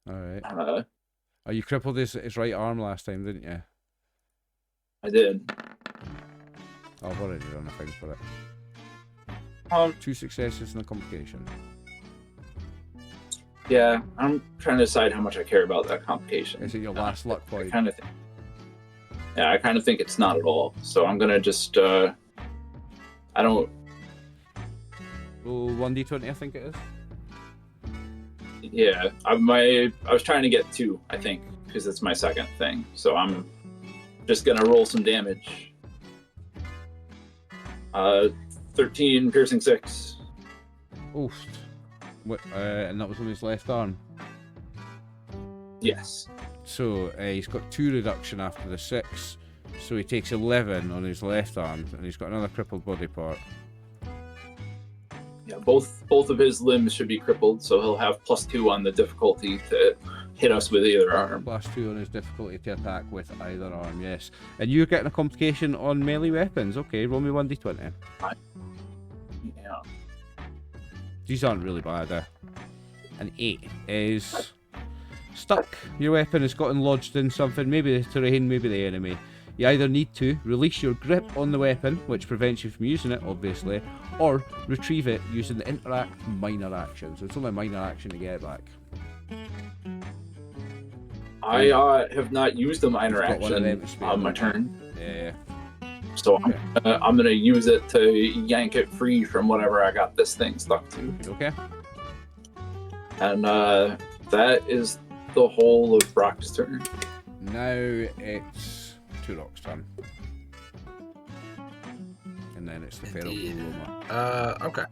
All right. Uh, Oh, you crippled his right arm last time, didn't you? I did. I've already done a thing for it. 2 successes and a complication. Yeah, I'm trying to decide how much I care about that complication. Is it your last luck I point? kind of think. Yeah, I kind of think it's not at all. So I'm gonna just. I don't. Roll 1d20, I think it is. Yeah, I was trying to get 2, I think, because it's my second thing. So I'm just gonna roll some damage. 13 piercing 6. Oof. What? And that was on his left arm. Yes. So he's got 2 reduction after the 6. So he takes 11 on his left arm, and he's got another crippled body part. Yeah, both of his limbs should be crippled, so he'll have +2 on the difficulty to hit us with either arm. +2 on his difficulty to attack with either arm, yes. And you're getting a complication on melee weapons. Okay, roll me 1d20. Yeah. These aren't really bad. An 8 is stuck. Your weapon has gotten lodged in something, maybe the terrain, maybe the enemy. You either need to release your grip on the weapon, which prevents you from using it, obviously, or retrieve it using the interact minor action. So it's only a minor action to get it back. I have not used a minor You've got one of action them to spare, on my haven't you? turn, Yeah. so Okay. I'm gonna use it to yank it free from whatever I got this thing stuck to. Okay. And that is the whole of Brock's turn. Now it's Turok's turn. And then it's the feral Indeed. Roma. Okay.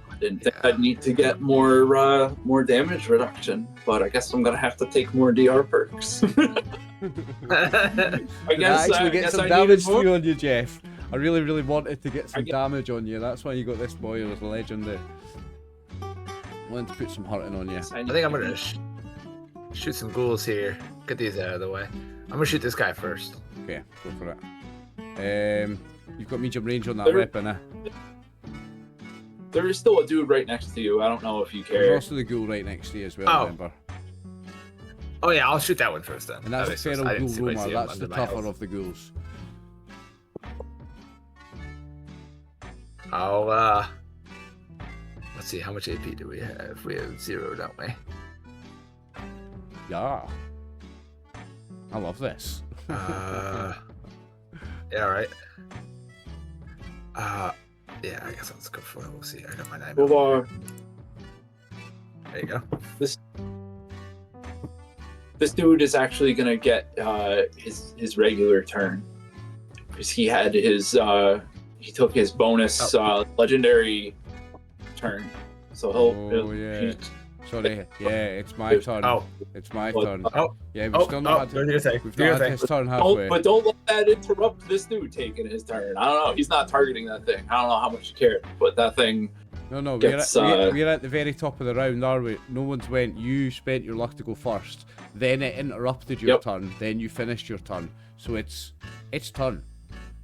I didn't think I'd need to get more damage reduction, but I guess I'm gonna have to take more DR perks. I guess actually get some I damage needed more. through on you, Jeff. I really wanted to get some I get- damage on you. That's why you got this boy as a legend. Wanted to put some hurting on you. I think I'm gonna shoot some ghouls here. Get these out of the way. I'm gonna shoot this guy first. Okay, go for it. You've got medium range on that There- weapon, eh? There is still a dude right next to you. I don't know if you There's care. also the ghoul right next to you as well, Oh. remember? Oh yeah, I'll shoot that one first then. And that's That the makes sense. feral I didn't ghoul see Roma. him That's the under my tougher health. of the ghouls. I'll let's see, how much AP do we have? We have 0, don't we? Yeah. I love this. Yeah, alright. Yeah, I guess I'll just go for it. We'll see. I got my 9. Well, There you go. this dude is actually gonna get his regular turn because he had his he took his bonus legendary turn, so Oh, yeah. Sorry, yeah, it's my turn. Oh, It's my What? turn. oh, Yeah, we've still not do had, your thing. we've Do your not had thing. his turn halfway. but don't let that interrupt this dude taking his turn. I don't know. He's not targeting that thing. I don't know how much you care, but that thing. No, we're gets, we're at the very top of the round, are we? No one's went, you spent your luck to go first, then it interrupted your Yep. turn, then you finished your turn. So it's turn.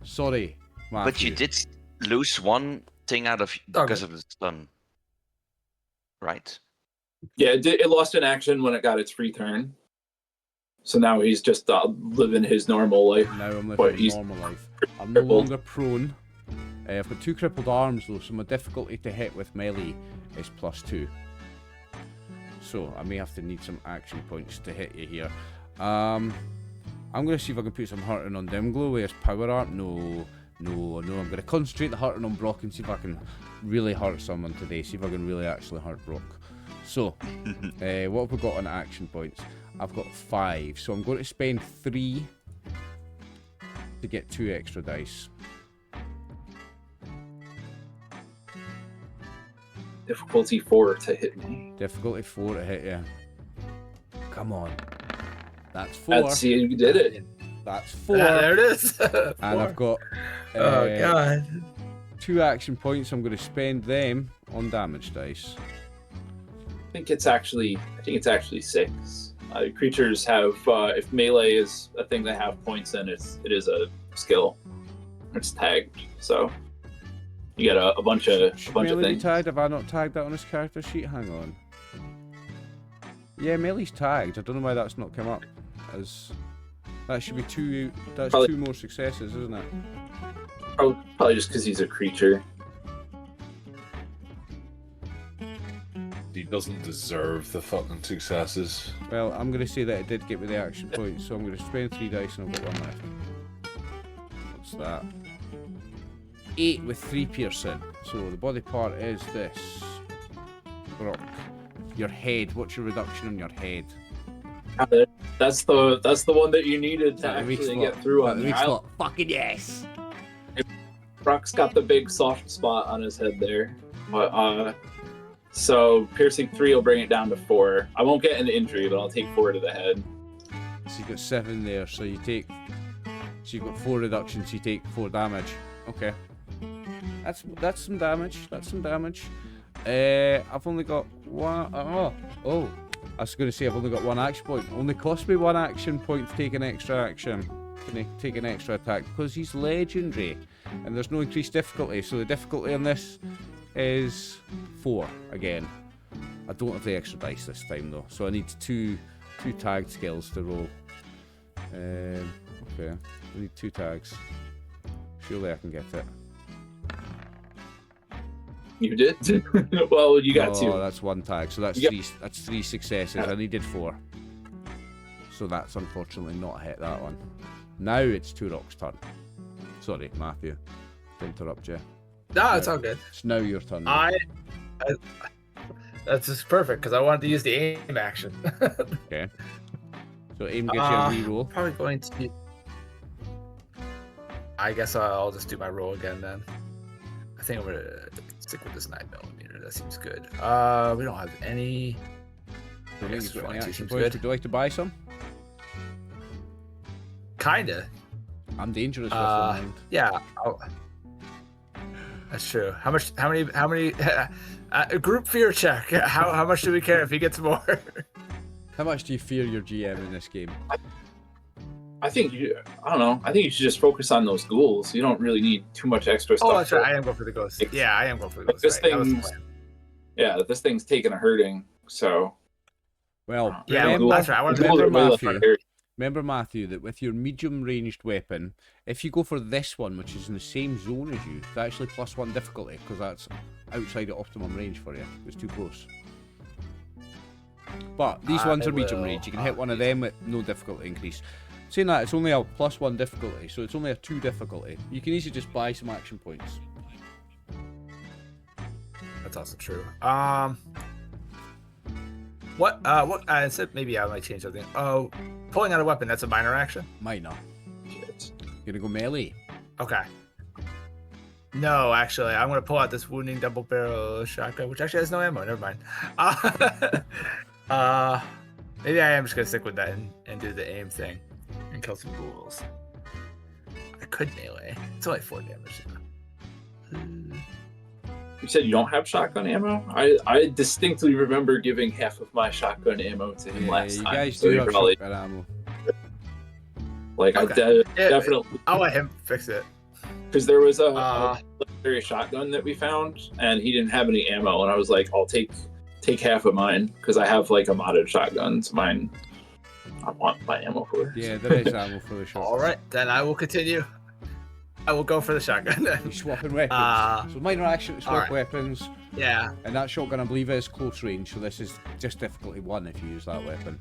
Sorry, Matthew. But you did lose one thing out of because of the stun, right? Yeah, it lost an action when it got its free turn. So now he's just living his normal life. Now I'm But living a he's normal life. I'm no longer prone. I've got 2 crippled arms though, so my difficulty to hit with melee is +2. So I may have to need some action points to hit you here. I'm gonna see if I can put some hurting on Dimglow with his power art. No. I'm gonna concentrate the hurting on Brock and see if I can really hurt someone today. See if I can really actually hurt Brock. So, what have we got on action points? I've got 5, so I'm going to spend 3 to get 2 extra dice. Difficulty 4 to hit me. Difficulty 4 to hit you. Come on. That's 4. Let's see, you did it. That's 4. There it is. And 4. I've got Oh god. 2 action points. I'm going to spend them on damage dice. I think it's actually 6. Creatures have if melee is a thing they have points in, it is a skill. It's tagged, so you get a bunch of Melee things. tagged? Have I not tagged that on his character sheet? Hang on. Yeah, melee's tagged. I don't know why that's not come up. As that should be 2. That's Probably 2 more successes, isn't it? Probably just because he's a creature. He doesn't deserve the fucking successes. Well, I'm going to say that it did get me the action point, so I'm going to spend 3 dice and I've got 1 left. What's that? 8 with 3 piercing. So the body part is this. Brock. Your head. What's your reduction on your head? That's the one that you needed to actually get through on the island. Fucking yes! Brock's got the big soft spot on his head there. But so piercing 3 will bring it down to 4. I won't get an injury, but I'll take 4 to the head. So you've got 7 there, so you take... So you've got 4 reductions, you take 4 damage. Okay. That's some damage. That's some damage. I've only got 1... Oh. I was going to say I've only got 1 action point. It only cost me 1 action point to take an extra action. To take an extra attack. Because he's legendary. And there's no increased difficulty. So the difficulty on this is 4 again. I don't have the extra dice this time though. So I need 2 tagged skills to roll. Okay. I need 2 tags. Surely I can get it. You did? Well, you got 2. Oh, that's 1 tag. So that's 3. That's 3 successes. I needed 4. So that's unfortunately not hit that one. Now it's Turok's turn. Sorry, Matthew, to interrupt you. No, it's all good. It's now your turn. That's just perfect because I wanted to use the aim action. Okay. So aim gives you a reroll. Probably going to. I guess I'll just do my roll again then. I think I'm gonna stick with this 9mm. That seems good. We don't have any. Do you Yes, got any 22 action seems points? good. Would you like to buy some? Kinda. I'm dangerous with one. Yeah. That's true. How many? Group fear check. How much do we care if he gets more? How much do you fear your GM in this game? I don't know. I think you should just focus on those ghouls. You don't really need too much extra stuff. Oh, that's right. I am going for the ghost. Yeah, I am going for the ghost. This Right. That was the thing's, plan. yeah, this thing's taking a hurting. So Well, Yeah, remember, that's right. I want to remember, Ghouls are way less Matthew, hurting. remember, Matthew, that with your medium-ranged weapon, if you go for this one, which is in the same zone as you, it's actually +1 difficulty, because that's outside of optimum range for you. It's too close. But these ones are medium range. You can hit one of them with no difficulty increase. Saying that, it's only a +1 difficulty, so it's only a 2 difficulty. You can easily just buy some action points. That's also true. What? I said maybe I might change something. Oh, pulling out a weapon. That's a minor action. Minor. Shit. You're gonna go melee. Okay. No, actually, I'm gonna pull out this wounding double barrel shotgun, which actually has no ammo. Never mind. Maybe I am just gonna stick with that and do the aim thing and kill some ghouls. I could melee. It's only 4 damage. You said you don't have shotgun ammo? I distinctly remember giving half of my shotgun ammo to him last you time. guys so do you have probably, shotgun ammo. like, Okay. definitely. I'll let him fix it. Because there was a legendary shotgun that we found, and he didn't have any ammo, and I was like, I'll take half of mine, because I have, like, a modded shotgun, so mine, I want my ammo for. Yeah, there is ammo for the shotgun. All right, then I will continue. I will go for the shotgun then. You're swapping weapons. So minor action to swap alright. weapons. Yeah. And that shotgun, I believe, is close range, so this is just difficulty 1 if you use that weapon.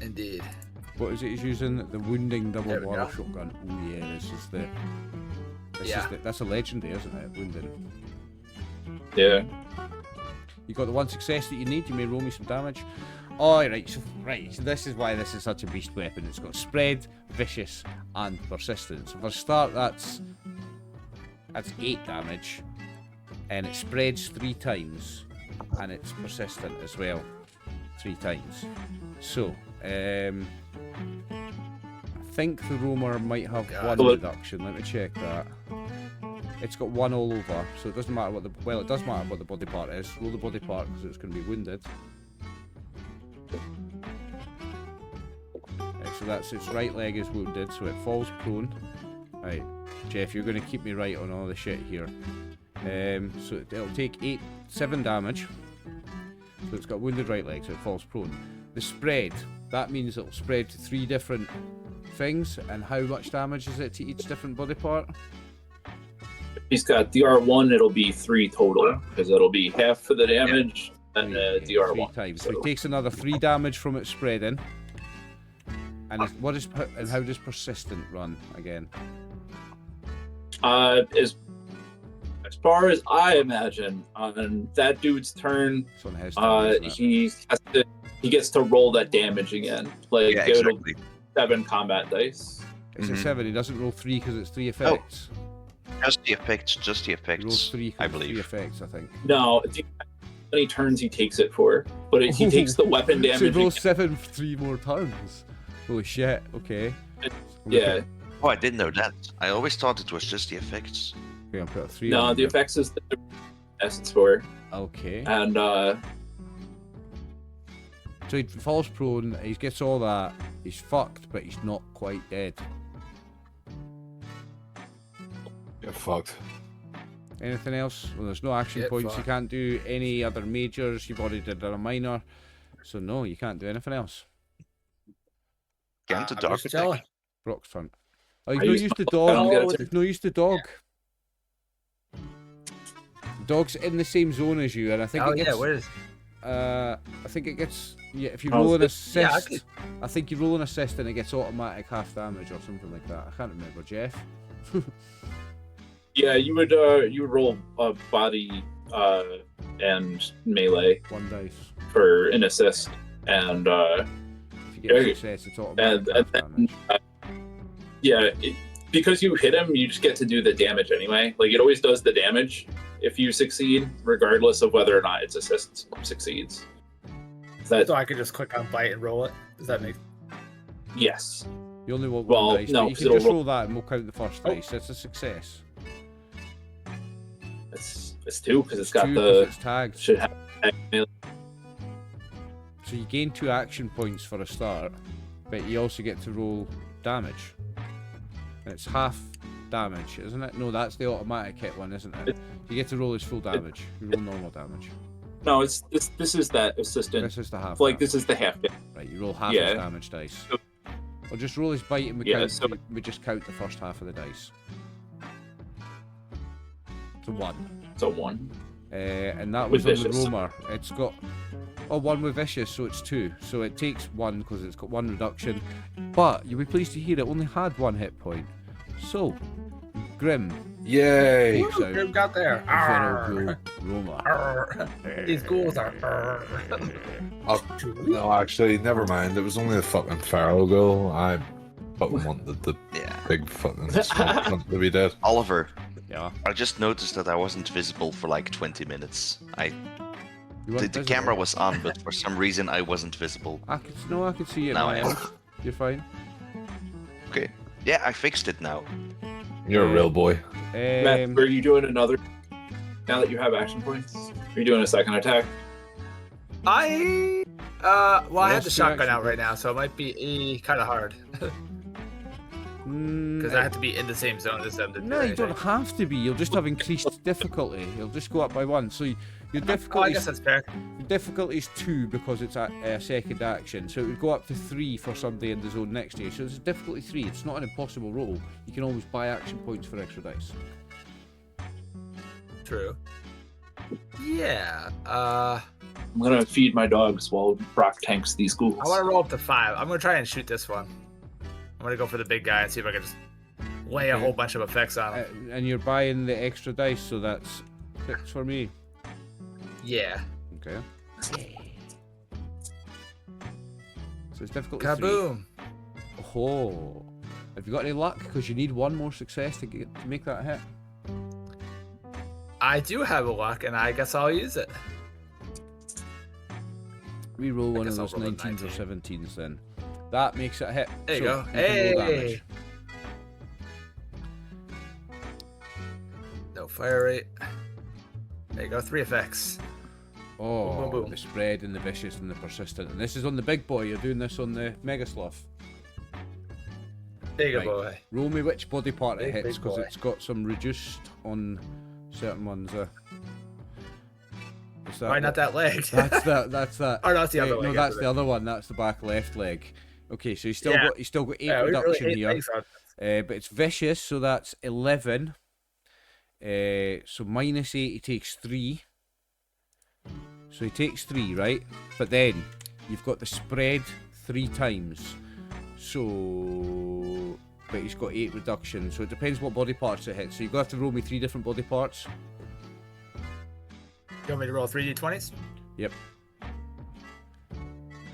Indeed. What is it he's using? The wounding double There we barrel go. shotgun. Oh yeah, this is the... Yeah. That's a legendary, isn't it? Wounding. Yeah. You got the 1 success that you need. You may roll me some damage. Oh, right. So this is why this is such a beast weapon. It's got spread, vicious, and persistent. So for a start, that's 8 damage, and it spreads 3 times, and it's persistent as well, 3 times. So think the roamer might have God. one reduction. Let me check that. It's got one all over, so it doesn't matter what the... Well, it does matter what the body part is. Roll the body part because it's going to be wounded. Right, so that's its right leg is wounded, so it falls prone. Right, Jeff, you're going to keep me right on all the shit here. So it'll take 7 damage. So it's got wounded right leg, so it falls prone. The spread, that means it'll spread to 3 different things. And how much damage is it to each different body part? He's got DR1, it'll be 3 total, because it'll be half for the damage and DR1. 3 times. So it takes another 3 damage from it spreading. And how does persistent run again? As far as I imagine, on that dude's turn, he gets to roll that damage again. Like it'll be 7 combat dice. Is it 7? He doesn't roll 3 because it's 3 effects. Oh. Just the effects. He rolls 3 I believe. 3 effects, I think. No, it's how many turns he takes it for, but he takes the weapon damage. So he rolls 7 for 3 more turns. Holy shit! Okay. Yeah. Oh, I didn't know that. I always thought it was just the effects. Okay, I'll put a 3. No, the effects is the essence for. Okay. And so he falls prone. He gets all that. He's fucked, but he's not quite dead. Get fucked. Anything else? Well, there's no action points. You can't do any other majors. You've already did a minor. So no, you can't do anything else. Get the dog attack. Brock's turn. Oh, you've no used the dog. You've no used the dog. The dog's in the same zone as you, and I think it gets... where is... I think it gets... Yeah, if you roll an assist... I think you roll an assist and it gets automatic half damage or something like that. I can't remember, Jeff. Yeah, you would roll a body and melee 1 dice for an assist, and if you get a success, it's automatic half damage. Because you hit him, you just get to do the damage anyway. Like it always does the damage if you succeed, regardless of whether or not its assist succeeds. So I could just click on bite and roll it. Does that make? Yes. You only want 1 dice, no, but you can just roll that and we'll count the first dice. It's a success. It's 2 because it's got 2 the. it's tagged. Should have. So you gain 2 action points for a start, but you also get to roll damage. And it's half damage, isn't it? No, that's the automatic hit one, isn't it? You get to roll his full damage. You roll normal damage. No, this is that assistant. This is the half. Like this is the half damage. Right, you roll half his damage dice. Or just roll his bite and we just count the first half of the dice. So 1. So 1. And that was on the roamer. It's got 1 with vicious, so it's 2. So it takes 1 because it's got 1 reduction. But you'll be pleased to hear it only had 1 hit point. So Grim. Yay! Grim got there. Roamer. These ghouls are. No, actually, never mind. It was only the fucking Pharaoh goal. I fucking wanted the big fucking smoke to be dead. Oliver. Yeah. I just noticed that I wasn't visible for like 20 minutes. The camera was on, but for some reason I wasn't visible. I could see it now. You're fine. Okay. Yeah, I fixed it now. You're a real boy. Matt, are you doing another? Now that you have action points, are you doing a second attack? I have the shotgun out right now, so it might be kind of hard. Because I have to be in the same zone as them to do No, you don't have to be. You'll just have increased difficulty. You'll just go up by 1. So your difficulty. I guess that's fair. Your difficulty is 2 because it's a second action. So it would go up to 3 for somebody in the zone next to you. So it's a difficulty 3. It's not an impossible roll. You can always buy action points for extra dice. True. Yeah. I'm gonna feed my dogs while Brock tanks these ghouls. I want to roll up to 5. I'm gonna try and shoot this one. I'm gonna go for the big guy and see if I can just lay a whole bunch of effects on him. And you're buying the extra dice, so that's 6 for me. Yeah. Okay. So it's difficult. Kaboom! 3. Oh. Have you got any luck? Because you need 1 more success to make that hit. I do have a luck, and I guess I'll use it. Reroll one of those 19s or 17s then. That makes it a hit. There you go. can roll Hey! damage. No fire rate. There you go, 3 effects. Oh, Boom, boom, boom. the spread and the vicious and the persistent. And this is on the big boy. You're doing this on the Mega Sloth. There you go, Right. boy. Roll me which body part it Big, hits, big because boy. it's got some reduced on certain ones. Is that Why not that leg? That's that. That's that. Oh, that's the other No, leg. that's the other one. That's the back left leg. Okay, so he's still Yeah. got 8 Yeah, we reduction really hate here. legs on- But it's vicious, so that's 11. So minus 8, he takes 3. So he takes 3, right? But then you've got the spread 3 times. So, but he's got 8 reduction. So it depends what body parts it hits. So you've got to roll me 3 different body parts. You want me to roll 3d20s? Yep.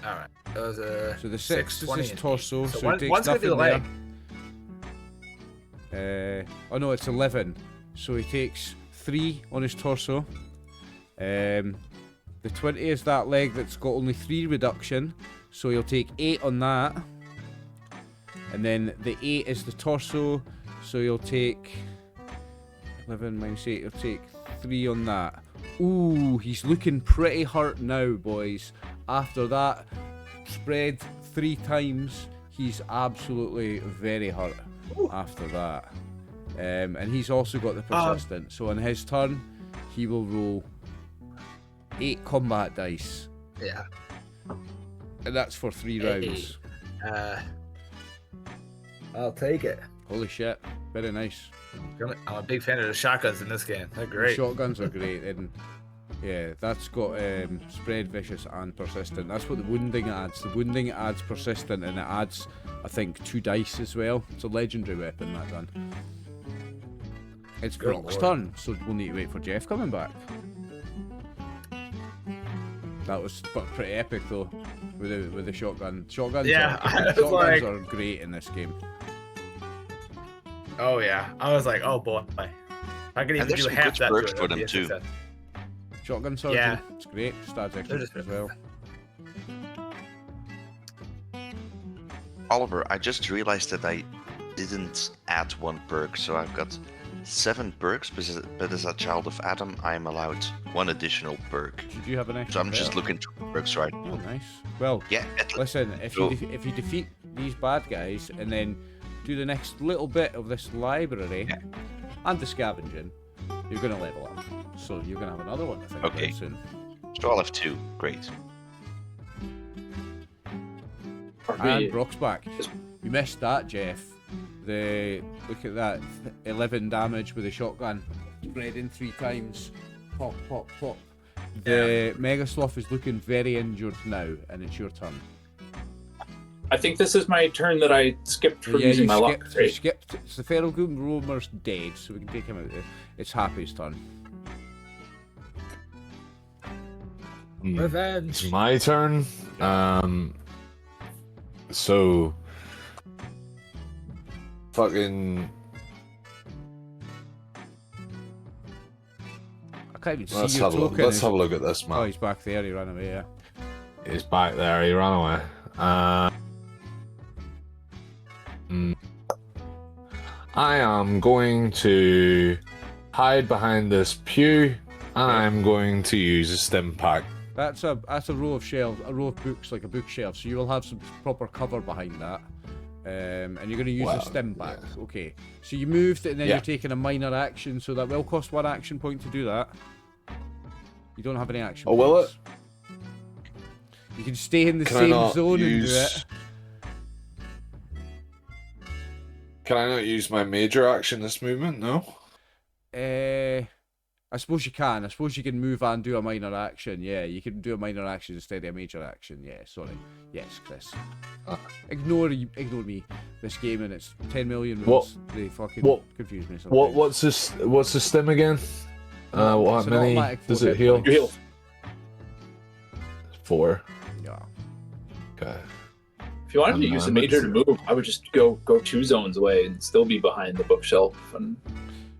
Alright. Those are So the 6 is 20, his and torso. So So one, he takes one's gonna be the nothing leg. there. Oh no, it's 11. So he takes 3 on his torso. The 20 is that leg that's got only 3 reduction. So he'll take 8 on that. And then the 8 is the torso. So he'll take 11 minus 8. He'll take 3 on that. Ooh, he's looking pretty hurt now, boys. After that spread 3 times, he's absolutely very hurt after that. And he's also got the persistent. So on his turn, he will roll 8 combat dice. Yeah. And that's for 3 rounds. I'll take it. Holy shit. Very nice. I'm a big fan of the shotguns in this game. They're The great. shotguns are great. And yeah, that's got spread, vicious, and persistent. That's what the wounding adds. The wounding adds persistent, and it adds, I think, 2 dice as well. It's a legendary weapon, that gun. It's Good Brock's lord. turn, so we'll need to wait for Jeff coming back. That was pretty epic though, with the shotgun. Shotguns, Yeah, I was shotguns like- are great in this game. Oh yeah. I was like, oh boy. I could even And there's do some half good that perks to it. for That'd be them a too. success. Shotgun surgeon, Yeah. it's great. Stats They're extra just as well. Oliver, I just realized that I didn't add 1 perk, so I've got 7 perks, but as a child of Adam, I'm allowed 1 additional perk. Did you have an extra? So I'm just pair? looking through perks right Oh, now. nice. Well, Yeah, listen, if So- you defeat these bad guys and then do the next little bit of this library and the scavenging, you're gonna level up. So you're gonna have another one, I think, Okay. very soon. so I'll have 2. Great. And Brock's back. You missed that, Jeff. Look at that, 11 damage with a shotgun, spreading 3 times. Pop, pop, pop. The Mega Sloth is looking very injured now, and it's your turn. I think this is my turn that I skipped from using my luck. You skipped. It's the Feral Goon Roamer's dead, so we can take him out there. It's Happy's turn. Revenge. It's my turn. So fucking I can't even let's see your have a look. token. Let's have a look at this Oh, man. he's back there. He ran away. Yeah. He's back there. He ran away. I am going to hide behind this pew, and I'm going to use a stim pack. That's a row of shelves, a row of books, like a bookshelf. So you will have some proper cover behind that. And you're going to use Well, a stim back. Okay. So you moved it, and then Yeah. you're taking a minor action. So that will cost 1 action point to do that. You don't have any action. Oh, will points. You can stay in the Can I same not zone use? and do it. Can I not use my major action this movement? No. I suppose you can. I suppose you can move and do a minor action. Yeah, you can do a minor action instead of a major action. Yeah, sorry. Yes, Chris. Ignore me. This game and its 10 million rules. They fucking confuse me sometimes. What's this? What's the stim again? What It's an many automatic does 4 it hit heal? points. You heal. 4. Yeah. Okay. If you wanted to use a major to move, I would just go 2 zones away and still be behind the bookshelf. And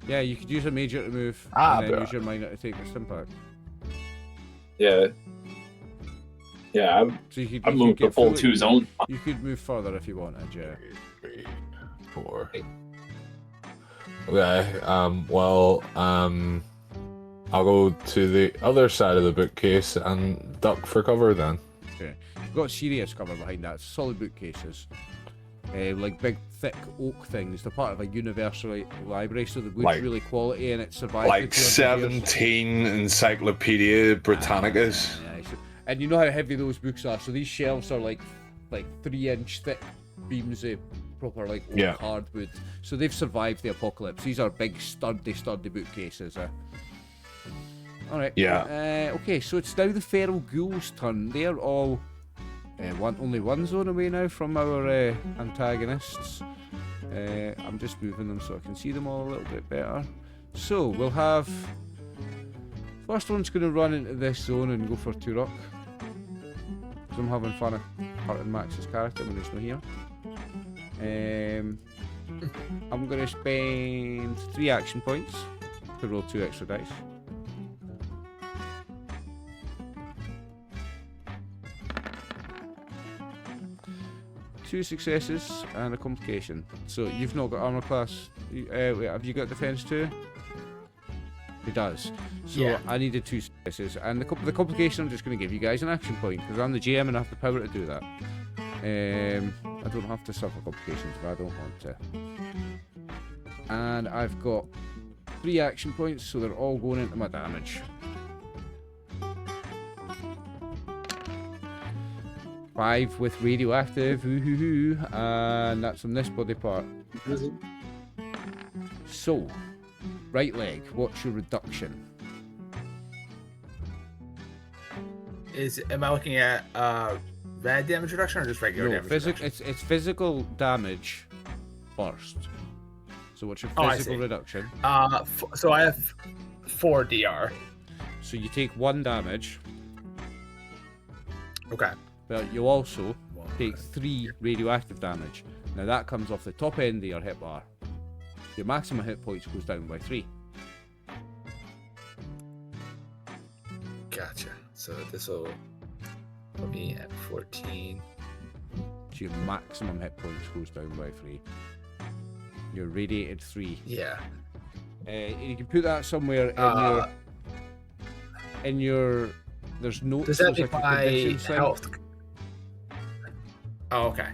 Yeah, you could use a major to move and then but- use your minor to take the stim pack. yeah, Yeah, So you I've moved the get full fully- 2 zone. You could move further if you wanted, yeah. 3, 4. Okay. I'll go to the other side of the bookcase and duck for cover then. Okay. You've got serious cover behind that. Solid bookcases. Like big, thick oak things. They're part of a universal library, so the wood's Like- really quality and it survives. Like for 200 years. 17 Encyclopedia Britannicas. Yeah, and you know how heavy those books are. So these shelves are like 3-inch thick beams of proper like oak Yeah. hardwood. So they've survived the apocalypse. These are big, sturdy bookcases. All right. Yeah. Okay, so it's now the feral ghouls' turn. They're all only one zone away now from our antagonists. I'm just moving them so I can see them all a little bit better. So we'll have first one's going to run into this zone and go for Turok. Because I'm having fun hurting Max's character when he's not here. I'm going to spend 3 action points to roll 2 extra dice. Two successes and a complication. So you've not got armor class. Wait, have you got defense too? He does. So Yeah. I needed 2 successes, and the complication I'm just going to give you guys an action point because I'm the GM and I have the power to do that. I don't have to suffer complications if I don't want to. And I've got 3 action points, so they're all going into my damage. 5 with radioactive, and that's on this body part. So, right leg, what's your reduction? Am I looking at rad damage reduction or just regular No, damage reduction? it's physical damage first. So what's your I physical see. reduction? So I have 4 DR. So you take 1 damage, Okay. but you also take 3 radioactive damage. Now that comes off the top end of your hit bar. Your maximum hit points goes down by 3. Gotcha. So this will put me at 14. So your maximum hit points goes down by 3. You're radiated 3. Yeah. You can put that somewhere in your. There's notes. Does that there's make like a my conditions thing. health? Oh, okay.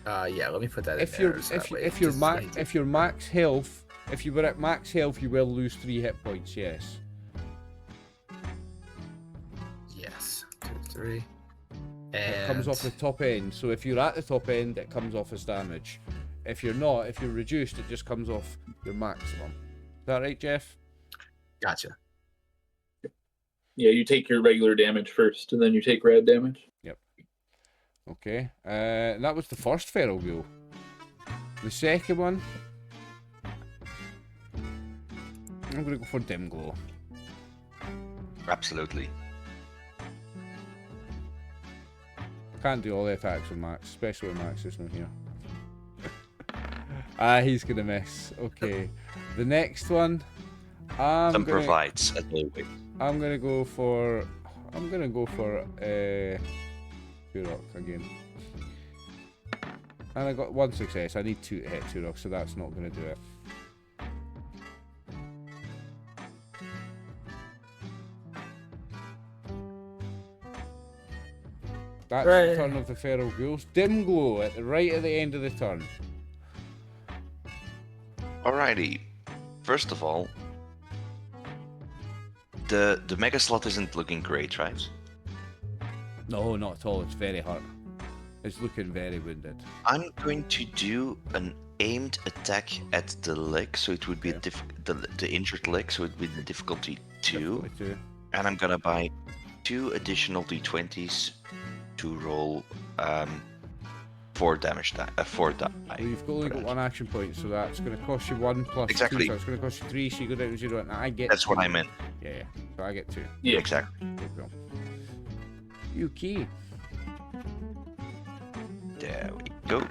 Yeah. Let me put that. If in you're there, so that way if it you're just- if you're max health, if you were at max health, you will lose 3 hit points. Yes. Yes. 2, 3. And It comes off the top end. So if you're at the top end, it comes off as damage. If you're not, if you're reduced, it just comes off your maximum. Is that right, Jeff? Gotcha. Yeah, you take your regular damage first, and then you take rad damage. Okay. That was the first feral ghoul. The second one, I'm gonna go for dim glow. Absolutely. I can't do all the attacks with Max, especially when Max is not here. He's gonna miss. Okay. The next one, Some provides as always. I'm gonna go for Turok again. And I got 1 success. I need 2 to hit Turok, so that's not gonna do it. That's Right. the turn of the feral ghouls. Dim glow at the right at the end of the turn. Alrighty. First of all, the mega slot isn't looking great, right? No, not at all. It's very hurt. It's looking very wounded. I'm going to do an aimed attack at the leg, so it would be the injured leg, so it would be the difficulty 2. Definitely 2. And I'm gonna buy 2 additional d20s to roll 4 damage. 4 die. Well, you've only got 1 action point, so that's going to cost you 1 plus 2, Exactly. so it's going to cost you 3, so you go down to 0, and I get That's 2. what I meant. Yeah, so I get 2. Yeah. Exactly. There we go. Yuki. There we go.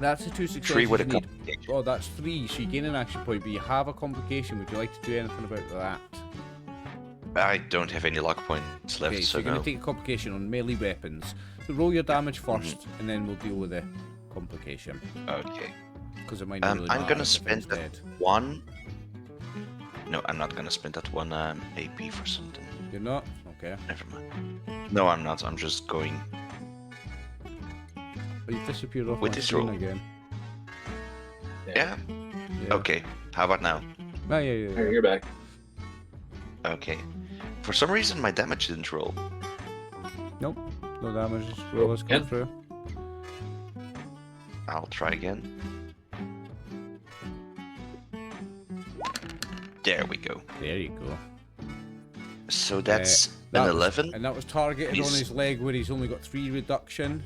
That's the 2 successes 3 with a you need. complication. Oh, that's 3, so you gain an action point, but you have a complication. Would you like to do anything about that? I don't have any luck points left, Okay, so so you're going no. to take a complication on melee weapons. So roll your damage first, and then we'll deal with the complication. Okay. Because it might not really I'm matter gonna if spend it's dead. one. No, I'm not gonna spend that one AP for something. You're not? Okay. Never mind. No, I'm not. I'm just going. Oh, you've disappeared off With my this screen roll. again. Yeah. Yeah. Okay. How about now? Ah, yeah. Alright, you're back. Okay. For some reason, my damage didn't roll. Nope. No damage. Just roll has come Yeah. through. I'll try again. There we go. There you go. So that's That an was- 11. And that was targeted on He's- his leg where he's only got 3 reduction.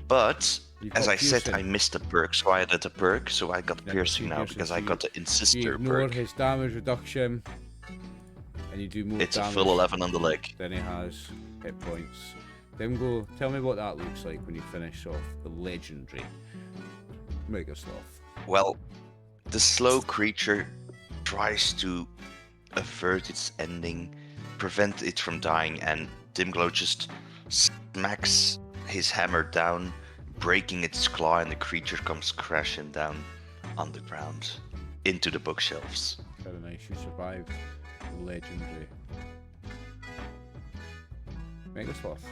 But You've as got I said, piercing. I missed a perk, so I added a perk, so I got Yeah, piercing but now piercing, because so I you- got the You insister ignore perk. his damage reduction. And you do more It's a damage full 11 on the leg. than he has hit points. Then go, tell me what that looks like when you finish off the legendary Mega Sloth. Well, the slow creature tries to avert its ending, prevent it from dying, and Dimglow just smacks his hammer down, breaking its claw, and the creature comes crashing down on the ground into the bookshelves. Very nice, you survived the legendary Mega Sloth.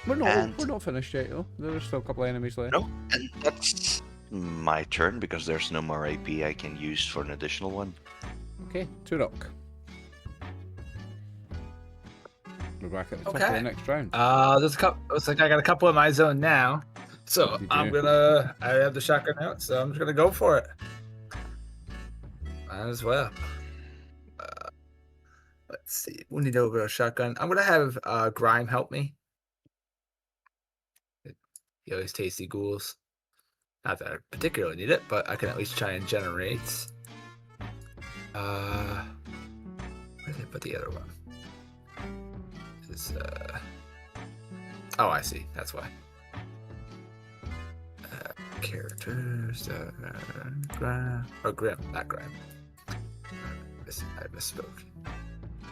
We're not finished yet though. There's still a couple of enemies left. No, and that's my turn because there's no more AP I can use for an additional one. Okay, Turok. We're back at the top of Okay. the next round. There's a couple. Looks like I got a couple in my zone now. So You I'm do. gonna. I have the shotgun out, so I'm just gonna go for it. Might as well. Let's see. We need over a shotgun. I'm gonna have Grime help me. He always tasty ghouls. Not that I particularly need it, but I can at least try and generate. Where did I put the other one? Is oh, I see. That's why. Characters. Grime. Oh, Grim, not Grime. I misspoke.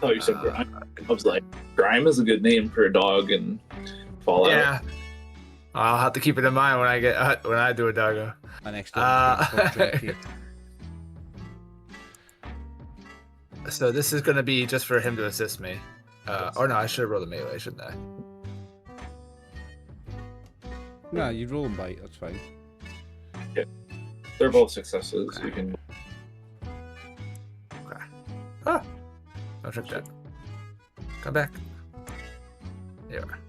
Oh, you said Grime. I was like, Grime is a good name for a dog in Fallout. Yeah. I'll have to keep it in mind when I do a doggo. My next one is called Drinky. So this is gonna be just for him to assist me. Or no, I should have rolled a melee, shouldn't I? No, you roll and bite, that's fine. They're both successes. You can. Okay. Ah! Don't trip that. Come back. There you are.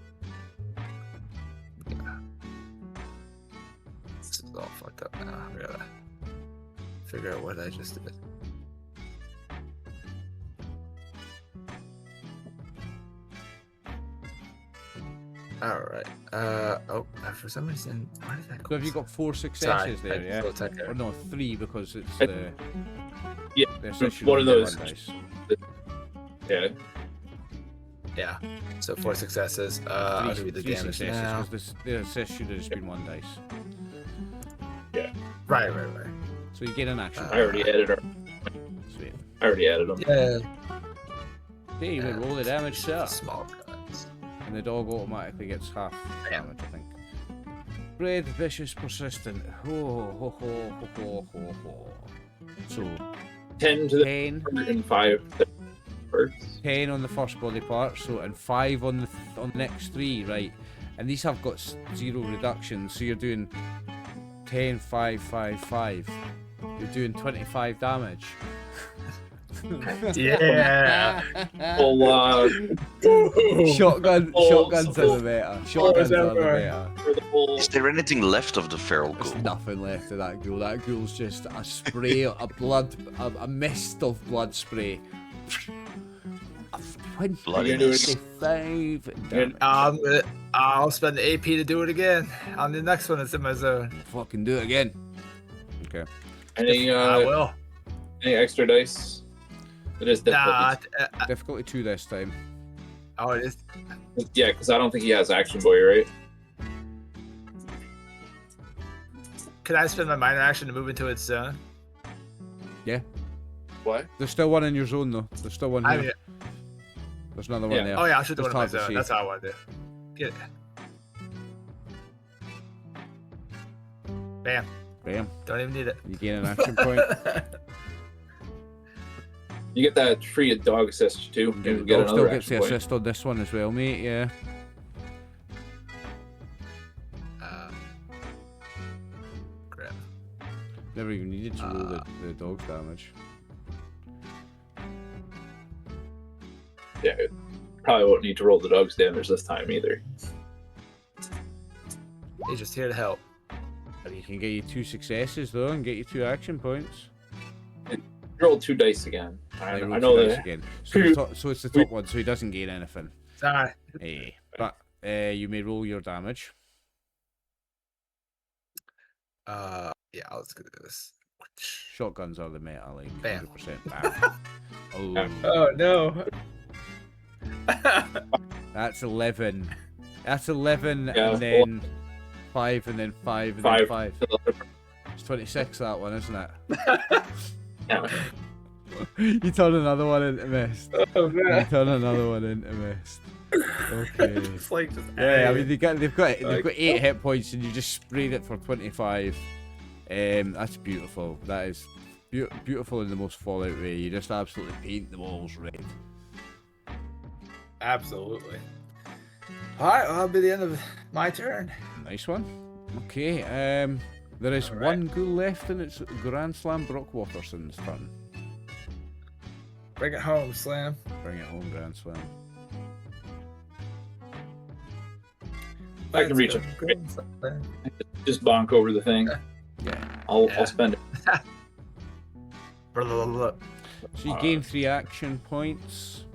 Yeah. This is all fucked up now. I gotta figure out what I just did. Alright. For some reason, why did that go? So have you got 4 Sorry, successes I there, yeah? just took Or it. no, 3 because it's I- the... Yeah, the assist one of you roll those- one dice. Yeah. Yeah. So 4 successes. I'll give you the three damage successes now. because the assist should have just been 1 dice. Right. So you get an action. I already added them. Sweet. I already added them. Yeah. Okay, you may roll the damage, sir. Small guns. And the dog automatically gets half Yeah. damage, I think. Bred, vicious, persistent. Ho, ho, ho, ho, ho, ho, ho. So, 10 to the 10, and 5 to the first. 10 on the first body part, so and 5 on the next 3, right? And these have got 0 reduction, so you're doing 10, 5, 5, 5. You're doing 25 damage. Yeah. Well, Shotguns are the better. Shotguns are the ever. better. for the whole. Is there anything left of the feral There's ghoul? nothing left of that ghoul. That ghoul's just a spray, a mist of blood spray. Bloodiness. 25 damage. I'll spend the AP to do it again on the next one that's in my zone. Fucking do it again. Okay. Any I will. any extra dice? It is Nah, difficult. Difficulty 2 this time. oh, it is. Yeah, because I don't think he has action boy, right? Can I spend my minor action to move into its zone? What? There's still one in your zone though. There's still one I here. mean, There's another one there. Oh yeah, I'll shoot the Just one in my hard to zone. see. That's how I want to do. Get it. Bam. Bam. Don't even need it. You gain an action point. You get that free dog assist too. You The get dog still another gets the action point. assist on this one as well, mate. Yeah. Crap. Never even needed to roll the dog's damage. Yeah, probably won't need to roll the dog's damage this time either. He's just here to help. But he can get you 2 successes though, and get you 2 action points. Roll 2 dice again. I Roll know 2 dice that. again. So, it's the top one, so he doesn't gain anything. Ah, But you may roll your damage. yeah, let's go do this. Shotguns are the meta, like Bam. 100%. Bam. Oh, Oh no. that's 11. That's 11, Yeah, and then 5, and then 5, and then 5. 5. It's 26, that one, isn't it? Yeah. You turn another one into mist. Oh You man. turn another one into mist. Okay. It's like just Yeah, I mean they've got 8 hit points, and you just sprayed it for 25. That's beautiful. That is beautiful in the most Fallout way. You just absolutely paint the walls red. Absolutely. Alright, well, that'll be the end of my turn. Nice one. Okay. There is Alright. one ghoul left, and it's Grandslam Watterson's turn. Bring it home, Slam. Bring it home, Grandslam. I can reach it. Slam. Just bonk over the thing. Yeah. I'll spend it. So you gain 3 action points.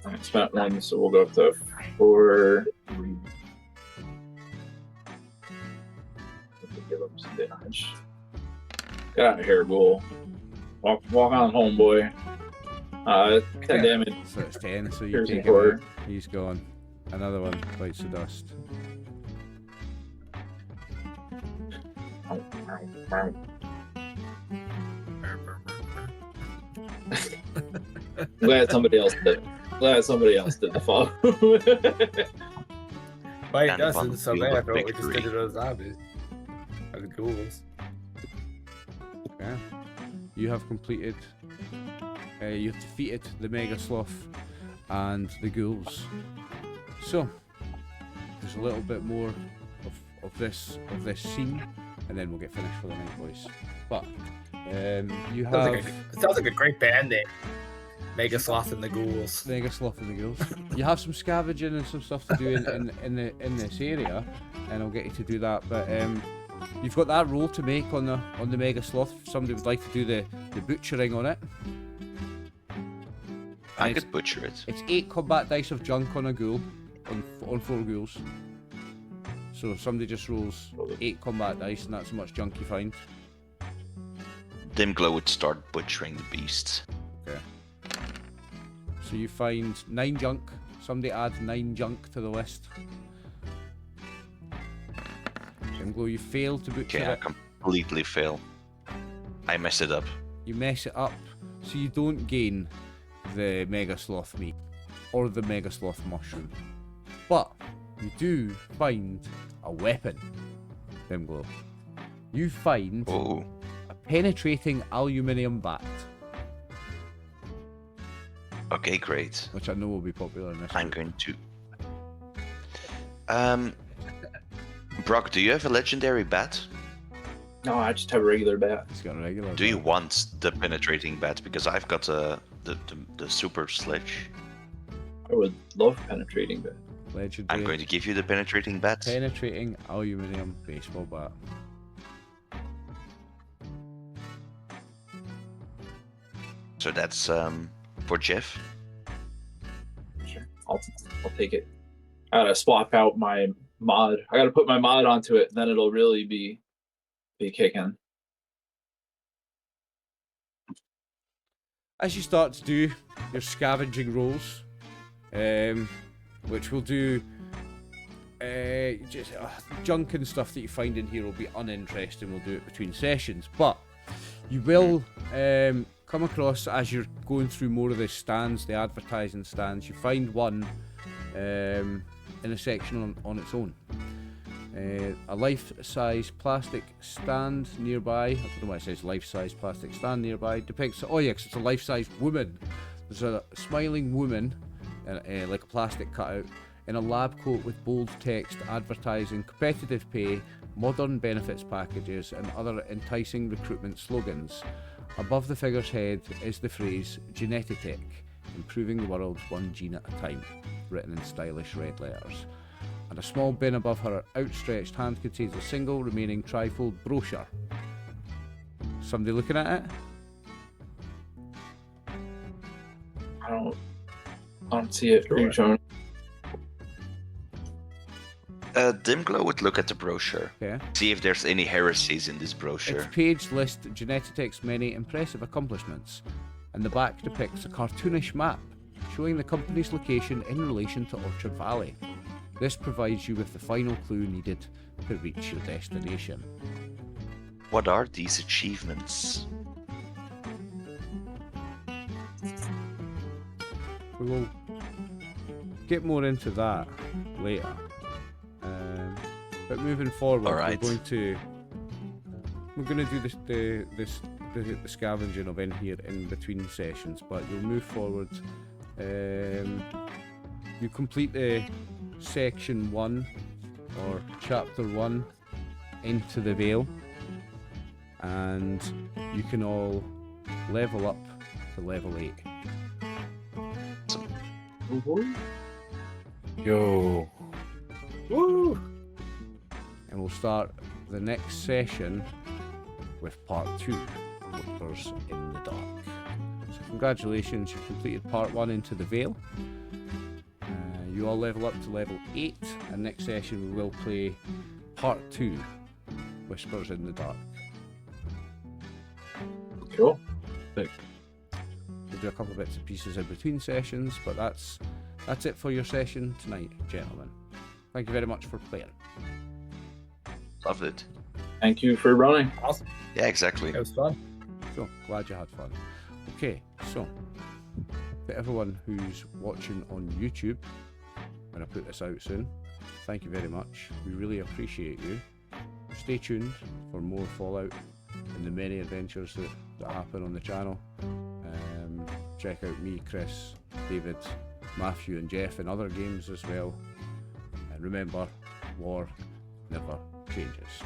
I spent 1, so we'll go up to 4. Give up some damage. Get out of here, ghoul. Walk on home, boy. 10 damage. So it's 10, so you Here's take the him out. four. He's gone. Another one bites the dust. Glad somebody else did. Glad somebody else did the follow. Wait, Kind of that's on the so field bad of for what we just did victory. to those zombies. Or the ghouls. Okay. You have completed. You've defeated the Mega Sloth and the ghouls. So there's a little bit more of this scene, and then we'll get finished for the night, boys. But you have It sounds like a great band name. Mega Sloth and the Ghouls. Mega Sloth and the ghouls. You have some scavenging and some stuff to do in this area, and I'll get you to do that. But you've got that roll to make on the Mega Sloth. If somebody would like to do the butchering on it. I And could butcher it. It's 8 combat dice of junk on a ghoul, on 4 ghouls. So if somebody just rolls 8 combat dice, and that's how much junk you find. Dimglow would start butchering the beasts. Okay. So you find 9 junk. Somebody add 9 junk to the list. Dimglow, you fail to butcher Okay, I it. completely fail. I messed it up. You mess it up, so you don't gain the Mega Sloth meat or the Mega Sloth mushroom. But you do find a weapon, Dimglow. You find Oh, a penetrating aluminium bat, okay, great. which I know will be popular in this. I'm group. going to. Brock, do you have a legendary bat? No, I just have a regular bat. It's got a regular. Do you bat. want the penetrating bat? Because I've got the super sledge. I would love penetrating bat. Legendary I'm going to give you the penetrating bat. penetrating aluminium baseball bat. So that's for Jeff. Sure, I'll take it. I gotta swap out my mod. I gotta put my mod onto it, then it'll really be kicking. As you start to do your scavenging rolls, which will do just junk and stuff that you find in here will be uninteresting. We'll do it between sessions, but you will come across, as you're going through more of the stands, the advertising stands, you find one in a section on its own. A life-size plastic stand nearby. I don't know why it says life-size plastic stand nearby. Depicts, oh yeah, 'cause it's a life-size woman. There's a smiling woman, like a plastic cutout, in a lab coat with bold text advertising competitive pay, modern benefits packages, and other enticing recruitment slogans. Above the figure's head is the phrase Genetitech, improving the world one gene at a time, written in stylish red letters. And a small bin above her outstretched hand contains a single remaining trifold brochure. Somebody looking at it? I don't see it. Are you showing? Dimglow would look at the brochure, Okay. see if there's any heresies in this brochure. Its page lists Genetitech's many impressive accomplishments, and the back depicts a cartoonish map showing the company's location in relation to Orchard Valley. This provides you with the final clue needed to reach your destination. What are these achievements? We will get more into that later. But moving forward, Alright. we're going to do the scavenging of in here in between sessions. But you'll move forward. You complete the section 1 or chapter 1 into the Vale, and you can all level up to level 8. Yo. Woo! And we'll start the next session with part 2, Waters in the Dark. So congratulations, you've completed part 1 into the Vale. You all level up to level 8, and next session we will play part 2, Whispers in the Dark. Cool. We'll do a couple of bits and pieces in between sessions, but that's it for your session tonight, gentlemen. Thank you very much for playing. Loved it. Thank you for running. Awesome. Yeah, exactly. It was fun. So, glad you had fun. Okay, so, to everyone who's watching on YouTube, when I put this out soon, thank you very much. We really appreciate you. Stay tuned for more Fallout and the many adventures that happen on the channel. Check out me, Chris, David, Matthew and Jeff in other games as well. And remember, war never changes.